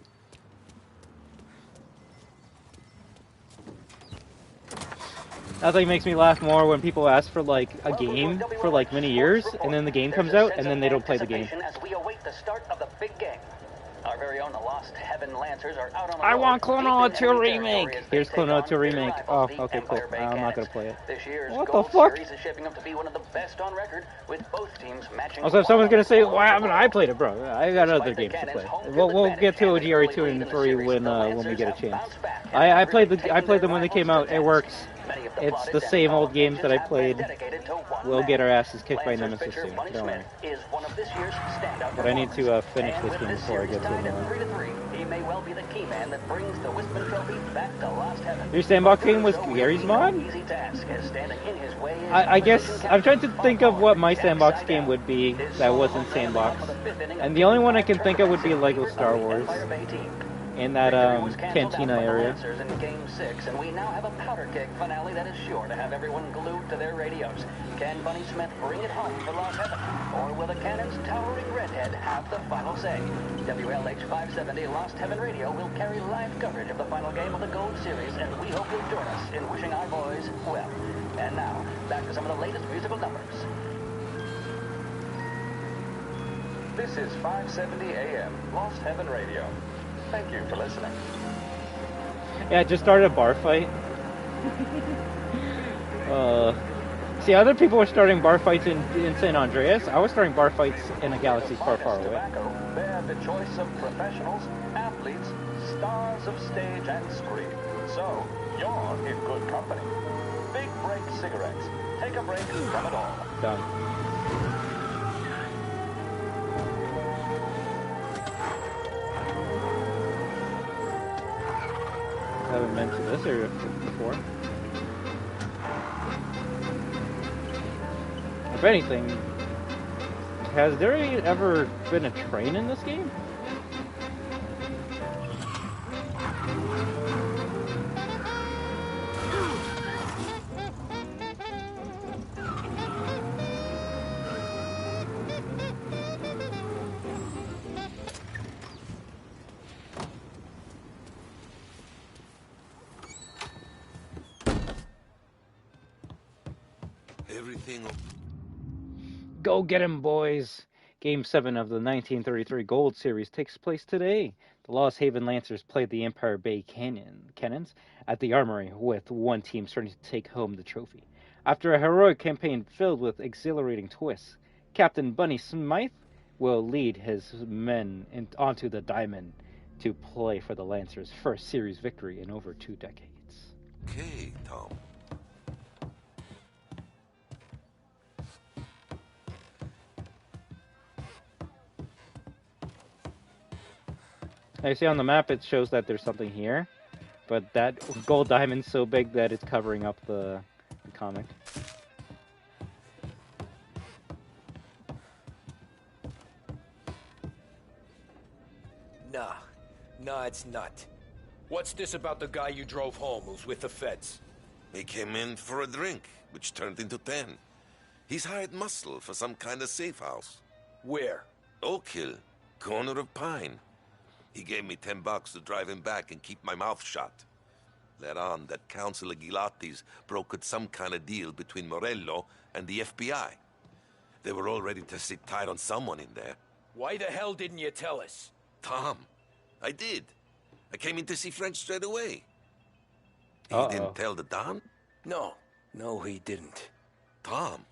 Nothing makes me laugh more when people ask for like a game for like many years, and then the game comes out, and then they don't play the game. As we await the start of the big game. Our very own Lost Heaven Lancers are out on the I road, want Klaw-Naw deep in 2 enemy remake. territory as they Here's take Klaw-Naw on 2 their remake. rivals, Oh, the okay, cool. Empire Bay I'm not gonna Cannons. play it. This year's What the Gold fuck? Series is shaping up to be one of the best on record, with both teams matching. Also, if someone's gonna say, why haven't I played it, bro? I got other games to play. We'll get to OGRE 2 and 3 when we get a chance. I played them when they came out. It works. It's the same old games that I played. We'll get our asses kicked by Nemesis soon. Don't worry. But I need to finish this game before I get to another one. He may well be the key man that brings the Wisman Trophy back to Lost Heaven. Your sandbox game was Gary's mod? I guess I'm trying to think of what my sandbox game would be that wasn't sandbox. And the only one I can think of would be Lego Star Wars. In that cantina area. In Game 6, and we now have a powder keg finale that is sure to have everyone glued to their radios. Can Bunny Smith bring it home for Lost Heaven? Or will the Cannon's towering redhead have the final say? WLH 570 Lost Heaven Radio will carry live coverage of the final game of the Gold Series, and we hope you'll join us in wishing our boys well. And now, back to some of the latest musical numbers. This is 570 AM, Lost Heaven Radio. Thank you for listening. Yeah, I just started a bar fight. See, other people were starting bar fights in San Andreas. I was starting bar fights in a galaxy far, far away. They're the choice of professionals, athletes, stars of stage and screen. So, you're in good company. Big Break Cigarettes. Take a break from it all. Done. I haven't been to this area before. If anything, has there ever been a train in this game? Go get him, boys! Game 7 of the 1933 Gold Series takes place today. The Lost Haven Lancers played the Empire Bay Cannons at the Armory, with one team starting to take home the trophy. After a heroic campaign filled with exhilarating twists, Captain Bunny Smythe will lead his men onto the diamond to play for the Lancers' first series victory in over 2 decades. Okay, Tom. I see on the map it shows that there's something here, but that gold diamond's so big that it's covering up the comic. Nah, it's not. What's this about the guy you drove home who's with the feds? He came in for a drink, which turned into 10. He's hired muscle for some kind of safe house. Where? Oak Hill, corner of Pine. He gave me $10 to drive him back and keep my mouth shut. Let on that Councilor Gilatti's brokered some kind of deal between Morello and the FBI. They were all ready to sit tight on someone in there. Why the hell didn't you tell us? Tom, I did. I came in to see French straight away. He didn't tell the Don? No, he didn't. Tom,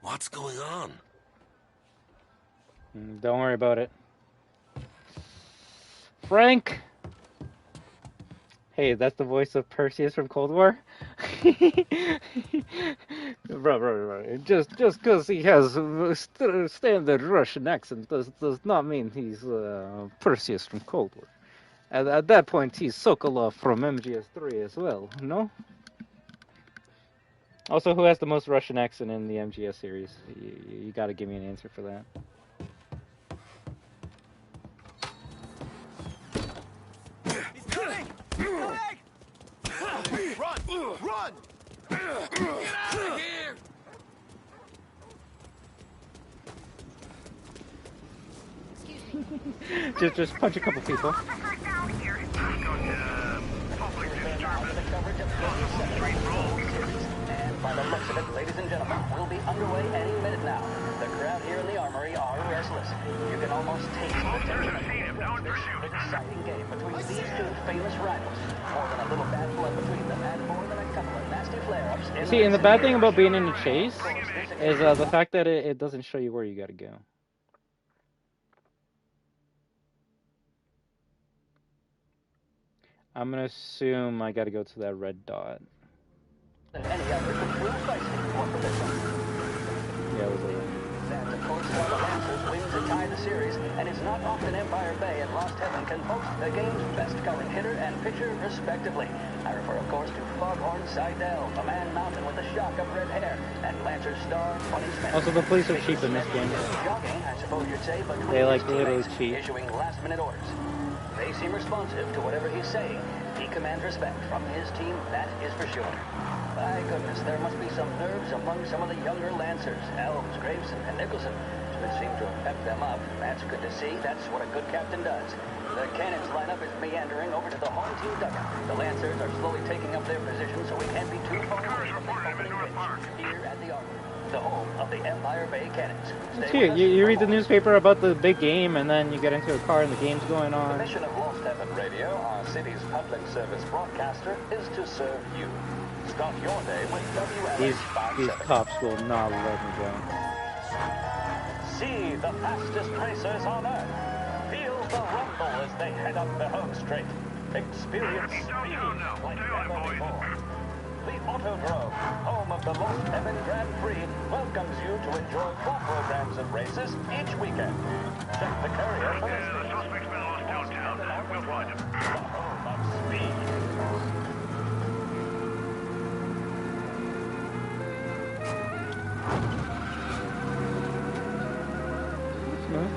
what's going on? Don't worry about it. Frank! Hey, that's the voice of Perseus from Cold War? bro. Just because he has a standard Russian accent does not mean he's Perseus from Cold War. At that point, he's Sokolov from MGS3 as well, no? Also, who has the most Russian accent in the MGS series? You gotta give me an answer for that. Run! Get out of here! just punch a couple people. Public disturbance. Street roll. an exciting game between these two famous rivals. More than a little bad blood between them, and more than a couple of nasty flare-ups. See, and the bad thing about being in a chase is the fact that it doesn't show you where you gotta go. I'm gonna assume I gotta go to that red dot. Any other between feisty or for this one. Yeah, it was a win. That's, of course, why the Lancers win to tie the series, and it's not often Empire Bay and Lost Heaven can boast the game's best current hitter and pitcher, respectively. I refer, of course, to Foghorn Seidel, a man mountain with a shock of red hair, and Lancer star Funny Smith. Also, the police are cheap in this game. Jogging, I suppose you'd say, but they like literally cheap. Issuing last-minute orders. They seem responsive to whatever he's saying. He commands respect from his team, that is for sure. My goodness, there must be some nerves among some of the younger Lancers. Elms, Graveson, and Nicholson. Smith seemed to have pepped them up. That's good to see. That's what a good captain does. The cannons lineup is meandering over to the home team dugout. The Lancers are slowly taking up their position, so we can't be too far away from the opening pitch here at the Arbor, the home of the Empire Bay Cannons. It's cute. You read the newspaper about the big game, and then you get into a car and the game's going on. The mission of Lost Heaven Radio, our city's public service broadcaster, is to serve you. Start your day with WLS These cops will not let me go. See the fastest racers on Earth. Feel the rumble as they head up the home straight. Experience speed like never before. The Autodrome, home of the Lost Heaven Grand Prix, welcomes you to enjoy full programs of races each weekend. Check the carrier for listings. Suspect's been lost downtown. We'll find him. The home of speed. Smooth.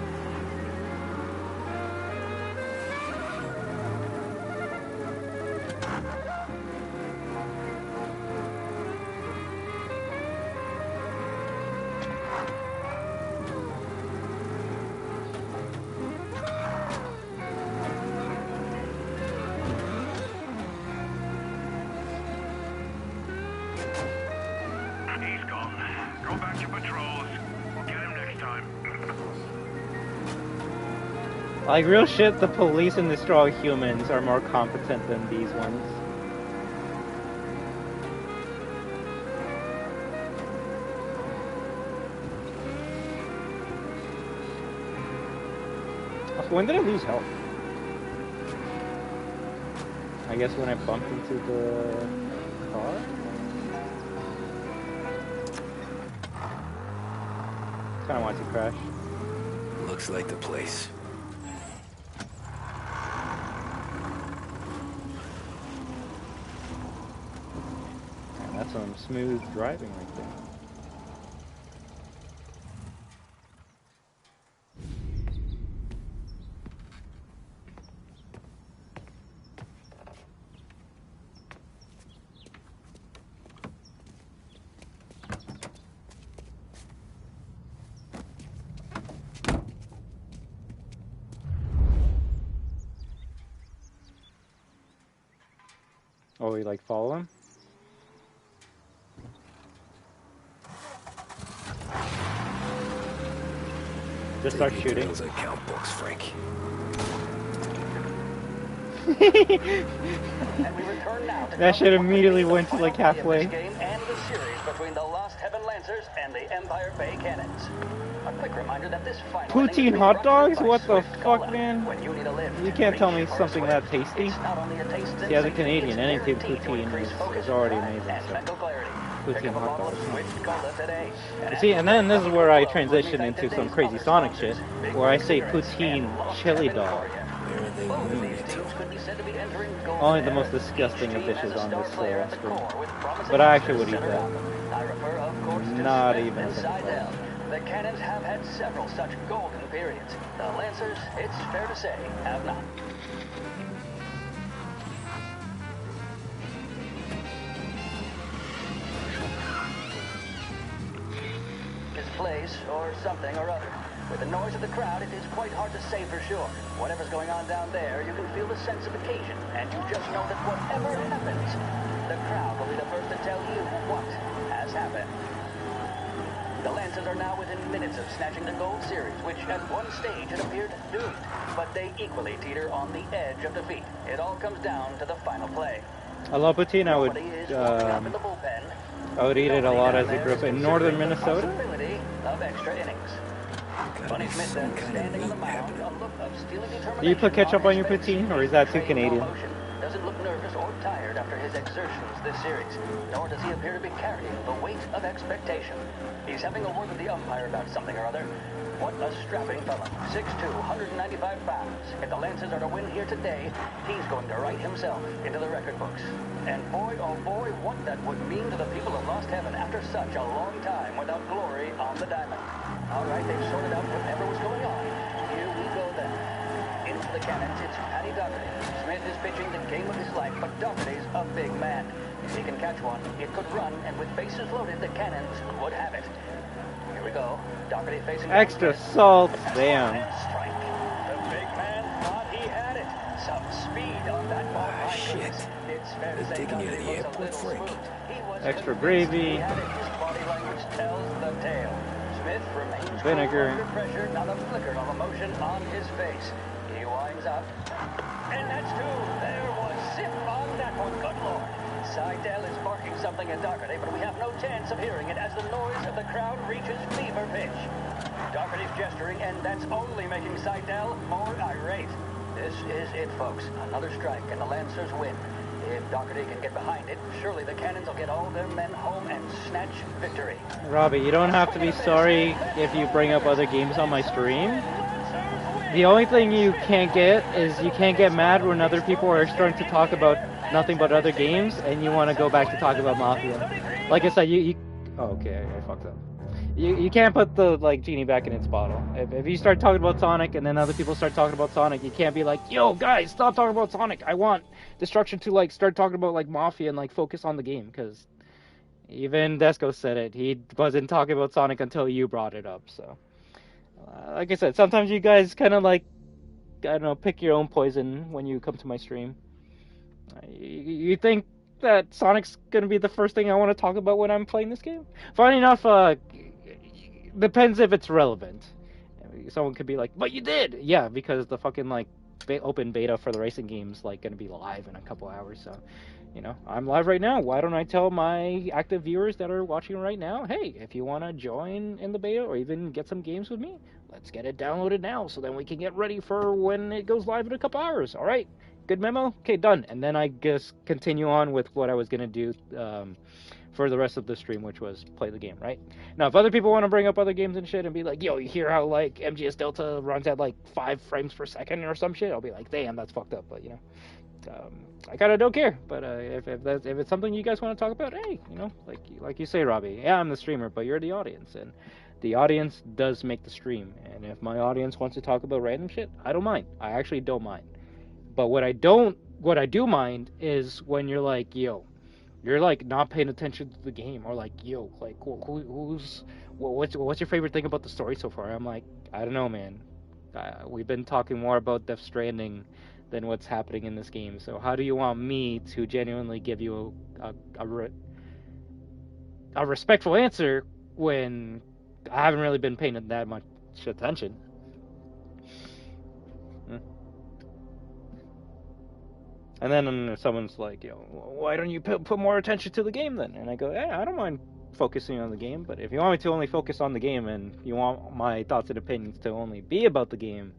He's gone. Go back to patrols. We'll get him next time. Like, real shit, the police in the Straw Humans are more competent than these ones. When did I lose health? I guess when I bumped into the car? Kinda want to crash. Looks like the place. Man, that's some smooth driving right there. Oh, you like follow him? Just start shooting. Those account books, Frank. That shit immediately went to like halfway. Game and the series between the Lost Heaven Lancers and the Empire Bay Cannons. A quick reminder that this final Poutine hot dogs? What the fuck, man? You can't tell me something that tasty. See, as a Canadian, anything poutine is already amazing. So. Poutine hot dogs. See, and then this is where I transition into some crazy Sonic shit, where I say poutine chili dog. Only the most disgusting of dishes on this screen. But I actually would eat that. Not even something. The Cannons have had several such golden periods. The Lancers, it's fair to say, have not. His place, or something or other. With the noise of the crowd, it is quite hard to say for sure. Whatever's going on down there, you can feel the sense of occasion, and you just know that whatever happens, the crowd will be the first to tell you what has happened. The Lancers are now within minutes of snatching the gold series, which at one stage had appeared doomed. But they equally teeter on the edge of defeat. It all comes down to the final play. I love poutine. I would eat it a lot as I grew up in northern Minnesota. Of extra innings. Bunny Smith then standing on the mound, a look of steely determination. Do you put ketchup on your poutine, or is that too Canadian? Doesn't look nervous or tired after his exertions this series, nor does he appear to be carrying the weight of expectation. He's having a word with the umpire about something or other. What a strapping fella. 6'2", 195 pounds. If the Lancers are to win here today, he's going to write himself into the record books. And boy, oh boy, what that would mean to the people of Lost Heaven after such a long time without glory on the diamond. All right, they've sorted out whatever was going on. Here we go then. Into the cannons, it's Paddy Doherty. Smith is pitching the game of his life, but Doherty's a big man. If he can catch one, it could run, and with bases loaded, the cannons would have it. Here we go. Doherty facing extra salt. Damn. The big man thought he had it. Some speed on that ball. Shit. It's fair to They're say taking you to the Doherty was a airport, little Frank. smooth. Extra gravy. His body language tells the tale. Smith remains Vinegar. under pressure, not a flicker of emotion on his face. He winds up. And that's two. There was zip on that one. Good Lord. Seidel is barking something at Doherty, but we have no chance of hearing it as the noise of the crowd reaches fever pitch. Doherty's gesturing, and that's only making Seidel more irate. This is it, folks. Another strike, and the Lancers win. If Doherty can get behind it, surely the Cannons will get all their men home and snatch victory. Robbie, you don't have to be sorry if you bring up other games on my stream. The only thing you can't get is you can't get mad when other people are starting to talk about nothing but other games and you want to go back to talk about Mafia. Like I said, oh, okay, I fucked up. You can't put the genie back in its bottle. If you start talking about Sonic and then other people start talking about Sonic, you can't be like, yo guys, stop talking about Sonic. I want Destruction to start talking about Mafia and focus on the game, because even Desco said it. He wasn't talking about Sonic until you brought it up. So, like I said, sometimes you guys kind of I don't know, pick your own poison when you come to my stream. You think that Sonic's gonna be the first thing I want to talk about when I'm playing this game? Funny enough, depends if it's relevant. Someone could be like, but you did! Yeah, because the fucking, open beta for the racing game's, gonna be live in a couple hours, so, I'm live right now. Why don't I tell my active viewers that are watching right now, hey, if you want to join in the beta or even get some games with me, let's get it downloaded now so then we can get ready for when it goes live in a couple hours, alright? Good memo? Okay, done. And then I guess continue on with what I was gonna do, for the rest of the stream, which was play the game, right? Now, if other people want to bring up other games and shit and be like, yo, you hear how, MGS Delta runs at, 5 frames per second or some shit? I'll be like, damn, that's fucked up, but, I kind of don't care. But if it's something you guys want to talk about, hey, like you say, Robbie, yeah, I'm the streamer, but you're the audience, and the audience does make the stream, and if my audience wants to talk about random shit, I don't mind. I actually don't mind. But what I do mind is when you're like, yo, you're not paying attention to the game, or yo, what's your favorite thing about the story so far? I'm like, I don't know, man. We've been talking more about Death Stranding than what's happening in this game. So how do you want me to genuinely give you a respectful answer when I haven't really been paying that much attention? And then someone's like, yo, why don't you put more attention to the game then? And I go, I don't mind focusing on the game, but if you want me to only focus on the game and you want my thoughts and opinions to only be about the game,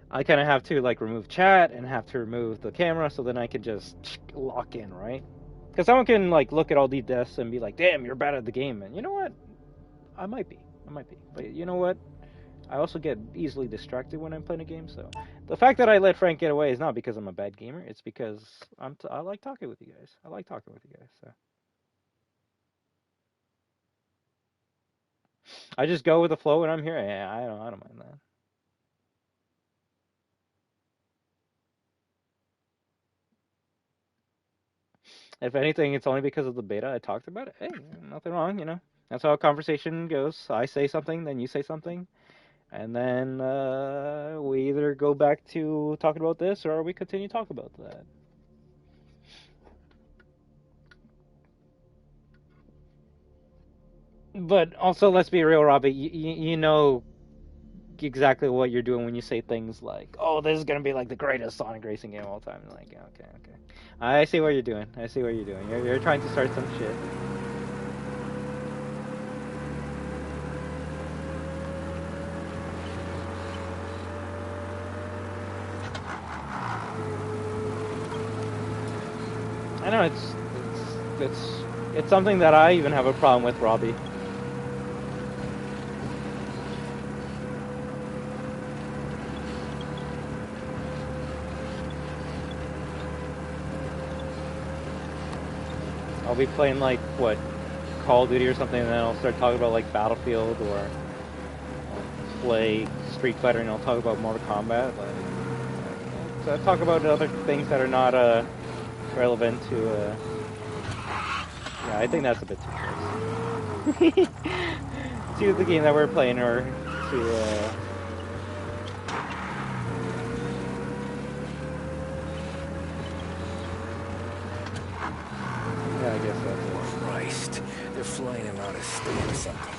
I kind of have to remove chat and have to remove the camera so then I can just lock in, right? Because someone can look at all these deaths and be like, damn, you're bad at the game. And you know what? I might be. But you know what? I also get easily distracted when I'm playing a game, so the fact that I let Frank get away is not because I'm a bad gamer. It's because I like talking with you guys. So I just go with the flow when I'm here. Yeah, I don't mind that. If anything, it's only because of the beta I talked about it. Hey, nothing wrong, That's how a conversation goes. I say something, then you say something. And then we either go back to talking about this or we continue to talk about that. But also, let's be real, Robbie. You know exactly what you're doing when you say things like, "Oh, this is gonna be like the greatest Sonic racing game of all time." Like, okay, okay. I see what you're doing. I see what you're doing. You're trying to start some shit. I know it's something that I even have a problem with, Robbie. I'll be playing like what, Call of Duty or something, and then I'll start talking about like Battlefield, or I'll play Street Fighter and I'll talk about Mortal Kombat. So I talk about other things that are not relevant to. Yeah, I think that's a bit too close. To the game that we're playing, or to. Yeah, I guess that's it. Christ, they're flying him out of state or something.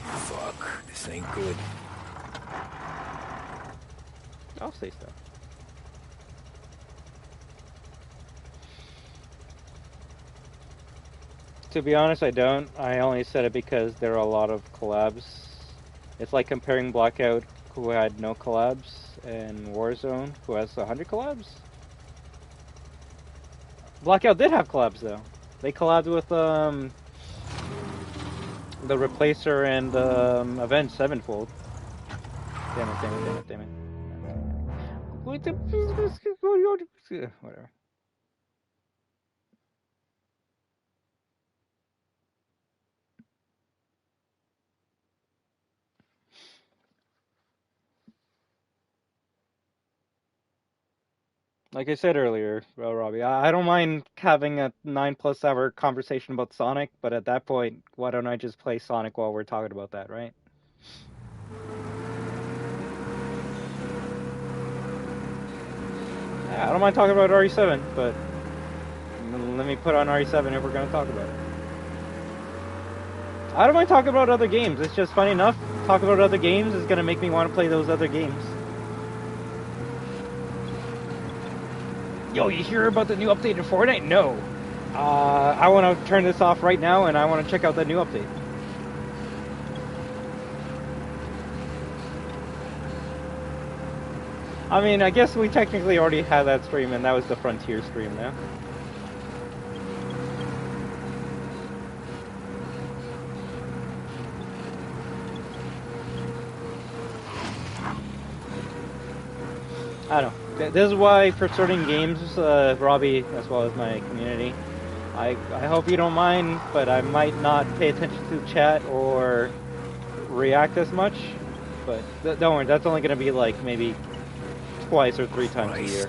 Fuck, this ain't good. I'll say so. To be honest, I don't. I only said it because there are a lot of collabs. It's like comparing Blackout, who had no collabs, and Warzone, who has 100 collabs. Blackout did have collabs though. They collabed with the Replacer and Avenged Sevenfold. Damn it! Damn it! Damn it! Damn it! Whatever. Like I said earlier, Robbie, I don't mind having a 9+ hour conversation about Sonic, but at that point, why don't I just play Sonic while we're talking about that, right? Yeah, I don't mind talking about RE7, but let me put on RE7 if we're going to talk about it. I don't mind talking about other games. It's just funny enough, talking about other games is going to make me want to play those other games. Yo, you hear about the new update in Fortnite? No. I want to turn this off right now, and I want to check out the new update. I mean, I guess we technically already had that stream, and that was the Frontier stream now. I don't know. This is why for certain games, Robbie, as well as my community, I hope you don't mind, but I might not pay attention to chat or react as much. But don't worry, that's only going to be like maybe twice or 3 times a year.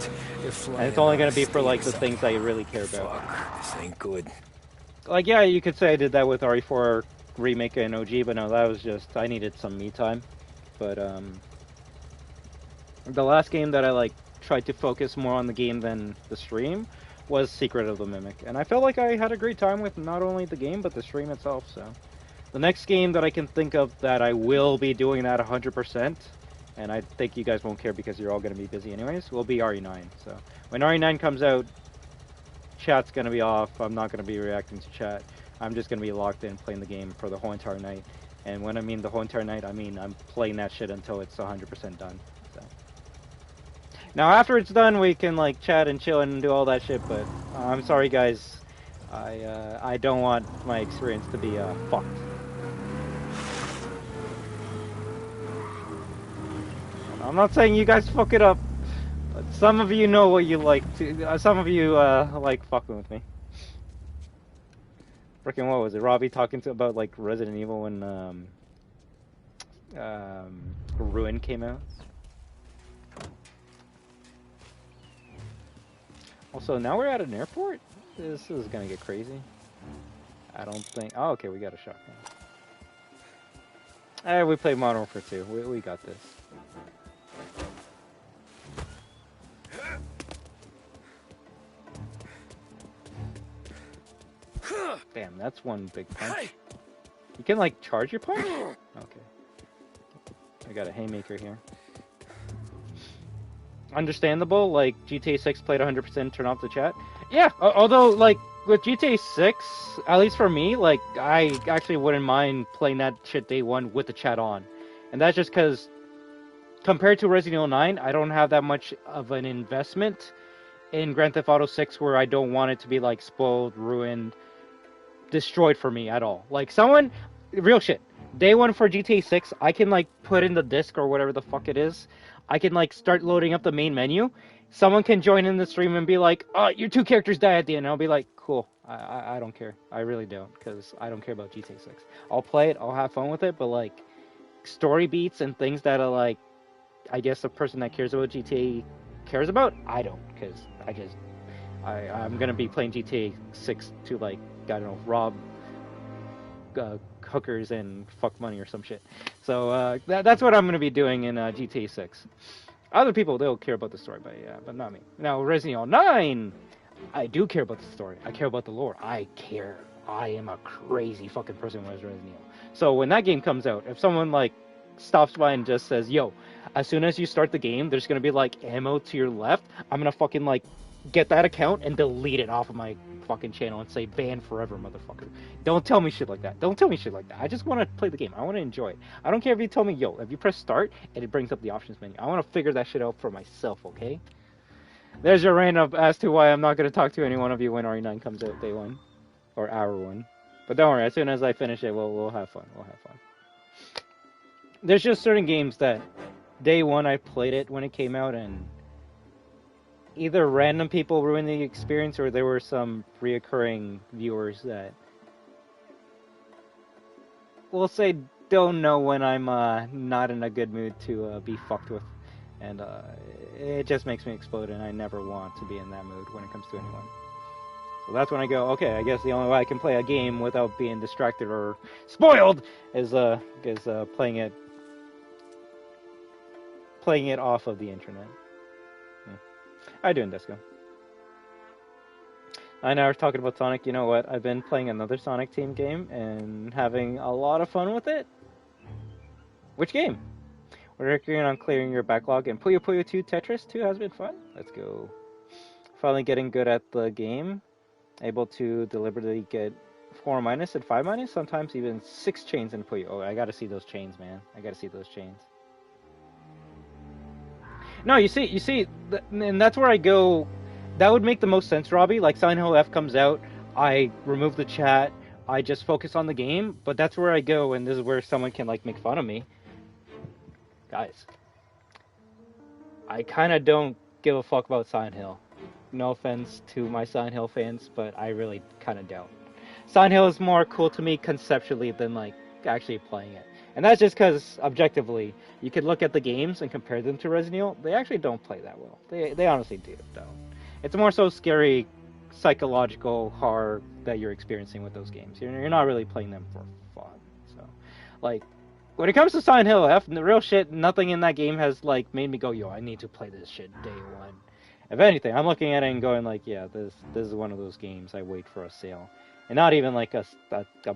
And it's only going to be for like the things that you really care about. Fuck, this ain't good. Like, yeah, you could say I did that with RE4 Remake and OG, but no, that was just, I needed some me time. But, the last game that I, like, tried to focus more on the game than the stream was Secret of the Mimic. And I felt like I had a great time with not only the game, but the stream itself, so. The next game that I can think of that I will be doing that 100%, and I think you guys won't care because you're all going to be busy anyways, will be RE9. So, when RE9 comes out, chat's going to be off. I'm not going to be reacting to chat. I'm just going to be locked in playing the game for the whole entire night. And when I mean the whole entire night, I mean I'm playing that shit until it's 100% done. So. Now after it's done, we can like chat and chill and do all that shit, but I'm sorry guys. I don't want my experience to be fucked. I'm not saying you guys fuck it up, but some of you know what you like to. Some of you like fucking with me. Freaking what was it? Robbie talking about like Resident Evil when Ruin came out. Also, now we're at an airport? This is gonna get crazy. I don't think... Oh, okay, we got a shotgun. Hey, we played Modern Warfare 2. We got this. Damn, that's one big punch. You can, like, charge your punch? Okay. I got a haymaker here. Understandable, like, GTA 6 played 100%, turn off the chat. Yeah, although, like, with GTA 6, at least for me, like, I actually wouldn't mind playing that shit day one with the chat on. And that's just because, compared to Resident Evil 9, I don't have that much of an investment in Grand Theft Auto 6 where I don't want it to be, like, spoiled, ruined, destroyed for me at all. Like, someone, real shit, day one for GTA 6, I can, like, put in the disc or whatever the fuck it is. I can, like, start loading up the main menu. Someone can join in the stream and be like, oh, your two characters die at the end. And I'll be like, cool. I don't care. I really don't, because I don't care about GTA 6. I'll play it. I'll have fun with it. But, like, story beats and things that are, like, I guess the person that cares about GTA cares about, I don't. Because I'm going to be playing GTA 6 to, like, I don't know, rob hookers and fuck money or some shit. So that's what I'm going to be doing in GTA 6. Other people, they'll care about the story, but not me. Now, Resident Evil 9, I do care about the story. I care about the lore. I care. I am a crazy fucking person when I was Resident Evil. So when that game comes out, if someone, like, stops by and just says, yo, as soon as you start the game, there's going to be, like, ammo to your left, I'm going to fucking, like, get that account and delete it off of my fucking channel and say ban forever, motherfucker. Don't tell me shit like that. Don't tell me shit like that. I just want to play the game. I want to enjoy it. I don't care if you tell me, yo, if you press start and it brings up the options menu. I want to figure that shit out for myself, okay? There's your rant up as to why I'm not going to talk to any one of you when RE9 comes out day one. Or hour one. But don't worry, as soon as I finish it, we'll have fun. We'll have fun. There's just certain games that day one I played it when it came out and either random people ruined the experience or there were some reoccurring viewers that we'll say don't know when I'm not in a good mood to be fucked with, and it just makes me explode, and I never want to be in that mood when it comes to anyone. So that's when I go, okay, I guess the only way I can play a game without being distracted or spoiled is playing it off of the internet. How you doing, Disco? I know I was talking about Sonic. You know what? I've been playing another Sonic Team game and having a lot of fun with it. Which game? We're working on clearing your backlog, and Puyo Puyo 2 Tetris 2 has been fun. Let's go. Finally getting good at the game. Able to deliberately get 4 minus and 5 minus, sometimes even 6 chains in Puyo. Oh, I gotta see those chains, man. I gotta see those chains. No, you see, and that's where I go. That would make the most sense, Robbie. Like, Silent Hill F comes out, I remove the chat, I just focus on the game, but that's where I go, and this is where someone can, like, make fun of me. Guys, I kind of don't give a fuck about Silent Hill. No offense to my Silent Hill fans, but I really kind of don't. Silent Hill is more cool to me conceptually than, like, actually playing it. And that's just because, objectively, you could look at the games and compare them to Resident Evil. They actually don't play that well. They honestly don't. It's more so scary, psychological horror that you're experiencing with those games. You're not really playing them for fun. So, like, when it comes to Silent Hill F, the real shit, nothing in that game has, like, made me go, yo, I need to play this shit day one. If anything, I'm looking at it and going, like, yeah, this is one of those games I wait for a sale. And not even, like, a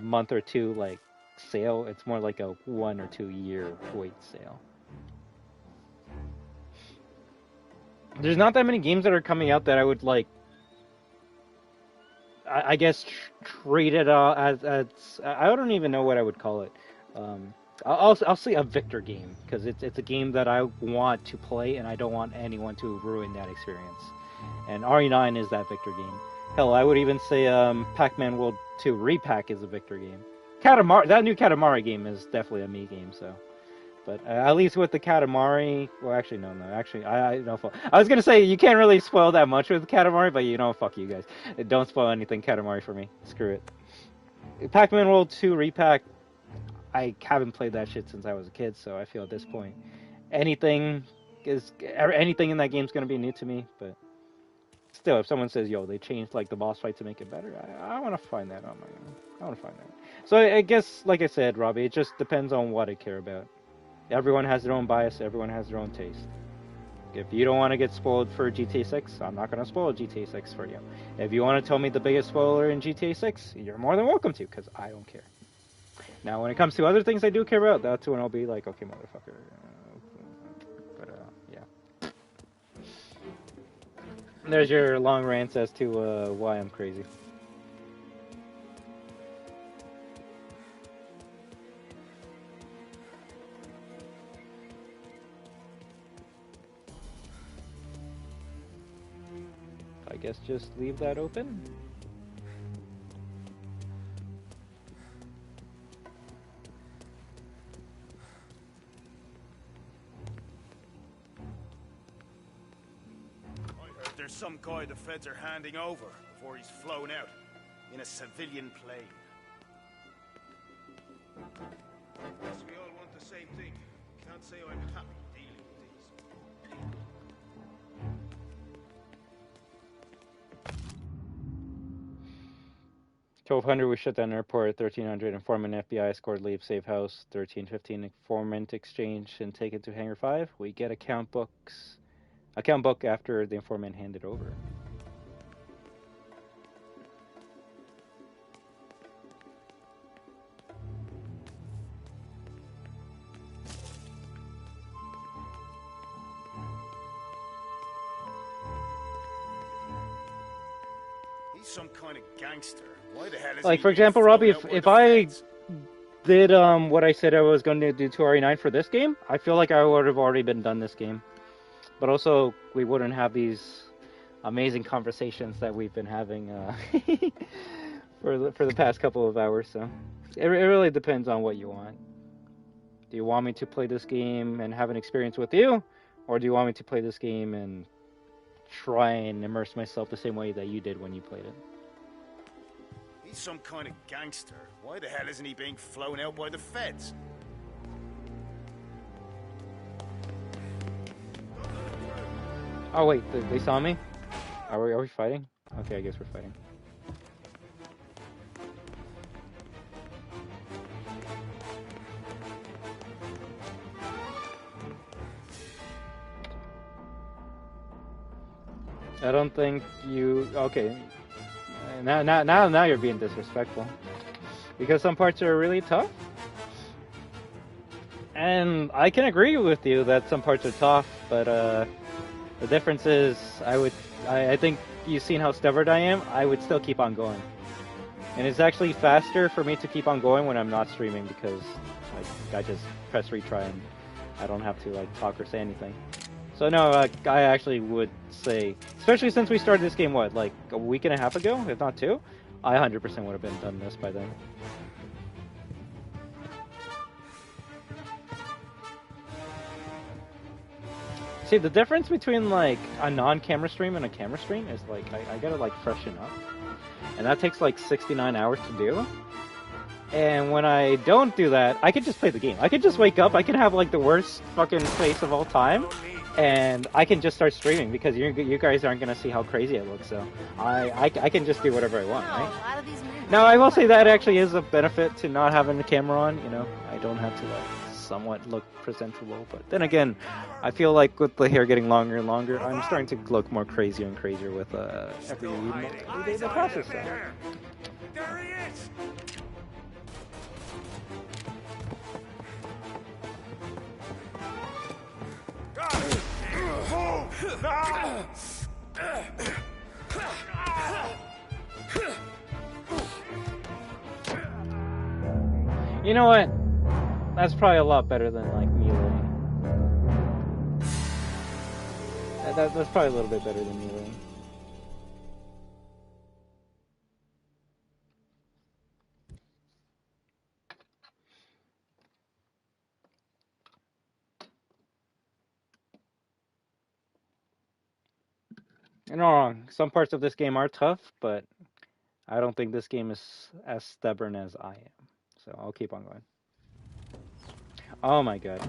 month or two, like, sale. It's more like a 1 or 2 year wait sale. There's not that many games that are coming out that I would, like, I guess treat it as I don't even know what I would call it. I'll say a victor game, because it's a game that I want to play and I don't want anyone to ruin that experience. And RE9 is that victor game. Hell, I would even say Pac-Man World 2 Repack is a victor game. That new Katamari game is definitely a me game, so. But at least with the Katamari, well, actually, no. Actually, I don't. I was gonna say you can't really spoil that much with Katamari, but you know, fuck you guys. Don't spoil anything Katamari for me. Screw it. Pac-Man World 2 Repack. I haven't played that shit since I was a kid, so I feel at this point, anything in that game is gonna be new to me. But still, if someone says, "Yo, they changed like the boss fight to make it better," I want to find that on my own. I want to find that. So I guess, like I said, Robbie, it just depends on what I care about. Everyone has their own bias. Everyone has their own taste. If you don't want to get spoiled for GTA 6, I'm not going to spoil GTA 6 for you. If you want to tell me the biggest spoiler in GTA 6, you're more than welcome to, because I don't care. Now, when it comes to other things I do care about, that's when I'll be like, okay, motherfucker. But yeah. There's your long rants as to why I'm crazy. I guess just leave that open. There's some guy the feds are handing over before he's flown out in a civilian plane. Guess we all want the same thing. Can't say I'm happy dealing with these people. 1200, we shut down airport. 1300, informant FBI escort leave safe house. 1315, informant exchange and take it to hangar 5. We get account book after the informant handed over. He's some kind of gangster. Why the hell is Like, he for being example, flown Robbie, out by if the I feds? did what I said I was going to do to RE9 for this game, I feel like I would have already been done this game. But also, we wouldn't have these amazing conversations that we've been having for the past couple of hours. So it really depends on what you want. Do you want me to play this game and have an experience with you, or do you want me to play this game and try and immerse myself the same way that you did when you played it? He's some kind of gangster. Why the hell isn't he being flown out by the feds? Oh wait, they saw me? Are we fighting? Okay, I guess we're fighting. I don't think you... Okay. Now you're being disrespectful. Because some parts are really tough. And I can agree with you that some parts are tough, but the difference is I think you've seen how stubborn I am. I would still keep on going. And it's actually faster for me to keep on going when I'm not streaming because I just press retry and I don't have to like talk or say anything. So no, I actually would say, especially since we started this game, what, like a week and a half ago, if not 2, I 100% would have been done this by then. See, the difference between like a non-camera stream and a camera stream is like I gotta like freshen up, and that takes like 69 hours to do. And when I don't do that, I can just play the game. I can just wake up, I can have like the worst fucking face of all time, and I can just start streaming because you guys aren't gonna see how crazy I look. So I can just do whatever I want, right? Now I will say that actually is a benefit to not having the camera on. You know, I don't have to like somewhat look presentable. But then again, I feel like with the hair getting longer and longer, I'm starting to look more crazier and crazier with every day the process. So. There he is! You know what? That's probably a lot better than like melee. That's probably a little bit better than melee. You're not wrong. Some parts of this game are tough, but I don't think this game is as stubborn as I am. So I'll keep on going. Oh my god.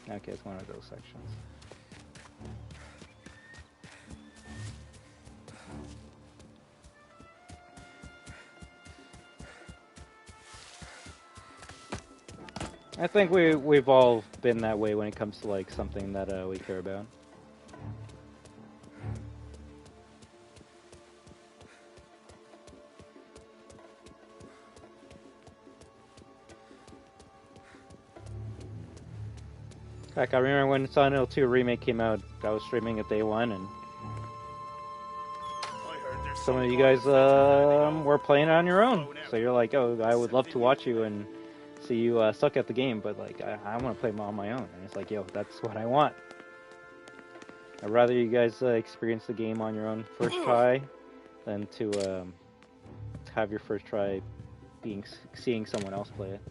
Okay, it's one of those sections. I think we've all been that way when it comes to like something that we care about. Heck, I remember when Silent Hill 2 Remake came out, I was streaming it day one, and some of you guys were playing it on your own. So you're like, oh, I would love to watch you and see you suck at the game, but like, I want to play on my own. And it's like, yo, that's what I want. I'd rather you guys experience the game on your own first try than to have your first try seeing someone else play it.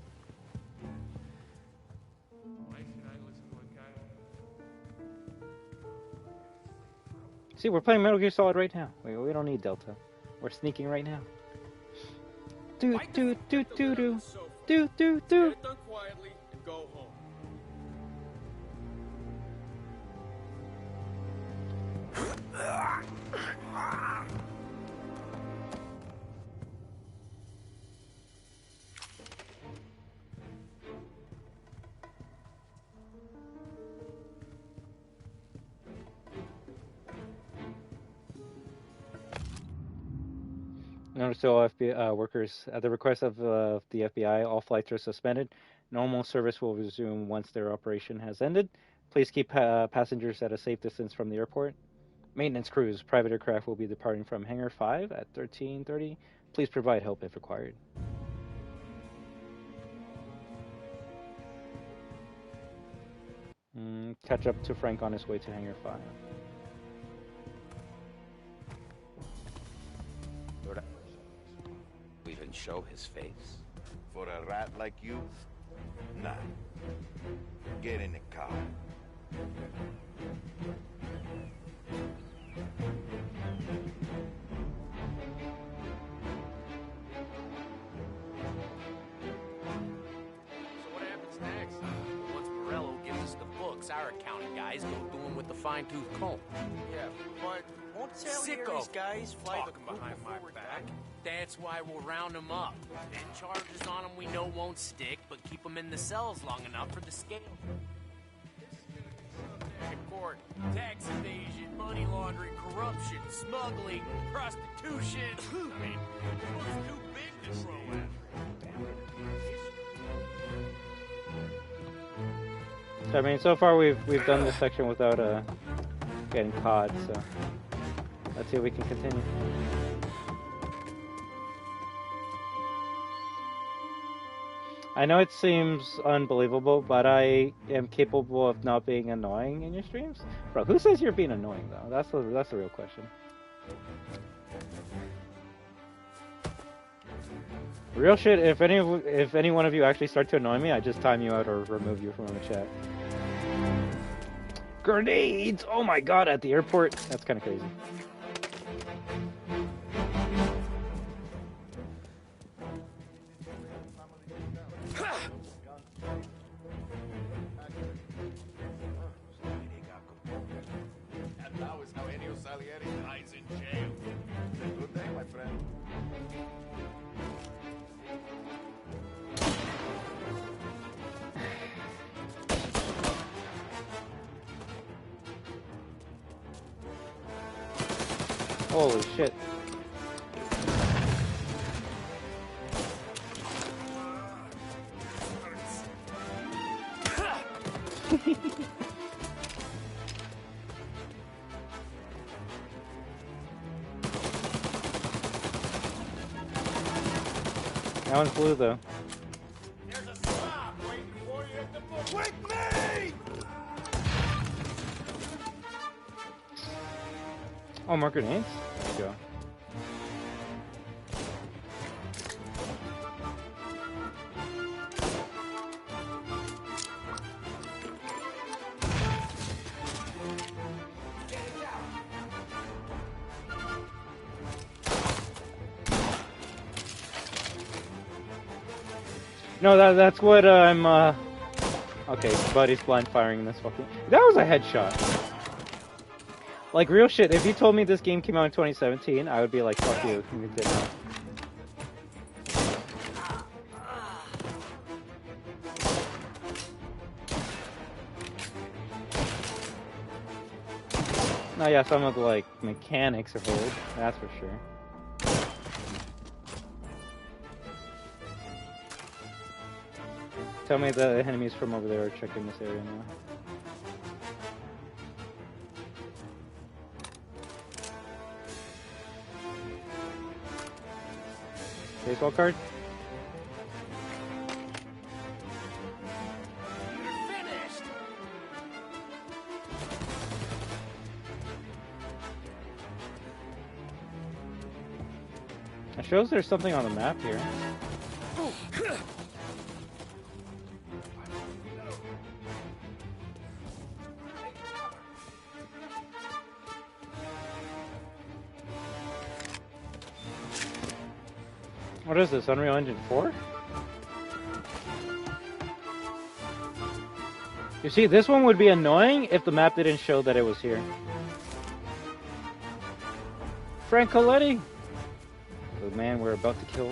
See, we're playing Metal Gear Solid right now. We don't need Delta. We're sneaking right now. Do do do do do do do do. Get done quietly and go home. Notice to all FBI workers, at the request of the FBI, all flights are suspended. Normal service will resume once their operation has ended. Please keep passengers at a safe distance from the airport. Maintenance crews, private aircraft will be departing from Hangar 5 at 13:30. Please provide help if required. Catch up to Frank on his way to Hangar 5. Even show his face? For a rat like you? Nah. Get in the car. So what happens next? Once Morello gives us the books, our accounting guys go do them with the fine-tooth comb. Yeah, but won't tell you these guys fly talking behind my back. That's why we'll round them up. And charges on them we know won't stick, but keep them in the cells long enough for the scale. Court, tax evasion, money laundering, corruption, smuggling, prostitution. I mean, it's too big to throw at. I mean, so far we've done this section without getting caught, so let's see if we can continue. I know it seems unbelievable, but I am capable of not being annoying in your streams. Bro, who says you're being annoying though? That's the real question. Real shit. If any one of you actually start to annoy me, I just time you out or remove you from the chat. Grenades! Oh my god! At the airport, that's kind of crazy. Holy shit. That one's blue though. There's a stop waiting for you at the book. With me! Oh, more grenades? There you go. No, that's what I'm, okay, Buddy's blind firing this fucking... That was a headshot. Like, real shit, if you told me this game came out in 2017, I would be like, fuck you, you did not. No, yeah, some of the, like, mechanics are old, that's for sure. Tell me the enemies from over there are checking this area now. Baseball card? Finished. It shows there's something on the map here. What is this, Unreal Engine 4? You see, this one would be annoying if the map didn't show that it was here. Frank Coletti! The man we're about to kill.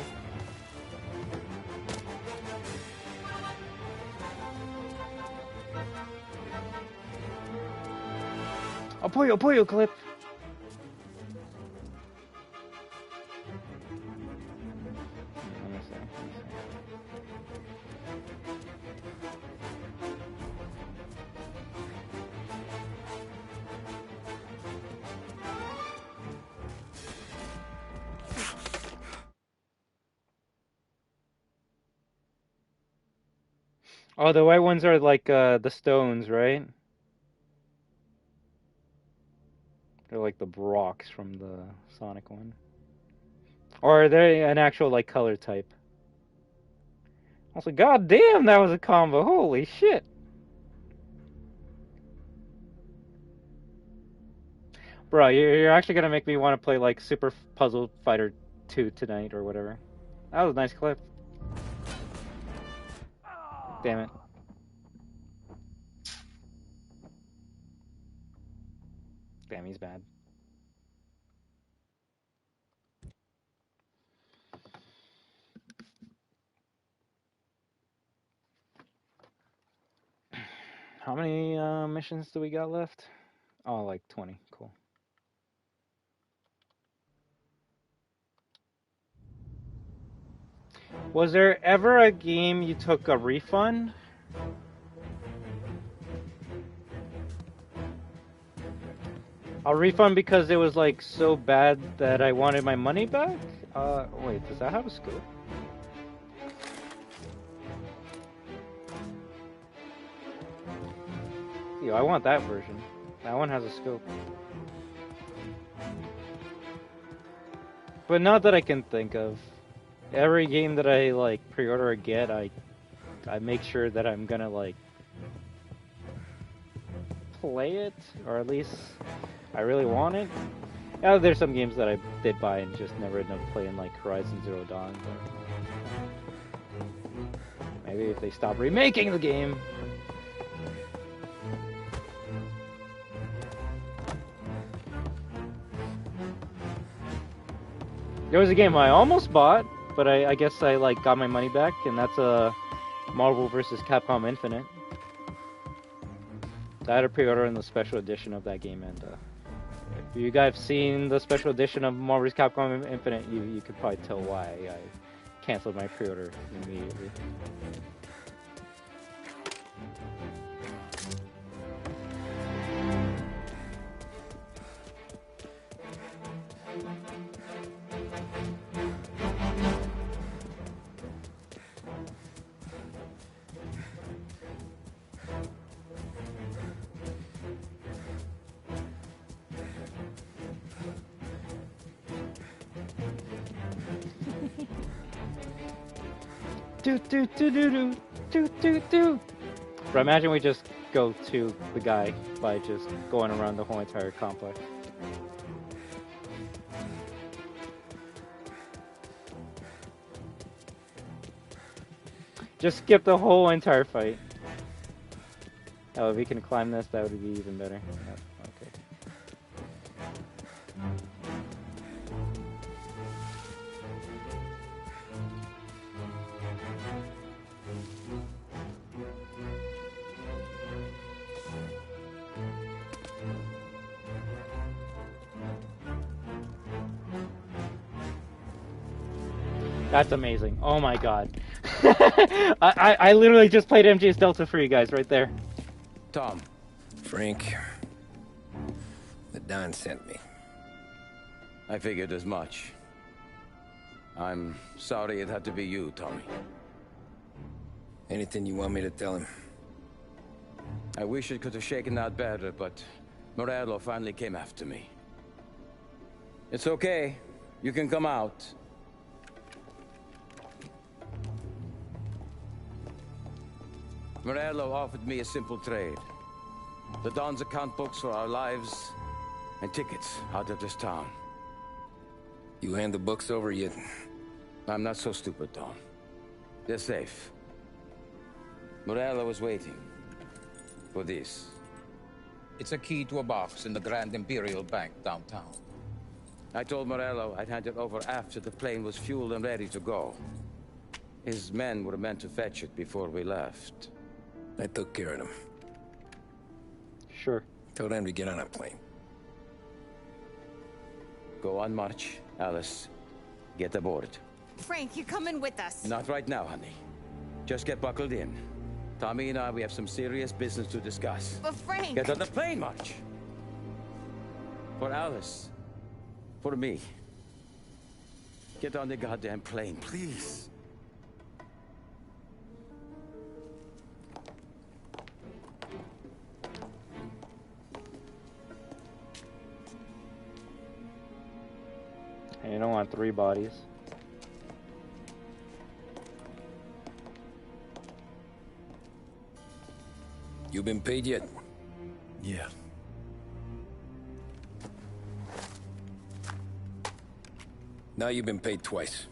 Apoyo clip! Oh, the white ones are like the stones, right? They're like the rocks from the Sonic one. Or are they an actual like color type? Also, god damn, that was a combo. Holy shit. Bro, you're actually gonna make me want to play like Super Puzzle Fighter 2 tonight or whatever. That was a nice clip. Damn it. Damn, he's bad. How many missions do we got left? Oh, like 20. Cool. Was there ever a game you took a refund? A refund because it was like so bad that I wanted my money back? Wait, does that have a scope? Yo, I want that version. That one has a scope. But not that I can think of. Every game that I like pre-order or get, I make sure that I'm gonna like play it, or at least I really want it. Yeah, there's some games that I did buy and just never ended up playing, like Horizon Zero Dawn. But maybe if they stop remaking the game. There was a game I almost bought, but I guess I like got my money back, and that's a Marvel vs. Capcom Infinite. I had a pre-order in the special edition of that game, and if you guys have seen the special edition of Marvel vs. Capcom Infinite, you could probably tell why I canceled my pre-order immediately. Do. But imagine we just go to the guy by just going around the whole entire complex. Just skip the whole entire fight. Oh, if we can climb this, that would be even better. Oh, okay. That's amazing. Oh my god. I literally just played MJ's Delta for you guys right there. Tom. Frank. The Don sent me. I figured as much. I'm sorry it had to be you, Tommy. Anything you want me to tell him? I wish it could have shaken out better, but Morello finally came after me. It's okay. You can come out. Morello offered me a simple trade. The Don's account books for our lives and tickets out of this town. You hand the books over yet? I'm not so stupid, Don. They're safe. Morello was waiting for this. It's a key to a box in the Grand Imperial Bank downtown. I told Morello I'd hand it over after the plane was fueled and ready to go. His men were meant to fetch it before we left. I took care of them. Sure. Told them to get on a plane. Go on, March. Alice, get aboard. Frank, you're coming with us. Not right now, honey. Just get buckled in. Tommy and I, we have some serious business to discuss. But Frank... Get on the plane, March. For Alice. For me. Get on the goddamn plane, please. And you don't want 3 bodies. You been paid yet? Yeah. Now you've been paid twice.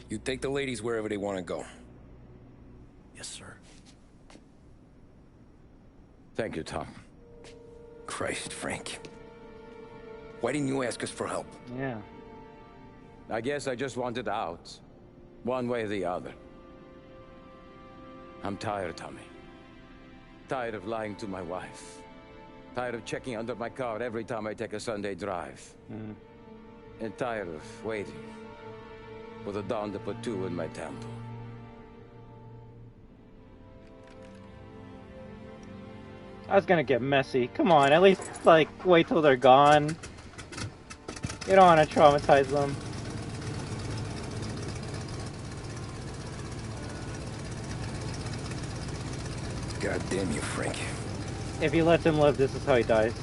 You take the ladies wherever they want to go. Yes, sir. Thank you, Tom. Christ, Frank. Why didn't you ask us for help? Yeah. I guess I just wanted out. One way or the other. I'm tired, Tommy. Tired of lying to my wife. Tired of checking under my car every time I take a Sunday drive. And tired of waiting for the dawn to put 2 in my temple. I was gonna get messy. Come on, at least, like, wait till they're gone. You don't want to traumatize them. God damn you, Frank. If he lets him live, this is how he dies.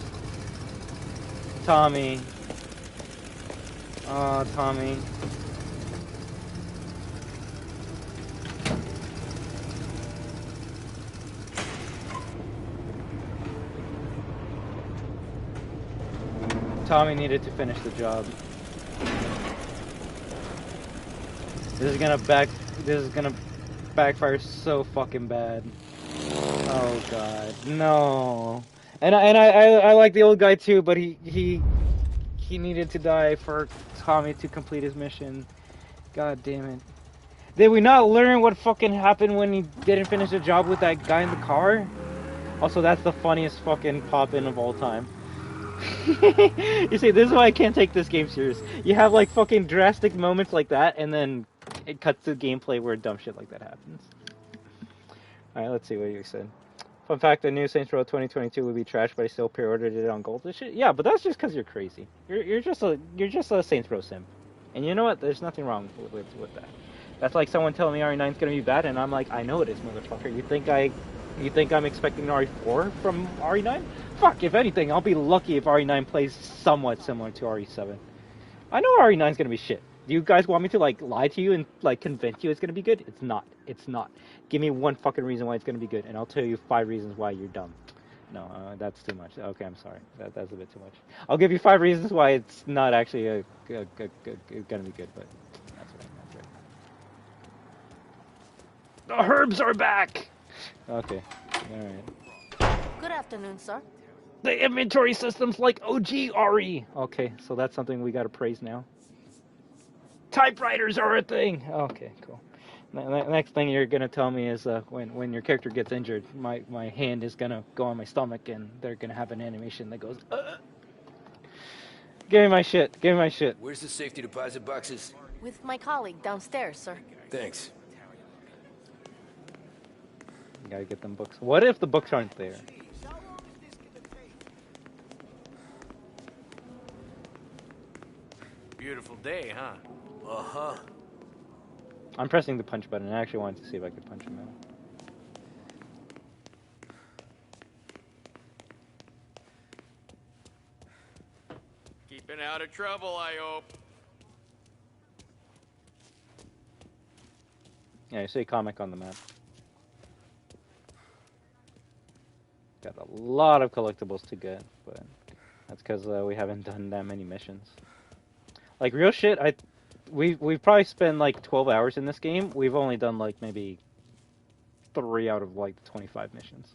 Tommy. Oh, Tommy. Tommy needed to finish the job. This is gonna backfire so fucking bad. Oh god, no. And I like the old guy too, but he needed to die for Tommy to complete his mission. God damn it. Did we not learn what fucking happened when he didn't finish the job with that guy in the car? Also, that's the funniest fucking pop-in of all time. You see, this is why I can't take this game serious. You have like fucking drastic moments like that, and then it cuts to gameplay where dumb shit like that happens. Alright, let's see what you said. Fun fact, the new Saints Row 2022 would be trash, but I still pre-ordered it on gold. This shit, yeah, but that's just because you're crazy. You're just a Saints Row simp. And you know what? There's nothing wrong with that. That's like someone telling me RE9's gonna be bad, and I'm like, I know it is, motherfucker. You think I'm expecting an RE4 from RE9? Fuck, if anything, I'll be lucky if RE9 plays somewhat similar to RE7. I know RE9's gonna be shit. Do you guys want me to, like, lie to you and, like, convince you it's gonna be good? It's not. It's not. Give me one fucking reason why it's gonna be good, and I'll tell you 5 reasons why you're dumb. No, that's too much. Okay, I'm sorry. That's a bit too much. I'll give you 5 reasons why it's not actually gonna be good, but that's right. That's right. The herbs are back! Okay, alright. Good afternoon, sir. The inventory system's like OG RE! Okay, so that's something we gotta praise now. Typewriters are a thing! Okay, cool. Next thing you're gonna tell me is when your character gets injured, my hand is gonna go on my stomach and they're gonna have an animation that goes, Give me my shit. Give me my shit. Where's the safety deposit boxes? With my colleague downstairs, sir. Thanks. You gotta get them books. What if the books aren't there? Beautiful day, huh? Uh-huh. I'm pressing the punch button. I actually wanted to see if I could punch him out. Keeping out of trouble, I hope. Yeah, you see comic on the map. Got a lot of collectibles to get, but that's because we haven't done that many missions. Like, real shit, we've probably spent like 12 hours in this game. We've only done like maybe 3 out of like 25 missions.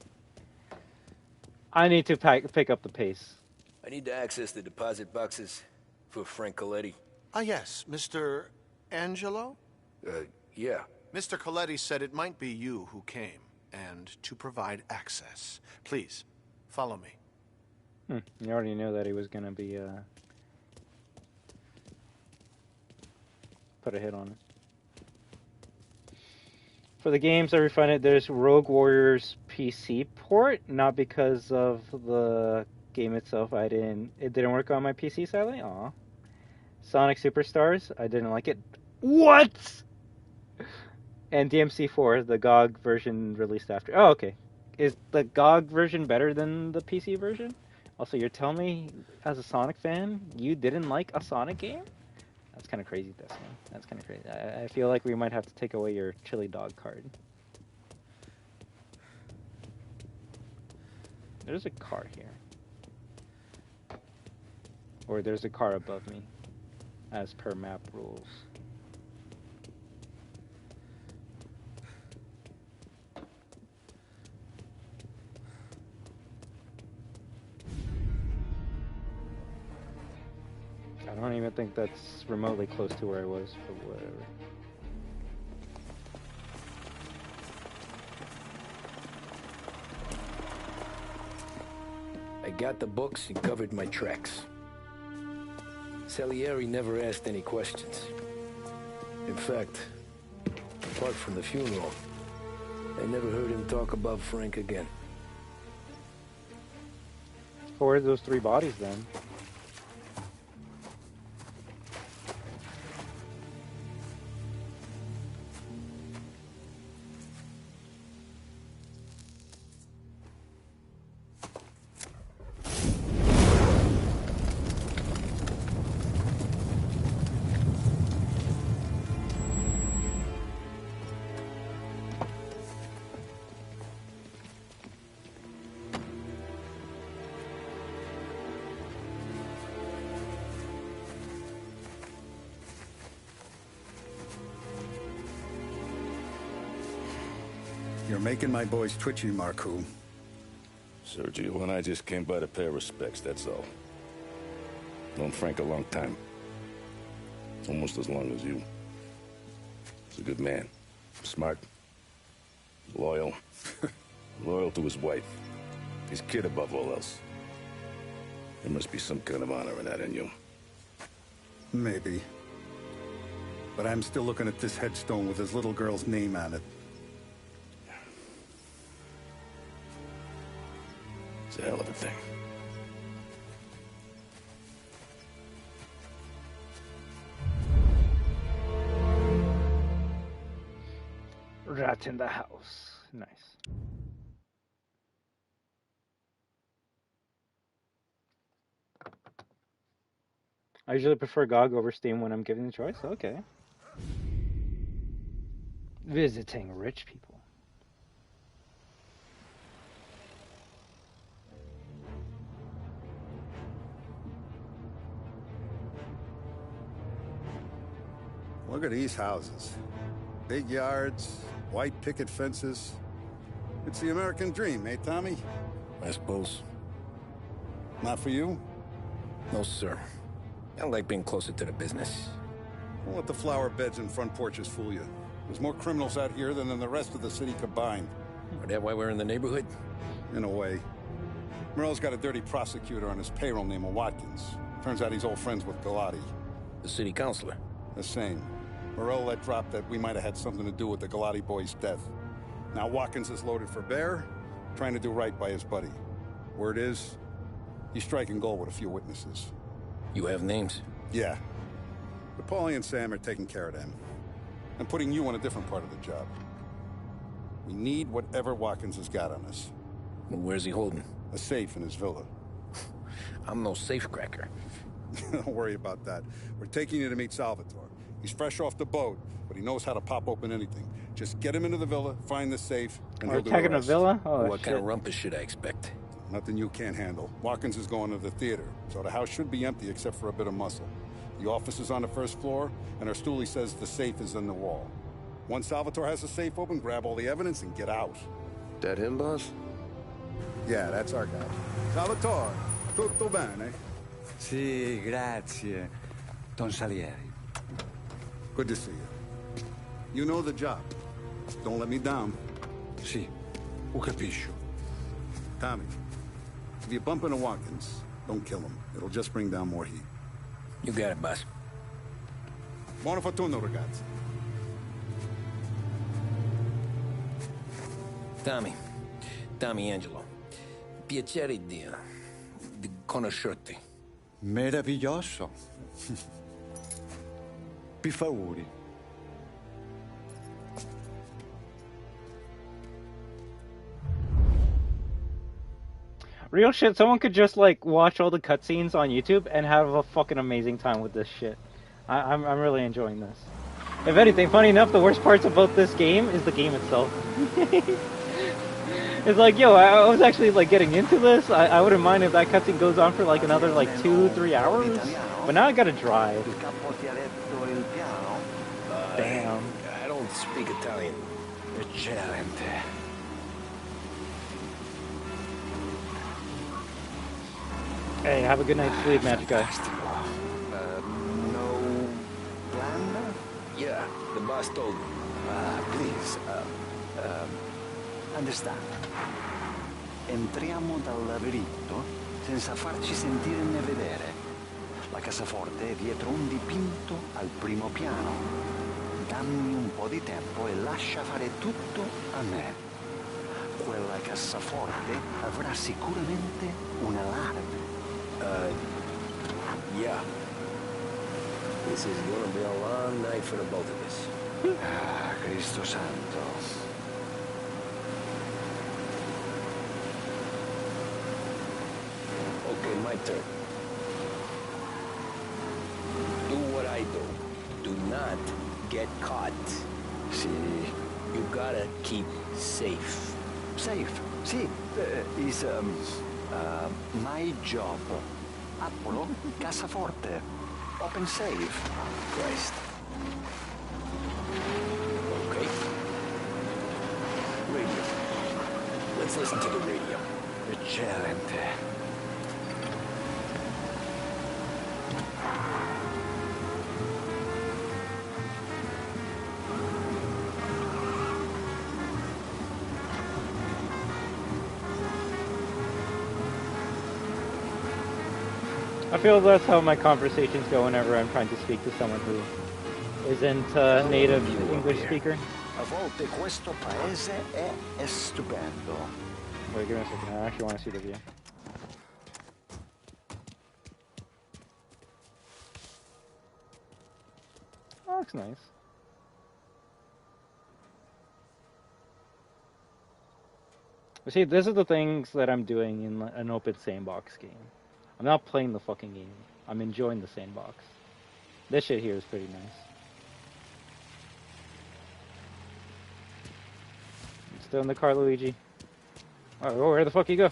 I need to pick up the pace. I need to access the deposit boxes for Frank Coletti. Ah, yes, Mr. Angelo? Yeah. Mr. Coletti said it might be you who came, and to provide access. Please, follow me. You already knew that he was gonna be, put a hit on it. For the games I refunded, there's Rogue Warriors PC port, not because of the game itself. It didn't work on my PC, sadly. Aw. Sonic Superstars, I didn't like it. What? And DMC4, the GOG version released after. Oh, okay. Is the GOG version better than the PC version? Also, you're telling me, as a Sonic fan, you didn't like a Sonic game? That's kind of crazy, Destiny. That's kind of crazy. I feel like we might have to take away your chili dog card. There's a car here. Or there's a car above me, as per map rules. I don't even think that's remotely close to where I was, but whatever. I got the books and covered my tracks. Salieri never asked any questions. In fact, apart from the funeral, I never heard him talk about Frank again. Where are those 3 bodies then? You're making my boys twitchy, Marku. Sergio and I just came by to pay our respects, that's all. Known Frank a long time. Almost as long as you. He's a good man. Smart. Loyal. Loyal to his wife. His kid above all else. There must be some kind of honor in that in you. Maybe. But I'm still looking at this headstone with his little girl's name on it. It's a hell of a thing. Rat in the house. Nice. I usually prefer GOG over Steam when I'm given the choice. Okay. Visiting rich people. Look at these houses. Big yards, white picket fences. It's the American dream, eh, Tommy? I suppose. Not for you? No, sir. I like being closer to the business. Don't let the flower beds and front porches fool you. There's more criminals out here than in the rest of the city combined. Is that why we're in the neighborhood? In a way. Morello's got a dirty prosecutor on his payroll named Watkins. Turns out he's old friends with Galati. The city councilor? The same. Morello let drop that we might have had something to do with the Galati boy's death. Now Watkins is loaded for bear, trying to do right by his buddy. Word is, he's striking gold with a few witnesses. You have names? Yeah. Paulie and Sam are taking care of them. I'm putting you on a different part of the job. We need whatever Watkins has got on us. Well, where's he holding? A safe in his villa. I'm no safecracker. Don't worry about that. We're taking you to meet Salvatore. He's fresh off the boat, but he knows how to pop open anything. Just get him into the villa, find the safe, and he'll do the attacking a rest. villa? Oh, what kind of rumpus should I expect? Nothing you can't handle. Watkins is going to the theater, so the house should be empty except for a bit of muscle. The office is on the first floor, and our stoolie says the safe is in the wall. Once Salvatore has the safe open, grab all the evidence and get out. That him, boss? Yeah, that's our guy. Salvatore, tutto bene? Sì, grazie, Don Salieri. Good to see you. You know the job. Don't let me down. Sì, ho capisco. Tommy, if you bump into Watkins, don't kill him. It'll just bring down more heat. You got it, boss. Buona fortuna, ragazzi. Tommy Angelo. Piacere di conoscerti. Meraviglioso. Per favore. Real shit, someone could just like watch all the cutscenes on YouTube and have a fucking amazing time with this shit. I'm really enjoying this. If anything, funny enough, the worst parts about this game is the game itself. It's like, yo, I was actually like getting into this. I wouldn't mind if that cutscene goes on for like another like 2-3 hours. But now I gotta drive. Damn. I don't speak Italian. Eccellente. Hey, have a good night's sleep, match guy. No plan? Yeah, the boss told me. Please, understand. Entriamo dal labirinto senza farci sentire né vedere. La cassaforte è dietro un dipinto al primo piano. Dammi un po' di tempo e lascia fare tutto a me. Quella cassaforte avrà sicuramente un allarme. Yeah. This is gonna be a long night for the both of us. Ah, Cristo Santo. Okay, my turn. Do what I do. Do not get caught. Sì. You gotta keep safe. Safe? Sì. Is my job. Apollo, cassaforte. Open safe. Christ. Okay. Radio. Let's listen to the radio. Eccellente. I feel that's how my conversations go whenever I'm trying to speak to someone who isn't a native English speaker. A volte questo paese è stupendo. Wait, give me a second. I actually want to see the view. Oh, looks nice. You see, this is the things that I'm doing in an open sandbox game. I'm not playing the fucking game. I'm enjoying the sandbox. This shit here is pretty nice. Still in the car, Luigi. Oh, where the fuck you go?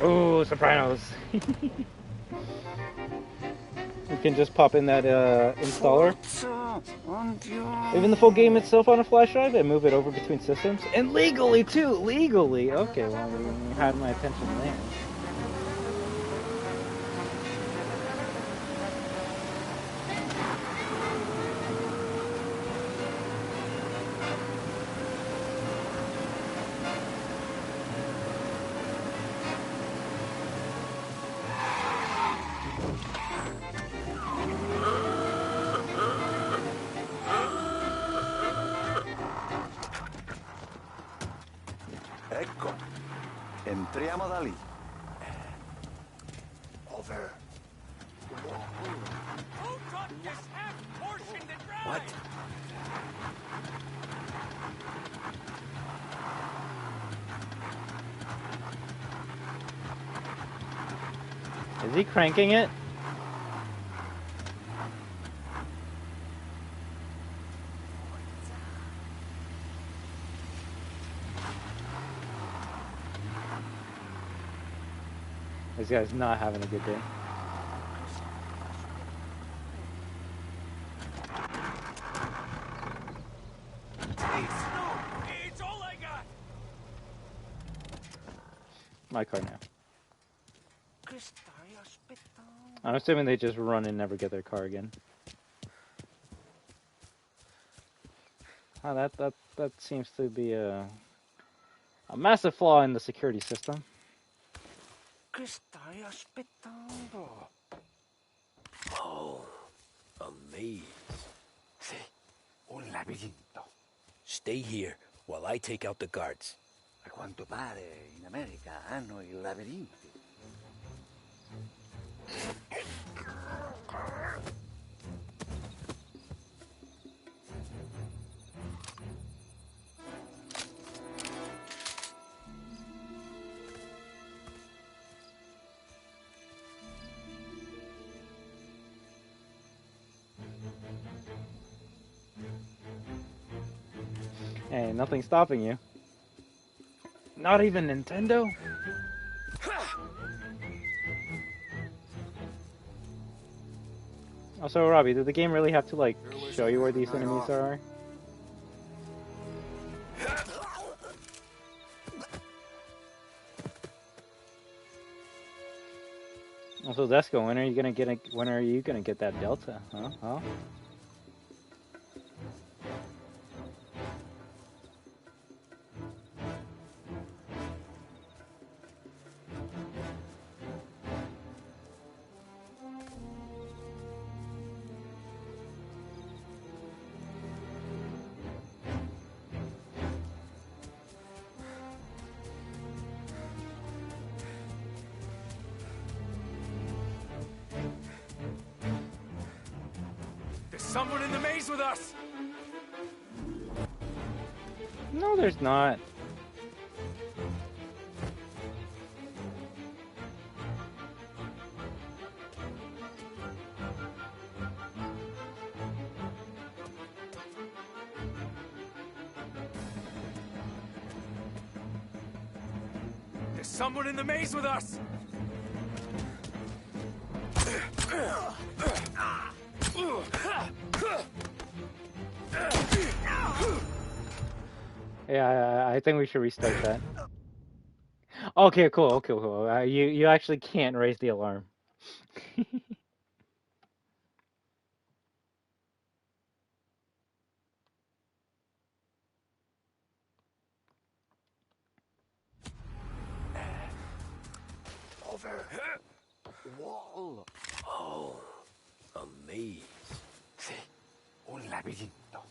Oh, Sopranos. We can just pop in that installer. Even the full game itself on a flash drive and move it over between systems. And legally too! Legally! Okay, well, you had my attention there. Ecco, entriamo da lì. What? Is he cranking it? This guy's not having a good day. It's all I got. My car now. I'm assuming they just run and never get their car again. Oh, that seems to be a massive flaw in the security system. Che stai aspettando? Oh, a maze. Sì, un labirinto. Stay here while I take out the guards. A quanto pare in America hanno i labirinti. Hey, nothing's stopping you. Not even Nintendo? Also, Robbie, did the game really have to, like, show you where these enemies are? Also, Zesco, when are you gonna get that Delta? Huh? There's someone in the maze with us. No, there's not. There's someone in the maze with us. Yeah, I think we should restart that. Okay, cool. You actually can't raise the alarm. Over. Wall. Oh, a maze. Sì, un labirinto.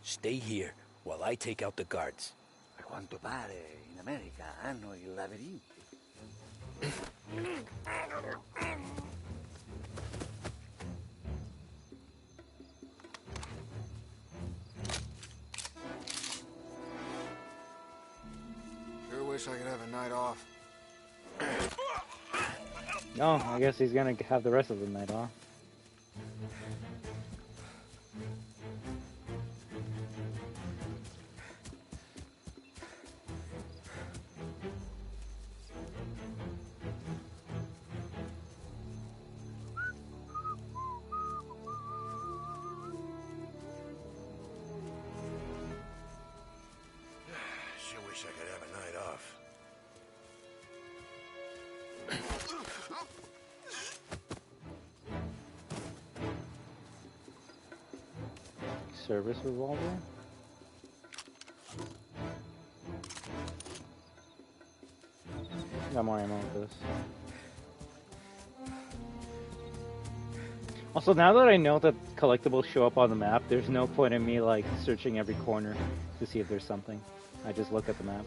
Stay here while I take out the guards. A quanto pare in America hanno i labirinti. Sure wish I could have a night off. No, I guess he's gonna have the rest of the night off. Sure wish I could have a night off. Service revolver? Got more ammo with this. Also, now that I know that collectibles show up on the map, there's no point in me, like, searching every corner to see if there's something. I just look at the map.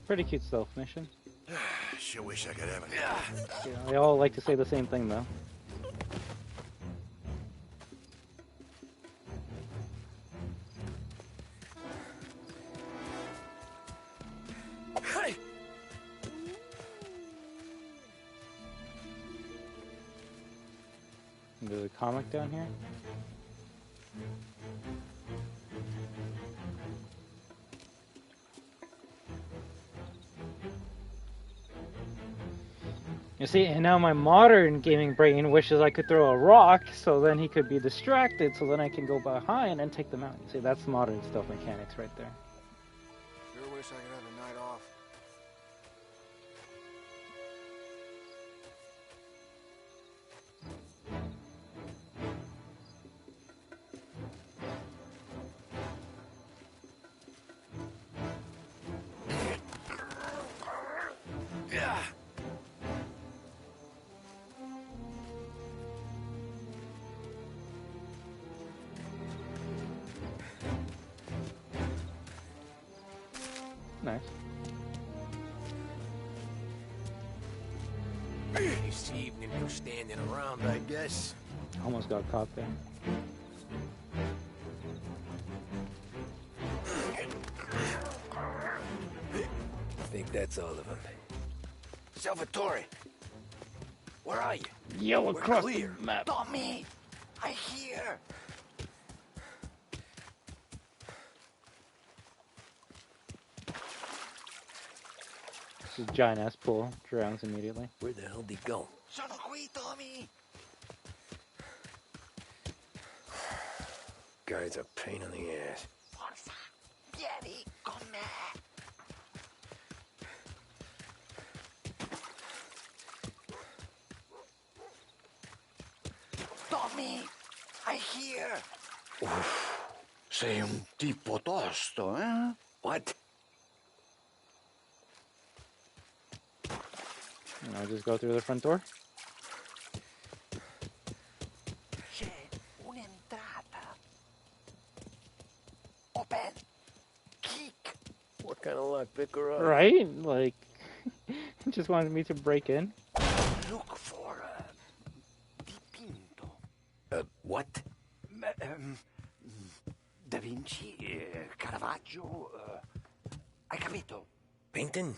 Pretty cute stealth mission. Sure wish I could have it. Yeah, they all like to say the same thing, though. Hey! There's a comic down here. You see, and now my modern gaming brain wishes I could throw a rock, so then he could be distracted, so then I can go behind and take them out. You see, that's modern stealth mechanics right there. Sure wish I could have a night off. Yeah. Nice. Nice evening for standing around, I guess. Almost got caught there. I think that's all of them. Salvatore! Where are you? Yell We're across clear. the map. Tommy! I hear! This is giant ass pool. Drowns immediately. Where the hell did he go? Sono qui, Tommy! Guy's a pain in the ass. Forza, vieni con me! Tommy, I hear! Uff, sei un tipo tosto, eh? What? And I'll just go through the front door. C'è un'entrata. Open. Kick. What kind of luck, pick her up? Right? Like, he just wanted me to break in. Look for dipinto. What? Da Vinci, Caravaggio. Hai capito? Painting?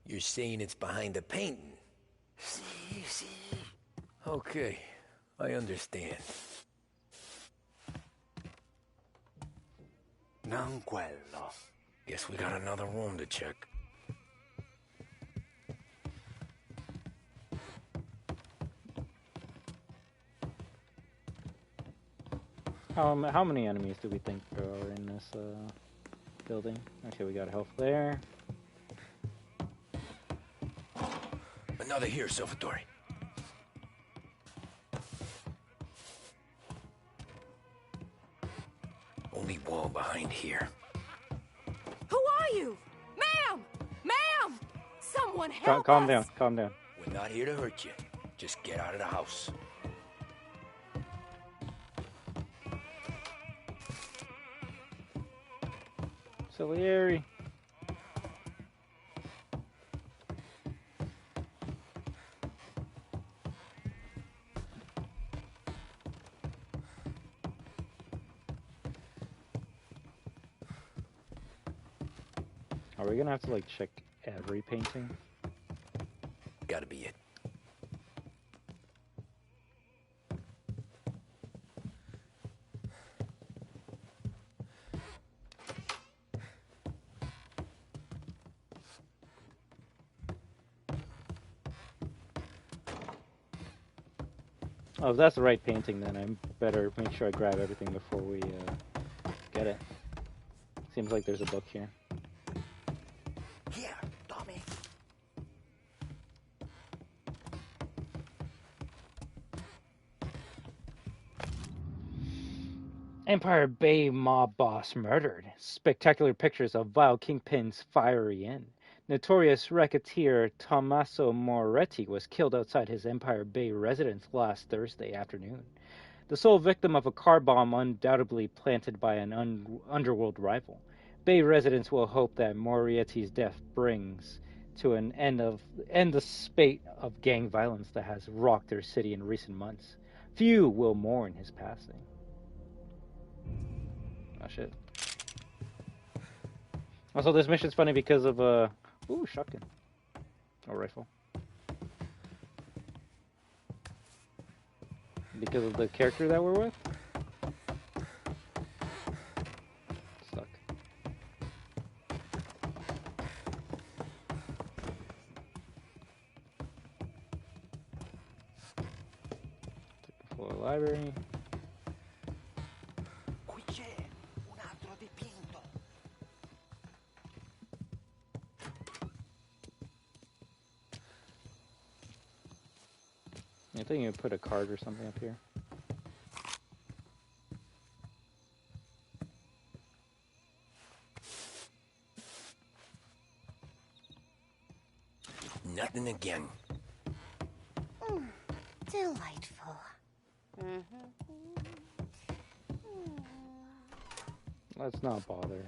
You're saying it's behind the painting? Sì, sì. Okay, I understand. Non quello. Guess we got another room to check. How many enemies do we think there are in this building? Okay, we got a health there. Another here, Salvatore. Only wall behind here. Who are you? Ma'am! Ma'am! Someone help Calm us! down, calm down. We're not here to hurt you. Just get out of the house. Salieri. Are we gonna have to like check every painting? Gotta be it. Oh, if that's the right painting, then I better make sure I grab everything before we get it. Seems like there's a book here. Here, Tommy. Empire Bay mob boss murdered. Spectacular pictures of vile kingpin's fiery end. Notorious racketeer Tommaso Moretti was killed outside his Empire Bay residence last Thursday afternoon. The sole victim of a car bomb undoubtedly planted by an underworld rival. Bay residents will hope that Morietti's death brings to an end the spate of gang violence that has rocked their city in recent months. Few will mourn his passing. Oh shit. Also, this mission's funny because of ooh, shotgun. Or rifle. Because of the character that we're with. Stuck. Floor library. Qui c'è un altro dipinto. I think you put a card or something up here. Nothing again. Delightful. Let's not bother him.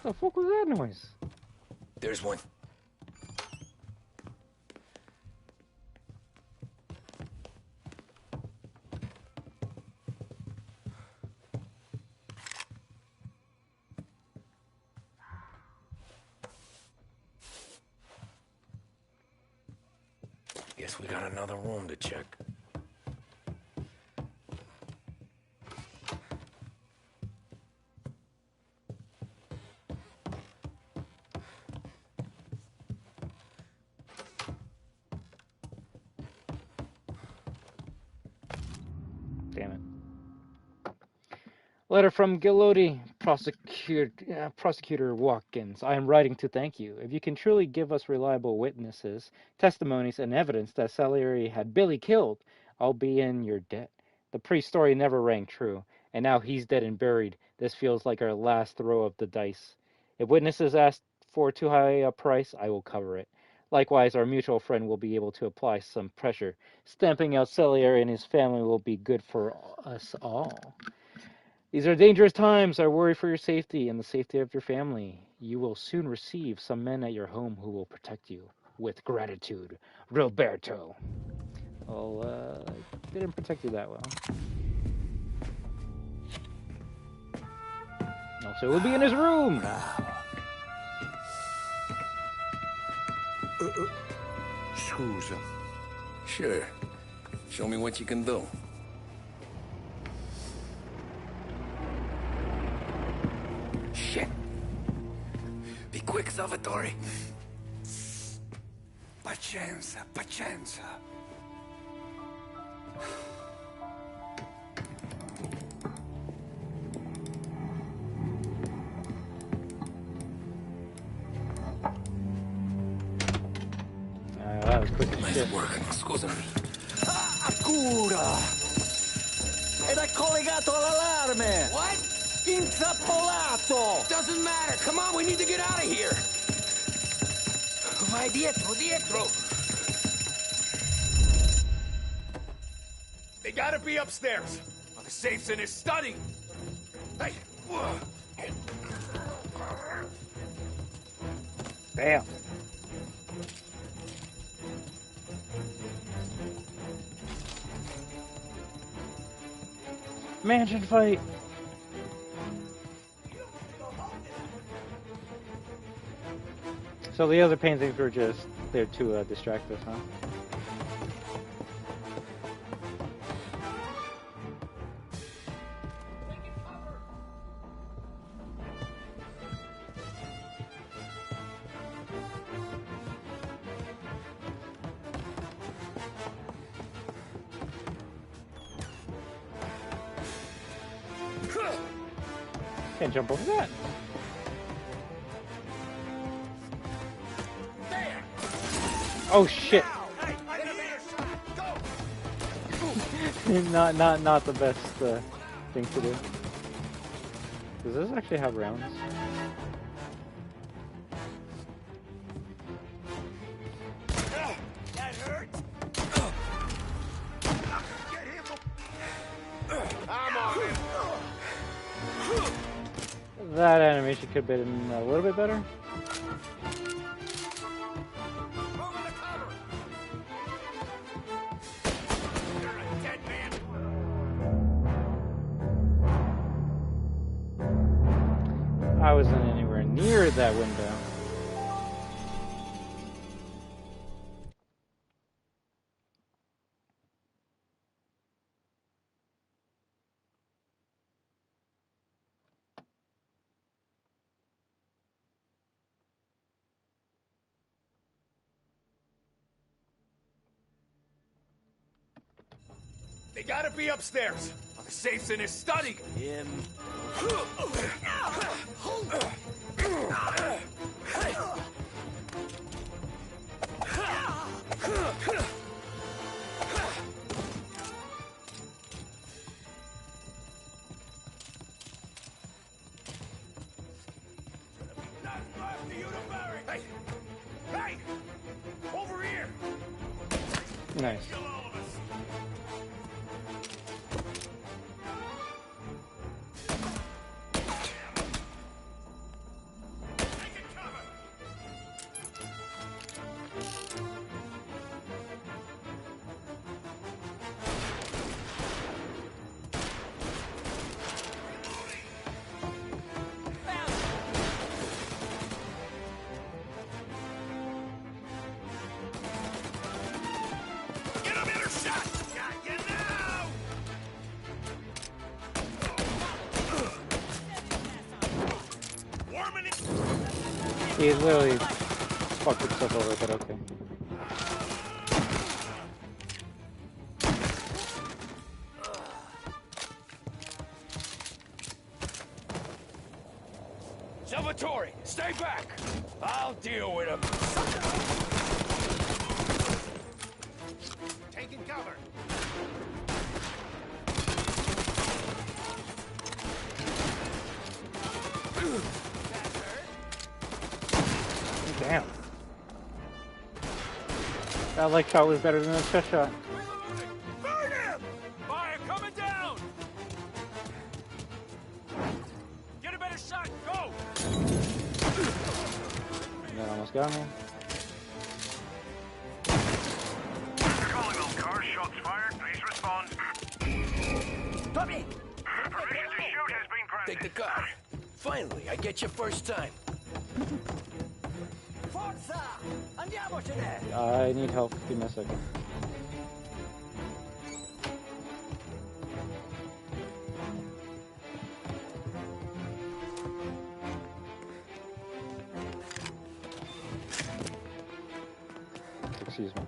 What the fuck was that noise? There's one. Guess we got another room to check. Damn it. Letter from Giloti, Prosecutor Watkins. I am writing to thank you. If you can truly give us reliable witnesses, testimonies, and evidence that Salieri had Billy killed, I'll be in your debt. The priest story never rang true, and now he's dead and buried. This feels like our last throw of the dice. If witnesses ask for too high a price, I will cover it. Likewise, our mutual friend will be able to apply some pressure. Stamping out Salieri and his family will be good for us all. These are dangerous times. I worry for your safety and the safety of your family. You will soon receive some men at your home who will protect you. With gratitude, Roberto. Well, didn't protect you that well. Also, we'll be in his room. Scusa. Sure. Show me what you can do. Shit. Be quick, Salvatore. Pazienza, pazienza. That was quick as nice shit. work. Scusami. Cura! Ed è collegato all'allarme! What? Intrappolato! Doesn't matter. Come on, we need to get out of here. Vai dietro, dietro. They gotta be upstairs. Well, the safe's in his study. Hey. Bam. Mansion fight. So the other paintings were just there to distract us, huh? Can't jump over that. Oh shit! not the best thing to do. Does this actually have rounds? That animation could have been a little bit better. I wasn't anywhere near that window. They gotta be upstairs. The safe's in his study. Him. Hey! Hey! Over here! Nice. He literally fucked himself over, but okay. Salvatore, stay back! I'll deal with him. Taking cover. Damn. That leg shot was better than the chest shot. Burn him! Fire coming down! Get a better shot, go! That almost got me. Calling all cars, shots fired, please respond. Puppy! Permission to shoot has been granted. Take the car. Finally, I get you first time. Forza! Andiamocene! I need help. Give me a second. Excuse me.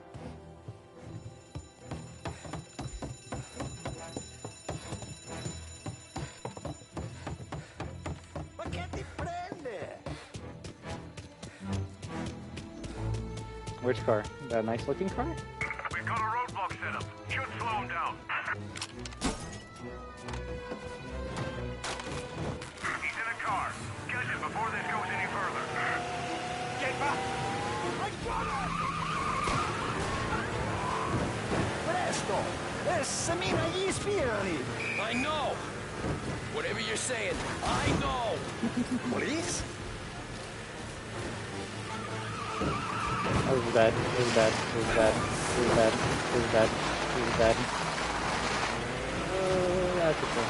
Ma che ti prende? Which car? That nice looking car? We've got a roadblock set up. Should slow him down. He's in a car. Catch him before this goes any further. Get back! I got him! Presto! Semina gli spirali! I know! Whatever you're saying, I know! Police? This is bad. This is bad. This is bad. This is bad. This is bad. This is bad. That's okay.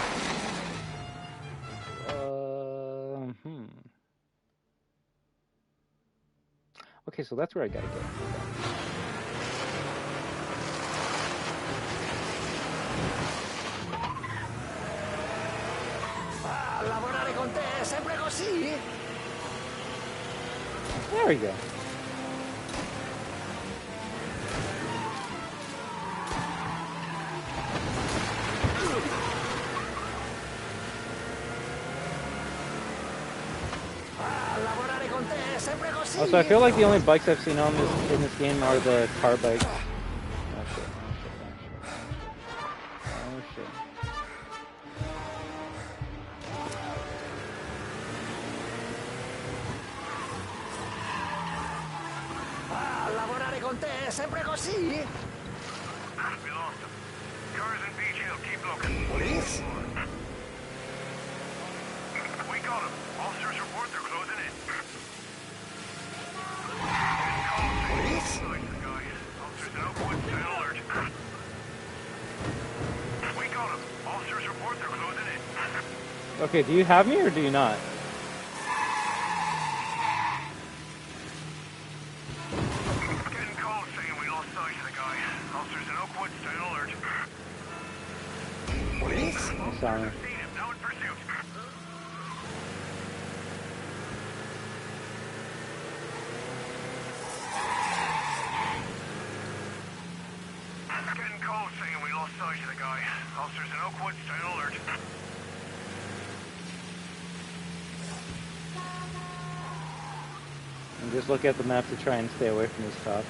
Okay, so that's where I gotta go. Ah, lavorare con te è sempre così? There we go. Also, I feel like the only bikes I've seen on this in this game are the car bikes. Oh shit! Oh shit! Ah, lavorare con te è sempre così? We lost him. Cars in Beach Hill, keep looking. Police? We got him. All Okay, do you have me or do you not? Getting cold saying we lost sight of the guy. Officers in Oakwood, stay on alert. Police? I'm sorry. Seen him, now in pursuit. Getting cold saying we lost sight of the guy. Officers in Oakwood, stay on alert. And just look at the map to try and stay away from these cops.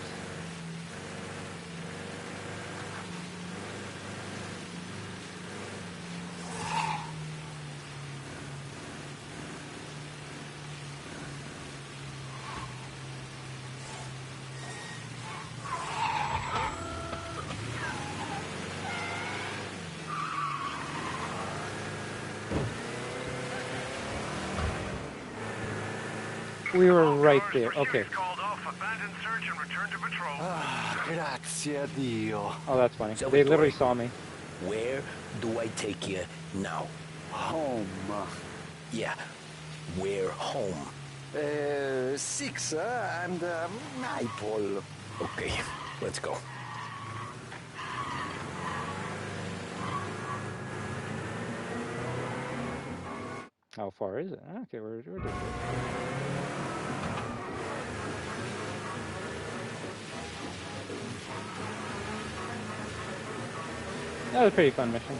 We were right there. Okay. Ah, grazie a Dio. Oh, that's funny. So They literally saw me. Where do I take you now? Home. Yeah, where home? 6 and Maple. Okay, let's go. How far is it? Okay, we're doing good. That was a pretty fun mission.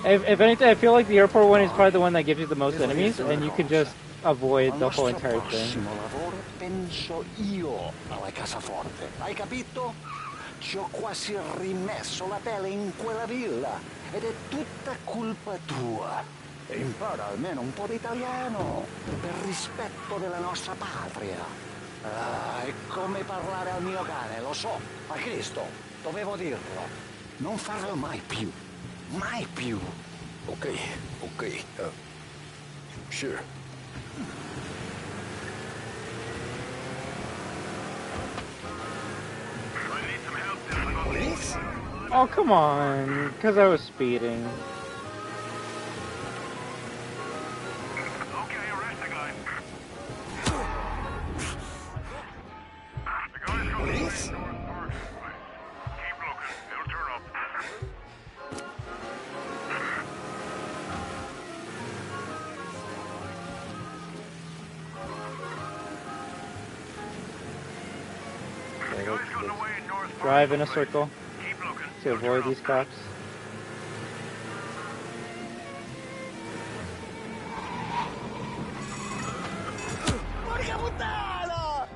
If anything, I feel like the airport one is probably the one that gives you the most enemies, and you can just avoid the whole entire thing. Al prossimo lavoro penso io alla casaforte. Hai capito? Ci ho quasi rimesso la pelle in quella villa ed è tutta colpa tua. E impara almeno un po' di italiano per rispetto della nostra patria. Ah, è come parlare al mio cane, lo so, ma Cristo, dovevo dirlo. Non farlo mai più. Mai più. Okay, sure. Police? Oh, come on. Because I was speeding. Okay, arrest the guy. The guy's coming Police? north Park. Keep looking, he'll turn up. Drive in a circle to avoid these cops. Porca puttana!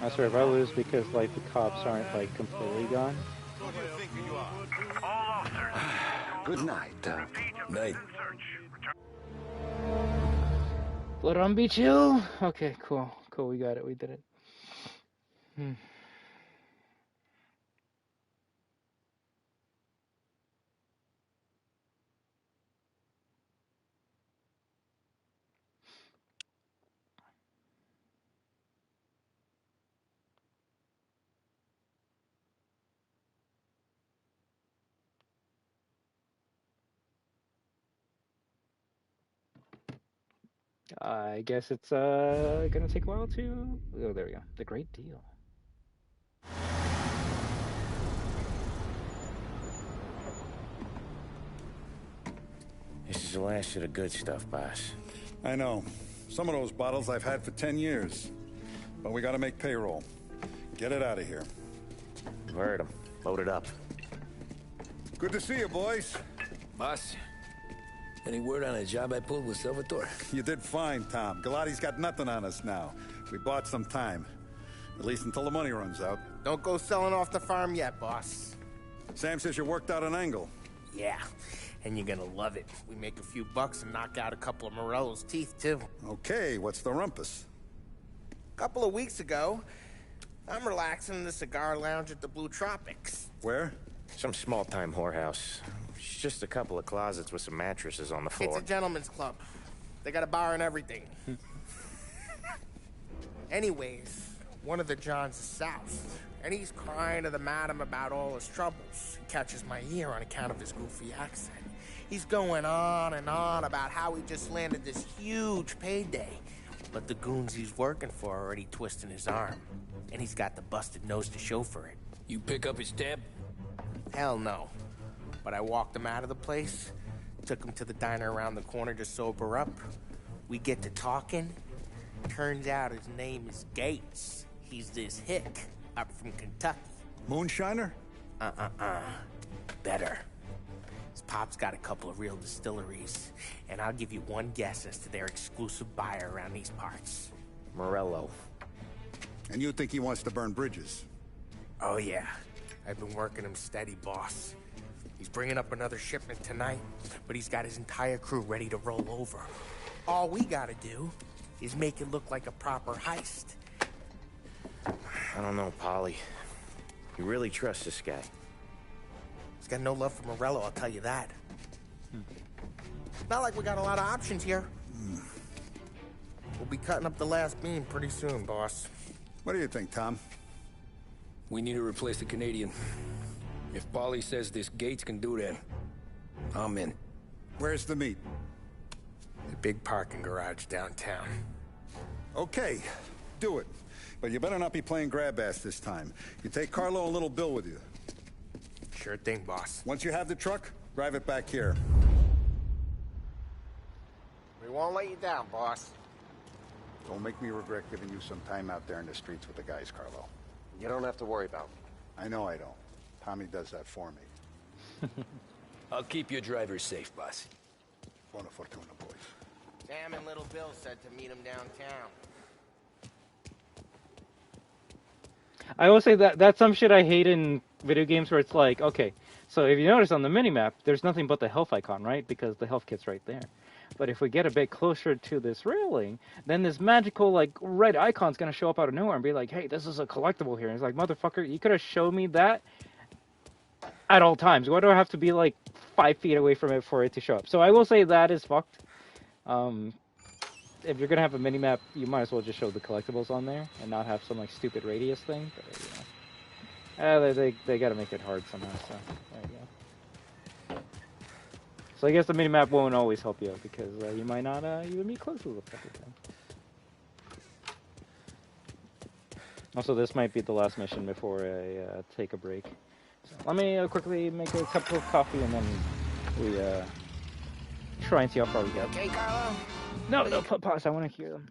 I swear, if I lose because like the cops aren't like completely gone. Good night. Night. Blood on Beach Hill? Okay, cool. Cool, we got it. We did it. I guess it's gonna take a while to. Oh, there we go. The Great Deal. This is the last of the good stuff, boss. I know. Some of those bottles I've had for 10 years. But we gotta make payroll. Get it out of here. Heard him. Load it up. Good to see you, boys. Boss, any word on a job I pulled with Salvatore? You did fine, Tom. Galati's got nothing on us now. We bought some time. At least until the money runs out. Don't go selling off the farm yet, boss. Sam says you worked out an angle. Yeah, and you're gonna love it. We make a few bucks and knock out a couple of Morello's teeth, too. Okay, what's the rumpus? A couple of weeks ago, I'm relaxing in the cigar lounge at the Blue Tropics. Where? Some small-time whorehouse. It's just a couple of closets with some mattresses on the floor. It's a gentleman's club. They got a bar and everything. Anyways, one of the Johns is south, and he's crying to the madam about all his troubles. He catches my ear on account of his goofy accent. He's going on and on about how he just landed this huge payday. But the goons he's working for are already twisting his arm. And he's got the busted nose to show for it. You pick up his tab? Hell no. But I walked him out of the place, took him to the diner around the corner to sober up. We get to talking. Turns out his name is Gates. He's this hick up from Kentucky. Moonshiner? Better. His pop's got a couple of real distilleries, and I'll give you one guess as to their exclusive buyer around these parts. Morello. And you think he wants to burn bridges? Oh yeah. I've been working him steady, boss. He's bringing up another shipment tonight, but he's got his entire crew ready to roll over. All we gotta do is make it look like a proper heist. I don't know, Polly. You really trust this guy? He's got no love for Morello, I'll tell you that. Not like we got a lot of options here. We'll be cutting up the last beam pretty soon, boss. What do you think, Tom? We need to replace the Canadian. If Polly says this Gates can do that, I'm in. Where's the meet? The big parking garage downtown. Okay, do it. But you better not be playing grab ass this time. You take Carlo and Little Bill with you. Sure thing, boss. Once you have the truck, drive it back here. We won't let you down, boss. Don't make me regret giving you some time out there in the streets with the guys, Carlo. You don't have to worry about me. I know I don't. Tommy does that for me. I'll keep your driver safe, boss. Buona fortuna, boys. Sam and Little Bill said to meet him downtown. I will say that that's some shit I hate in video games where it's like, okay, so if you notice on the minimap, there's nothing but the health icon, right? Because the health kit's right there. But if we get a bit closer to this railing, then this magical, like, red icon's gonna show up out of nowhere and be like, hey, this is a collectible here. And it's like, motherfucker, you could have showed me that at all times. Why do I have to be, like, 5 feet away from it for it to show up? So I will say that is fucked. If you're gonna have a minimap, you might as well just show the collectibles on there and not have some, like, stupid radius thing. But, they gotta make it hard somehow, so there you go. So I guess the minimap won't always help you out because you might not even be close to the fucking thing. Also, this might be the last mission before I take a break. So let me quickly make a cup of coffee and then we try and see how far we get. Okay, Carlo? No, pause. I want to hear them.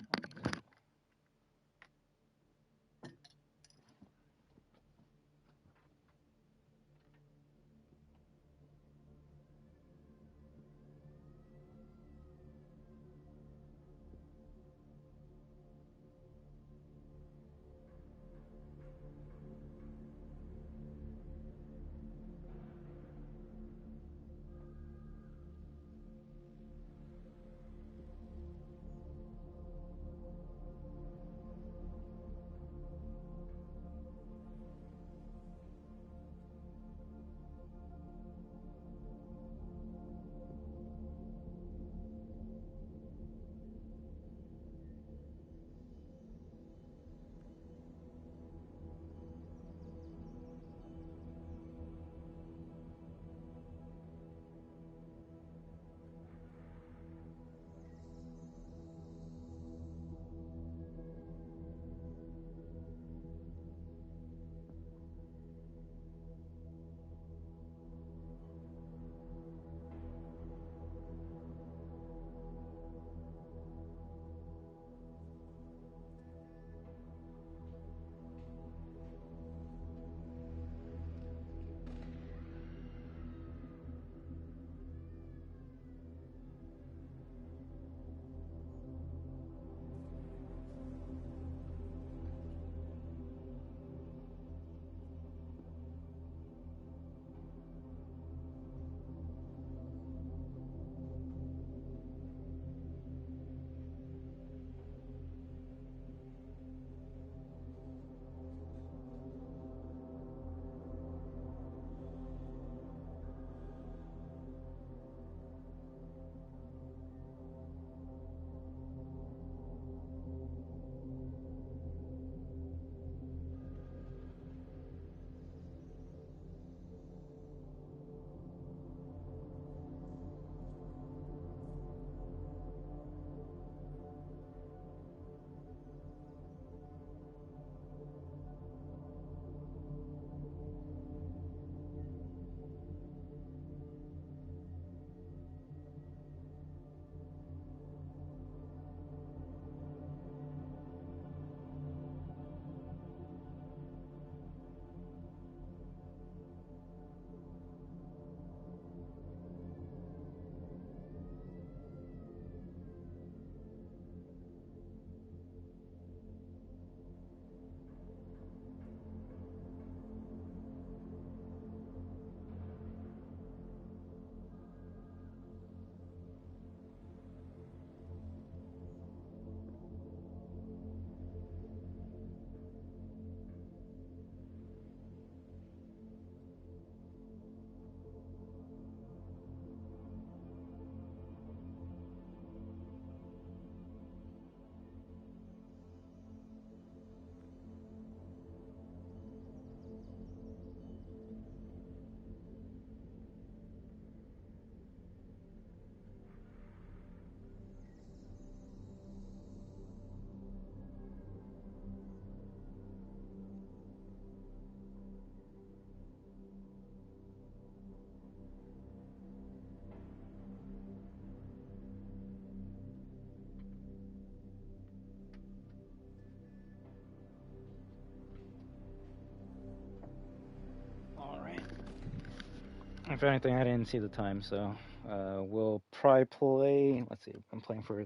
If anything, I didn't see the time, so we'll probably play. Let's see, I'm playing for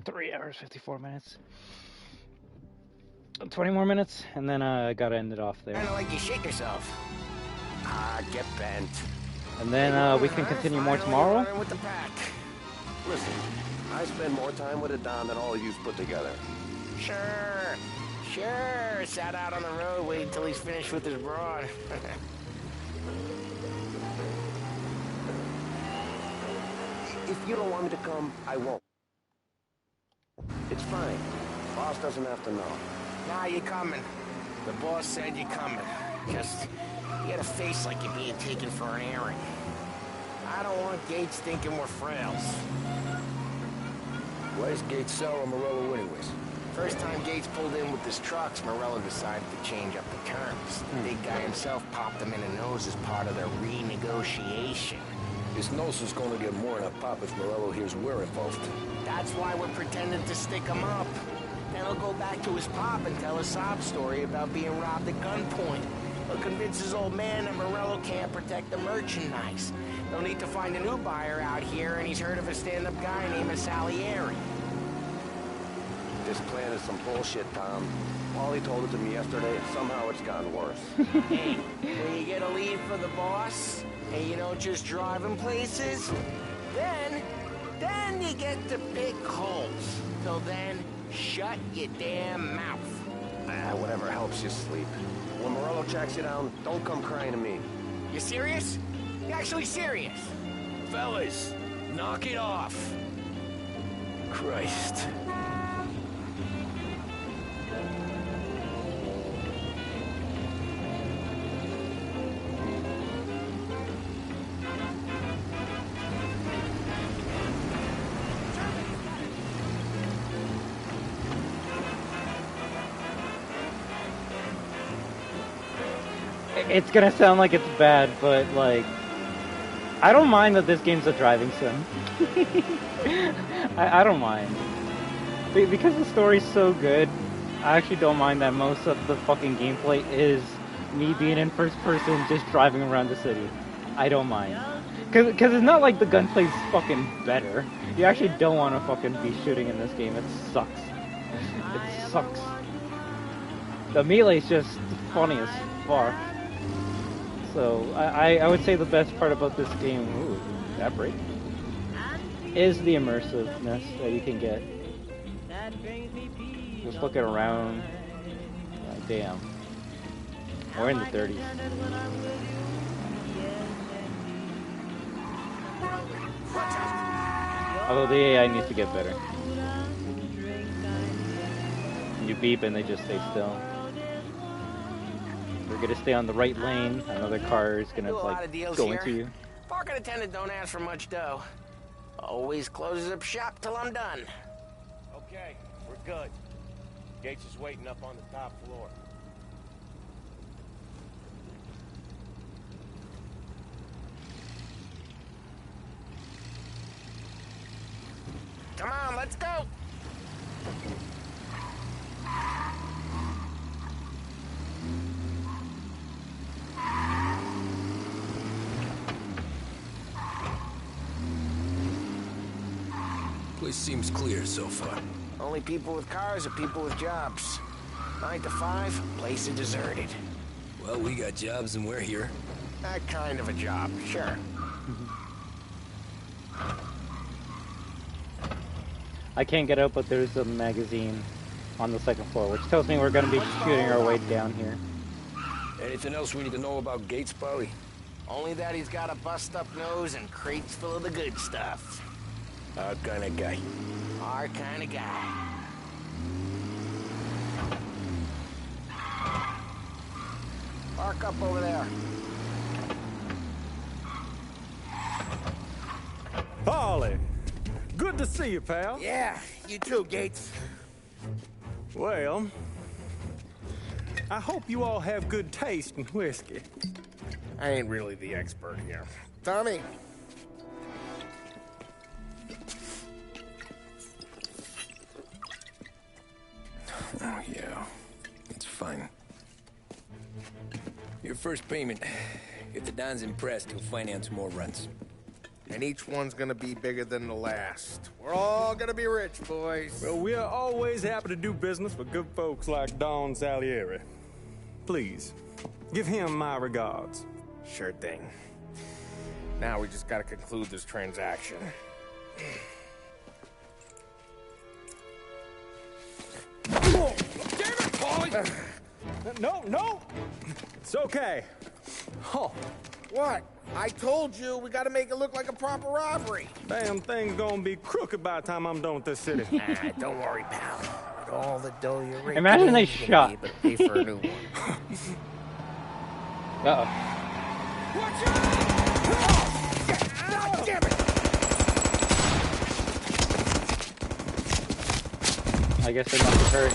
3 hours 54 minutes. 20 more minutes, and then I gotta end it off there. Kinda like you shit yourself. Ah, get bent. And then we can continue more tomorrow. With the pack. Listen, I spend more time with a Don than all of you've put together. Sure. Sat out on the road waiting till he's finished with his broad. If you don't want me to come, I won't. It's fine. Boss doesn't have to know. Nah, you're coming. The boss said you're coming. Just, you got a face like you're being taken for an airing. I don't want Gates thinking we're frails. Where's Gates or Morello anyways? First time Gates pulled in with his trucks, Morello decided to change up the terms. The big guy himself popped him in the nose as part of their renegotiation. His nose is gonna get more than a pop if Morello hears we're involved. That's why we're pretending to stick him up. Then he'll go back to his pop and tell a sob story about being robbed at gunpoint. He'll convince his old man that Morello can't protect the merchandise. They'll need to find a new buyer out here, and he's heard of a stand-up guy named Salieri. This plan is some bullshit, Tom. Wally told it to me yesterday, and somehow it's gotten worse. Hey, when you get a lead for the boss, and you don't just drive him places, then you get to pick holes. Till then, shut your damn mouth. Whatever helps you sleep. When Morello tracks you down, don't come crying to me. You serious? You actually serious? Fellas, knock it off. Christ. It's gonna sound like it's bad, but like, I don't mind that this game's a driving sim. I don't mind. Because the story's so good, I actually don't mind that most of the fucking gameplay is me being in first person just driving around the city. I don't mind. Cause it's not like the gunplay's fucking better. You actually don't want to fucking be shooting in this game. It sucks. It sucks. The melee's just funny as fuck. So, I would say the best part about this game, ooh, that break, is the immersiveness that you can get. Just looking around, like, damn, we're in the 30s. Although the AI needs to get better. You beep and they just stay still. We're gonna stay on the right lane. Another car is gonna like go into you. Parking attendant don't ask for much dough. Always closes up shop till I'm done. Okay, we're good. Gates is waiting up on the top floor. Come on, let's go. Place seems clear so far. Only people with cars are people with jobs. 9 to 5, place is deserted. Well, we got jobs and we're here. That kind of a job, sure. I can't get out, but there's a magazine on the second floor, which tells me we're gonna be shooting our way down here. Anything else we need to know about Gates, Polly? Only that he's got a bust-up nose and crates full of the good stuff. Our kind of guy. Our kind of guy. Park up over there. Polly, good to see you, pal. Yeah, you too, Gates. Well, I hope you all have good taste in whiskey. I ain't really the expert here. Tommy. Oh, yeah. It's fine. Your first payment. If the Don's impressed, he'll finance more runs. And each one's gonna be bigger than the last. We're all gonna be rich, boys. Well, we are always happy to do business with good folks like Don Salieri. Please, give him my regards. Sure thing. Now we just gotta conclude this transaction. Oh, damn it, Paulie! No! It's okay. Oh. What? I told you, we gotta make it look like a proper robbery. Damn thing's gonna be crooked by the time I'm done with this city. Don't worry, pal. With all the dough you're raking Imagine in, they you're shot. gonna be able to pay for a new one. Uh-oh. Watch out! God damn it! I guess they must have heard.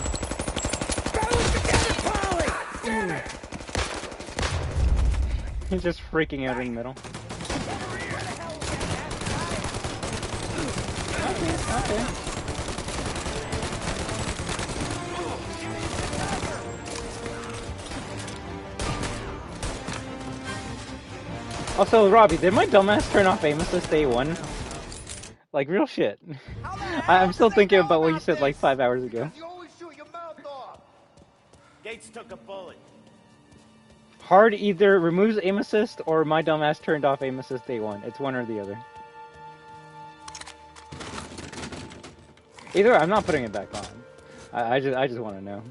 He's just freaking out in the middle. Okay. Also, Robbie, did my dumbass turn off aim assist day one? Like, real shit. I'm still thinking about what you said like 5 hours ago. Gates took a bullet. Hard either removes aim assist or my dumbass turned off aim assist day one. It's one or the other. Either way, I'm not putting it back on. I just want to know.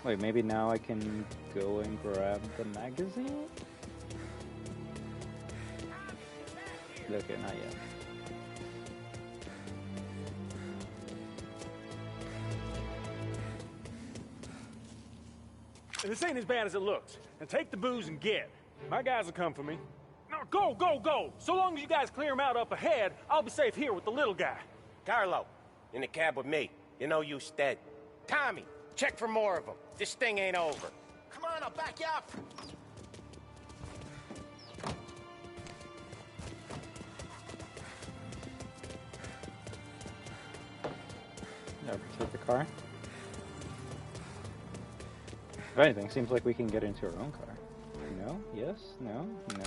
Wait, maybe now I can go and grab the magazine? Okay, not yet. This ain't as bad as it looks. And take the booze and get. My guys will come for me. No, go! So long as you guys clear him out up ahead, I'll be safe here with the little guy. Carlo, in the cab with me. You know you stead. Tommy, check for more of them. This thing ain't over. Come on, I'll back you up. Yeah, take the car. If anything, seems like we can get into our own car. No? Yes? No? No.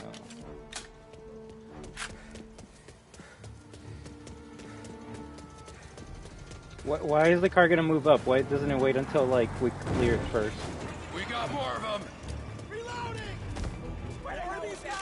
Why is the car gonna move up? Why doesn't it wait until, like, we clear it first? We got more of them. Reloading! Where are these guys?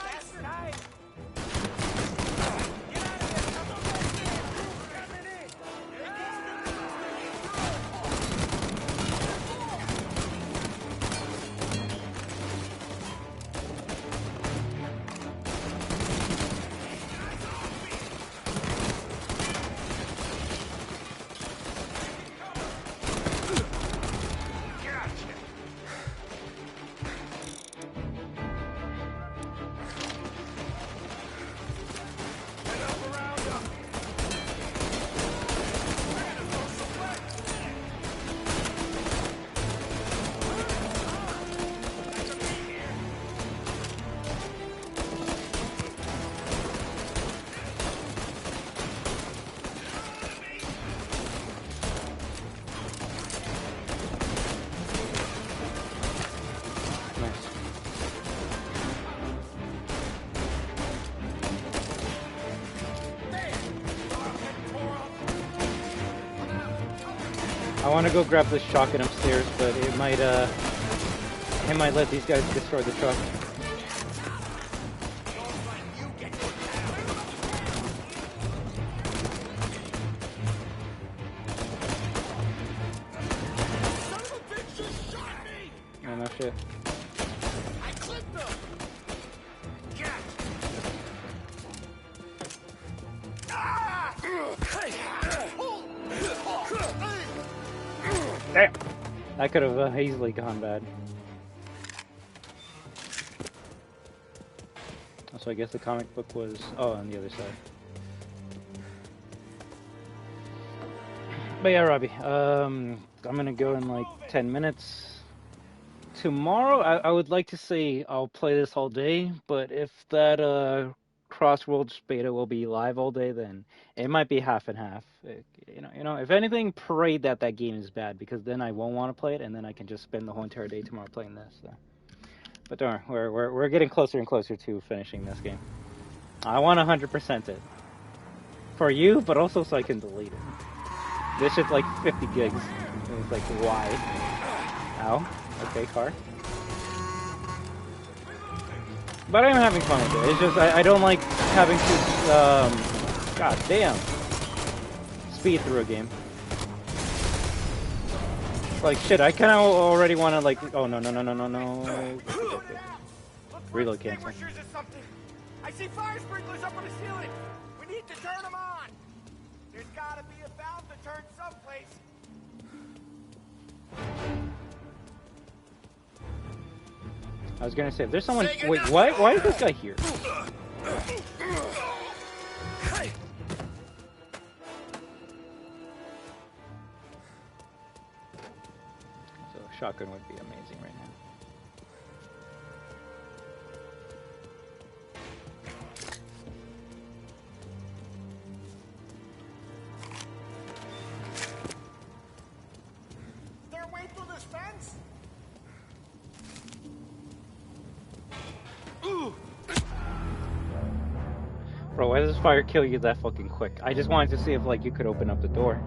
I want to go grab this shotgun upstairs, but it might let these guys destroy the truck. Oh, no shit. I clipped them. Damn! That could have easily gone bad. So I guess the comic book was... oh, on the other side. But yeah, Robbie, I'm gonna go in like 10 minutes tomorrow, I would like to say I'll play this all day, but if that Crossworlds beta will be live all day, then it might be half and half. If anything, pray that that game is bad, because then I won't want to play it, and then I can just spend the whole entire day tomorrow playing this. So. But don't worry, we're getting closer and closer to finishing this game. I want 100% it for you, but also so I can delete it. This shit's like 50 gigs. It's like, why? Ow. Okay, car. But I'm having fun with it. It's just, I don't like having to, god damn, speed through a game. Like, shit, I kind of already want to, like, oh, no. Okay. Reload cancel. I see fire sprinklers up on the ceiling. We need to turn them on. There's got to be a valve to turn someplace. I was gonna say, if there's someone... Wait, why is this guy here? So a shotgun would be amazing right now. Is there a way through this fence? Bro, why does this fire kill you that fucking quick? I just wanted to see if, like, you could open up the door.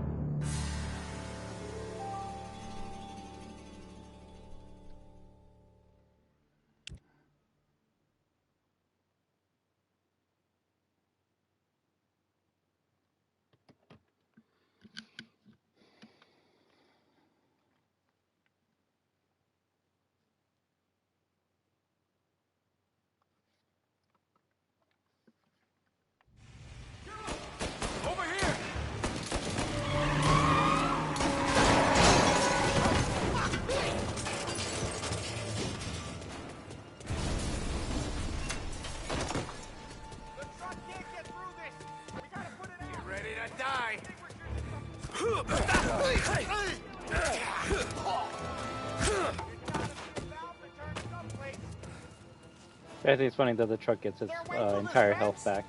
I think it's funny that the truck gets its entire health back.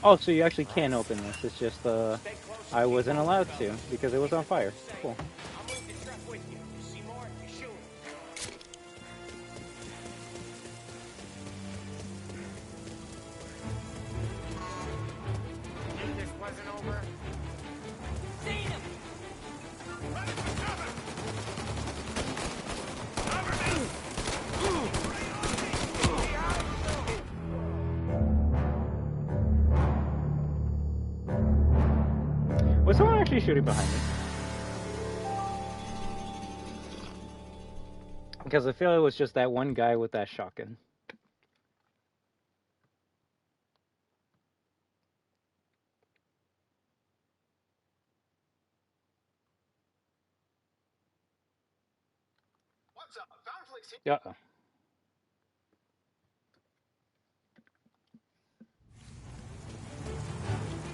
Oh, so you actually can open this. It's just I wasn't allowed to because it was on fire. Cool. Was someone actually shooting behind me? Because I feel it was just that one guy with that shotgun. What's up? Conflicts. Yeah.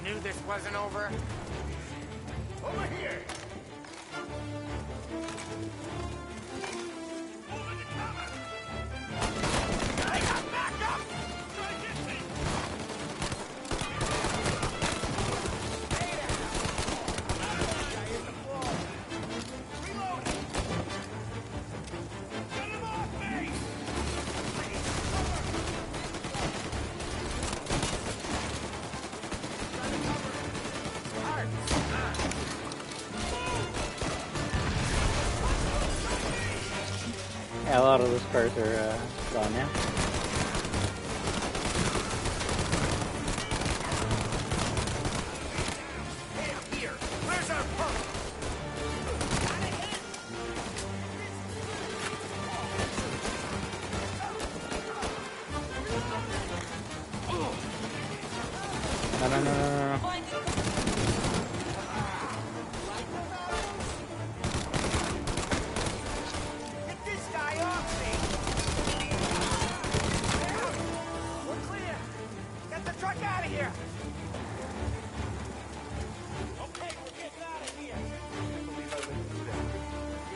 Knew this wasn't over. Over here. I got backup. Try to get me. Yeah, a lot of those cars are gone now. No.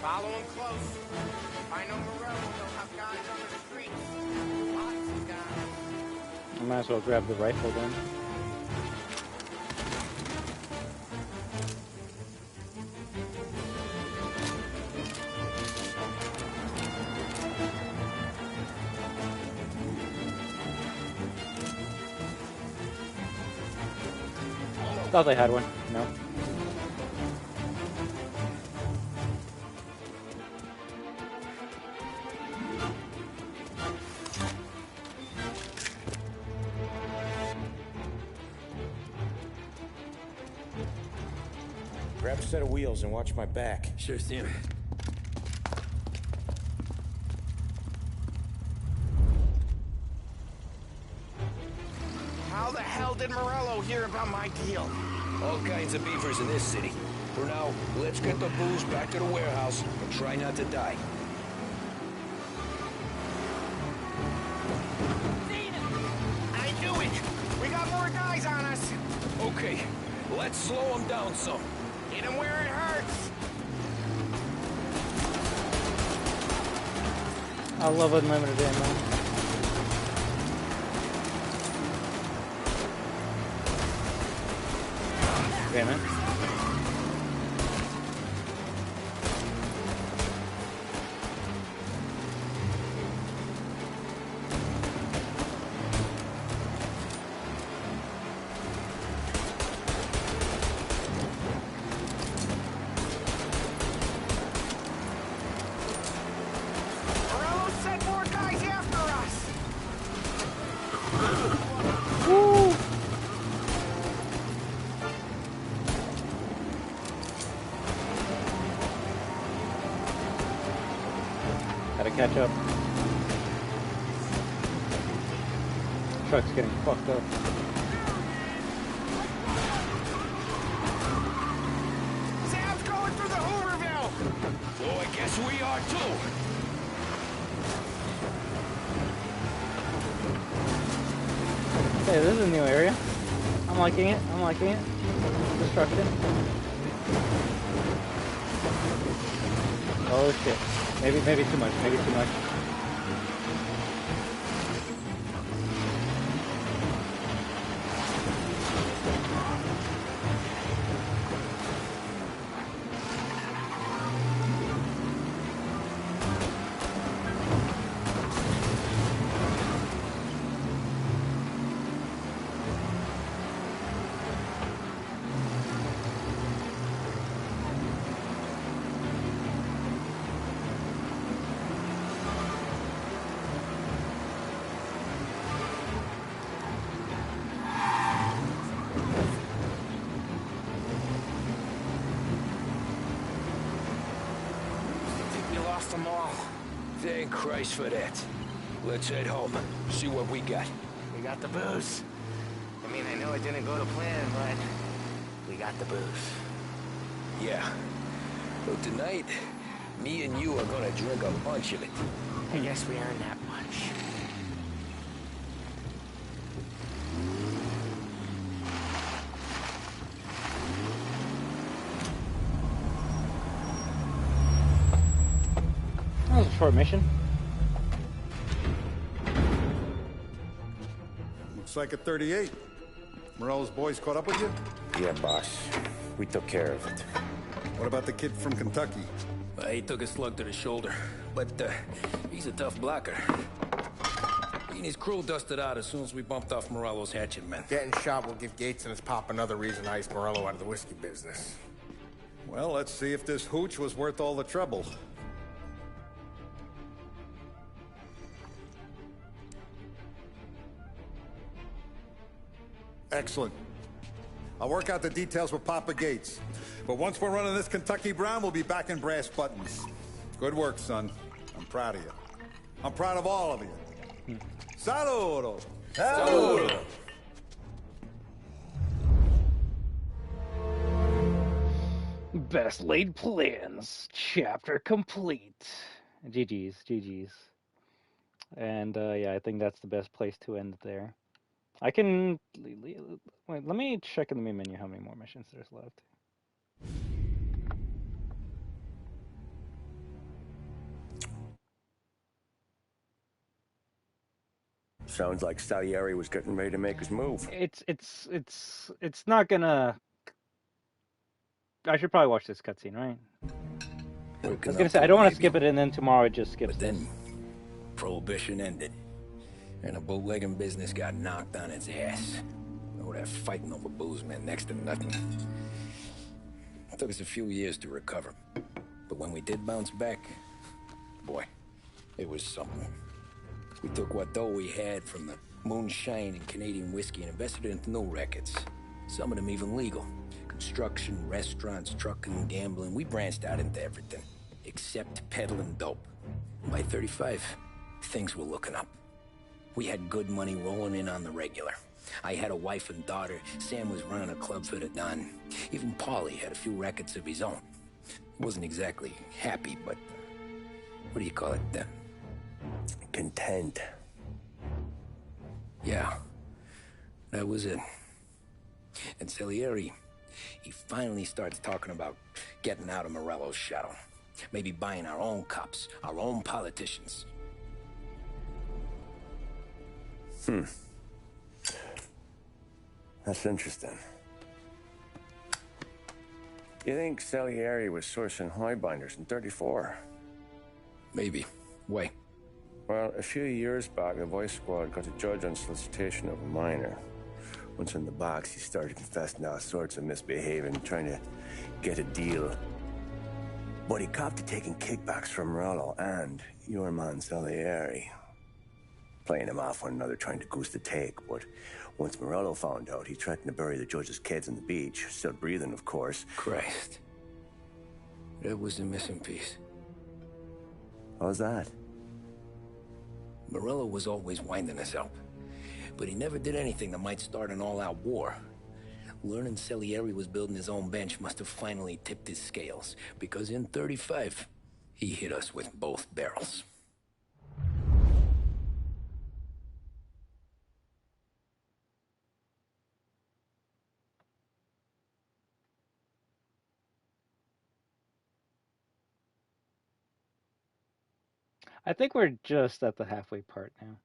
Follow him close. If I know Morello, he'll have guys on the streets. Lots of guys. I might as well grab the rifle then. Thought they had one. No. Grab a set of wheels and watch my back. Sure thing. How the hell did Morello hear about my deal? All kinds of beavers in this city. For now, let's get the booze back to the warehouse and try not to die. I knew it! We got more guys on us! Okay, let's slow them down some. Hit him where it hurts! I love unlimited ammo. Okay, man. Morello sent more guys after us! Woo! Gotta catch up. Truck's getting fucked up. Sam's going through the Hooverville! So I guess we are too. Hey, this is a new area. I'm liking it. I'm liking it. Destruction. Oh shit. Maybe too much. Maybe too much. We lost them all. Thank Christ for that. Let's head home. See what we got. We got the booze. I mean, I know it didn't go to plan, but we got the booze. Yeah. So tonight, me and you are gonna drink a bunch of it. I guess we earned that much. That was a short mission. Looks like a 38. Morello's boys caught up with you? Yeah, boss. We took care of it. What about the kid from Kentucky? He took a slug to the shoulder, but he's a tough blocker. He and his crew dusted out as soon as we bumped off Morello's hatchet men. Getting shot will give Gates and his pop another reason to ice Morello out of the whiskey business. Well, let's see if this hooch was worth all the trouble. Excellent. I'll work out the details with Papa Gates. But once we're running this Kentucky Brown, we'll be back in brass buttons. Good work, son. I'm proud of you. I'm proud of all of you. Saludo! Saludo! Best laid plans. Chapter complete. GG's. GG's. And yeah, I think that's the best place to end there. I can... Wait, let me check in the main menu how many more missions there's left. Sounds like Salieri was getting ready to make his move. It's not gonna. I should probably watch this cutscene, right? I was gonna say I don't want to skip it, and then tomorrow it just skips. But then, Prohibition ended, and the bootlegging business got knocked on its ass. Oh, that fighting over booze meant next to nothing. It took us a few years to recover, but when we did bounce back, boy, it was something. We took what dough we had from the moonshine and Canadian whiskey and invested it into new records. Some of them even legal. Construction, restaurants, trucking, gambling. We branched out into everything, except peddling dope. By 35, things were looking up. We had good money rolling in on the regular. I had a wife and daughter. Sam was running a club for the Don. Even Paulie had a few records of his own. He wasn't exactly happy, but what do you call it? Content. Yeah, that was it. And Salieri, he finally starts talking about getting out of Morello's shadow. Maybe buying our own cops, our own politicians. That's interesting. You think Salieri was sourcing highbinders in 34? Maybe. Why? Well, a few years back, the Vice Squad got a judge on solicitation of a minor. Once in the box, he started confessing all sorts of misbehaving, trying to get a deal. But he copped to taking kickbacks from Morello and your man Salieri. Playing him off one another, trying to goose the take, but once Morello found out, he threatened to bury the judge's kids on the beach. Still breathing, of course. Christ. That was the missing piece. How's that? Morello was always winding us up, but he never did anything that might start an all-out war. Learning Salieri was building his own bench must have finally tipped his scales, because in 35, he hit us with both barrels. I think we're just at the halfway part now.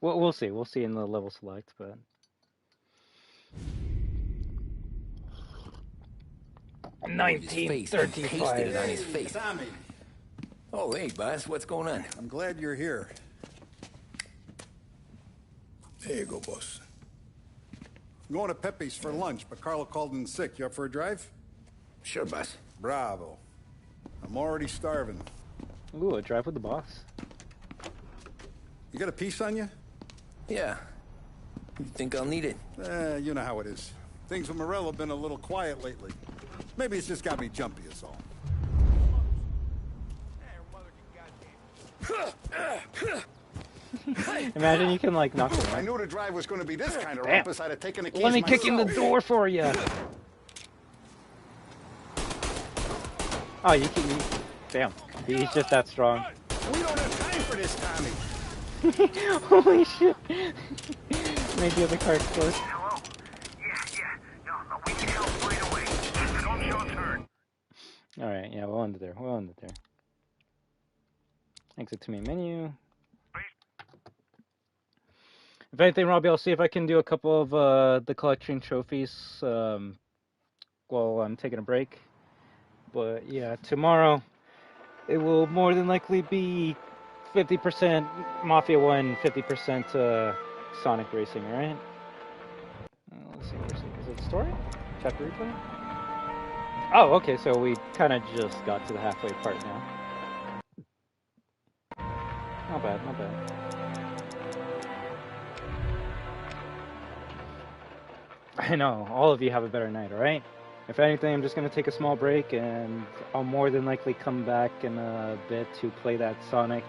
Well, we'll see. We'll see in the level select, but 1935. Pasted it on his face. Tommy. Oh, hey, boss. What's going on? I'm glad you're here. There you go, boss. I'm going to Pepe's for lunch, but Carlo called in sick. You up for a drive? Sure, boss. Bravo. I'm already starving. Ooh, a drive with the boss. You got a piece on you? Yeah. You think I'll need it? You know how it is. Things with Morello have been a little quiet lately. Maybe it's just got me jumpy is all. Imagine you can like knock him I out. knew the drive was going to be this kind of Damn. rumpus. I'd have taken the keys Let me kick in the myself. door for you. Oh, you can. Damn, he's just that strong. We don't have time for this, Tommy. Holy shit! Made the other card close. Hello? Yeah. No, we can help right away. It's on your turn. All right, yeah, we'll end it there. We'll end it there. Exit to main menu. If anything, Robbie, I'll see if I can do a couple of the collection trophies while I'm taking a break. But yeah, tomorrow it will more than likely be 50% Mafia 1, 50% Sonic Racing, alright? Let's see, is it story? Chapter replay? Oh, okay, so we kind of just got to the halfway part now. Not bad, not bad. I know, all of you have a better night, alright? If anything, I'm just going to take a small break, and I'll more than likely come back in a bit to play that Sonic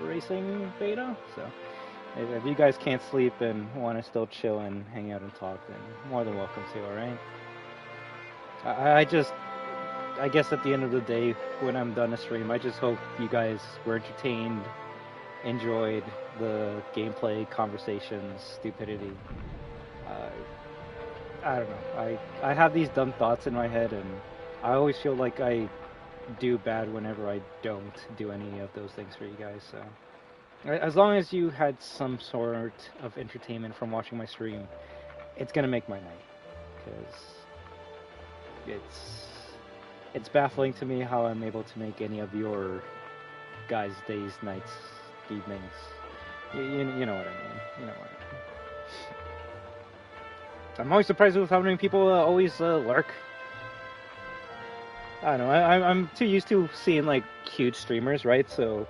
Racing beta. So, if you guys can't sleep and want to still chill and hang out and talk, then more than welcome to, alright? I guess at the end of the day, when I'm done a stream, I just hope you guys were entertained, enjoyed the gameplay, conversations, stupidity. I don't know. I have these dumb thoughts in my head, and I always feel like I do bad whenever I don't do any of those things for you guys. So As long as you had some sort of entertainment from watching my stream, it's gonna make my night. Because it's baffling to me how I'm able to make any of your guys' days, nights, evenings. You know what I mean. You know what I mean. I'm always surprised with how many people always lurk. I don't know. I'm too used to seeing like huge streamers, right? So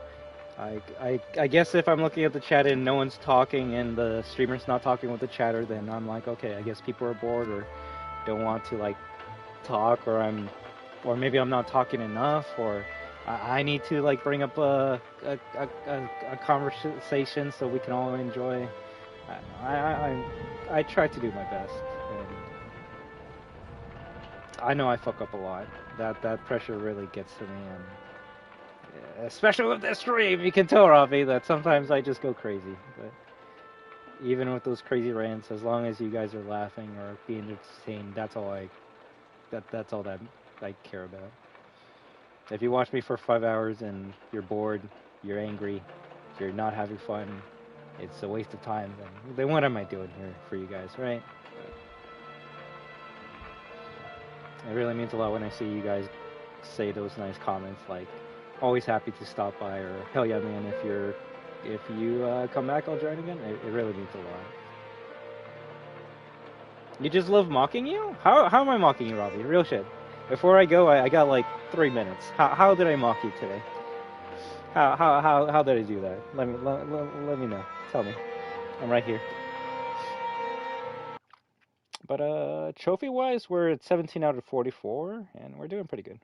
I guess if I'm looking at the chat and no one's talking and the streamer's not talking with the chatter, then I'm like, okay, I guess people are bored or don't want to like talk, or maybe I'm not talking enough, or I need to like bring up a conversation so we can all enjoy. I try to do my best, and I know I fuck up a lot. That pressure really gets to me, and especially with this stream, you can tell, Ravi, that sometimes I just go crazy. But even with those crazy rants, as long as you guys are laughing or being entertained, that's all that's all that I care about. If you watch me for 5 hours and you're bored, you're angry, you're not having fun, it's a waste of time. Then what am I doing here for you guys, right? It really means a lot when I see you guys say those nice comments like, always happy to stop by, or hell yeah man, if you come back I'll join again. It really means a lot. You just love mocking you? How am I mocking you, Robbie? Real shit. Before I go, I got like 3 minutes. How did I mock you today? How did I do that? Let me know. Tell me. I'm right here. But trophy wise, we're at 17 out of 44, and we're doing pretty good.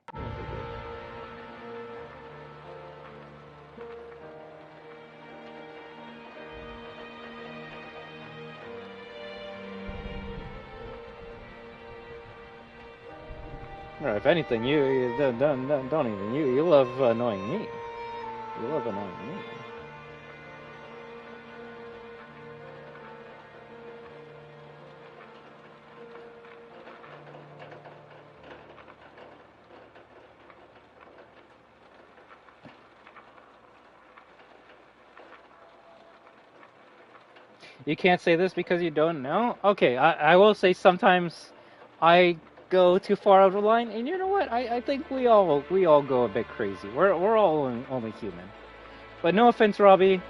Or if anything, you don't even you love annoying me. You love annoying me. You can't say this because you don't know? Okay, I will say sometimes I go too far out of the line, and you know what? I think we all go a bit crazy. We're all only human. But no offense, Robbie.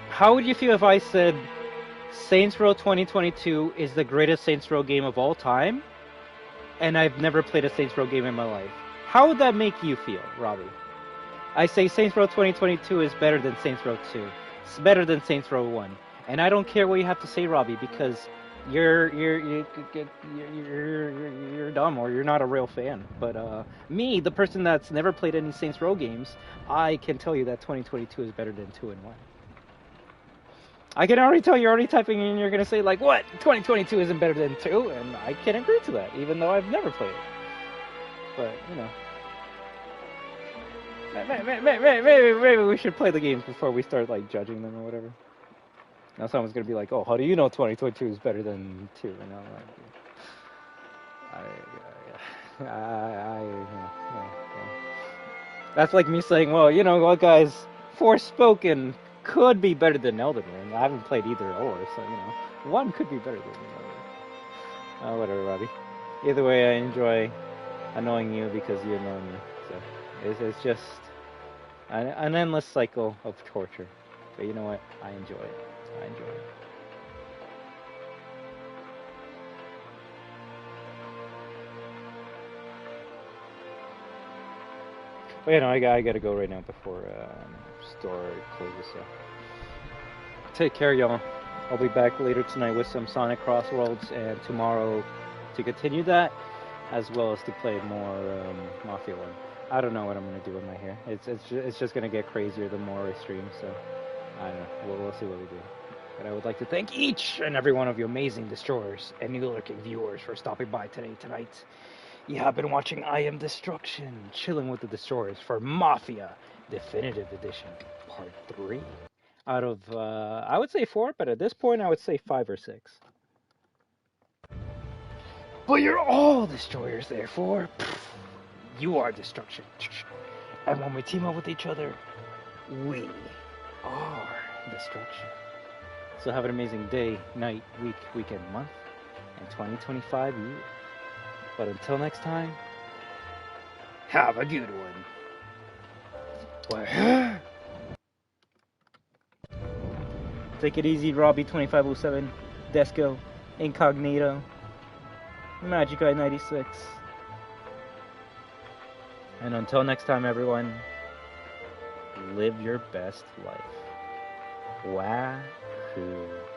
How would you feel if I said Saints Row 2022 is the greatest Saints Row game of all time, and I've never played a Saints Row game in my life? How would that make you feel, Robbie? I say Saints Row 2022 is better than Saints Row 2. It's better than Saints Row 1. And I don't care what you have to say, Robbie, because you're dumb or you're not a real fan. But me, the person that's never played any Saints Row games, I can tell you that 2022 is better than 2 and 1. I can already tell you're already typing and you're going to say, like, what? 2022 isn't better than 2? And I can agree to that, even though I've never played it. But, you know. Maybe we should play the games before we start, like, judging them or whatever. Now someone's going to be like, oh, how do you know 2022 is better than 2? And I'm like, That's like me saying, well, you know what, guys, Forspoken could be better than Elden Ring. I haven't played either or, so, you know, one could be better than the other. Whatever, Robbie. Either way, I enjoy annoying you because you annoy me. So it's just an endless cycle of torture. But you know what? I enjoy it. I enjoy it. But you know, I gotta go right now before store closes. So take care, y'all. I'll be back later tonight with some Sonic Crossworlds, and tomorrow to continue that, as well as to play more Mafia 1. I don't know what I'm gonna do with my hair. It's just gonna get crazier the more I stream. So I don't know. We'll see what we do. But I would like to thank each and every one of you amazing destroyers and new lurking viewers for stopping by tonight. You have been watching I Am Destruction, chilling with the destroyers for Mafia Definitive Edition Part 3. Out of, I would say 4, but at this point I would say 5 or 6. But you're all destroyers, therefore. You are destruction. And when we team up with each other, we our destruction. So have an amazing day, night, week, weekend, month, and 2025 year. But until next time, have a good one. Take it easy, Robbie 2507, Desco, Incognito, Magic Eye 96. And until next time, everyone, live your best life. WAHOO.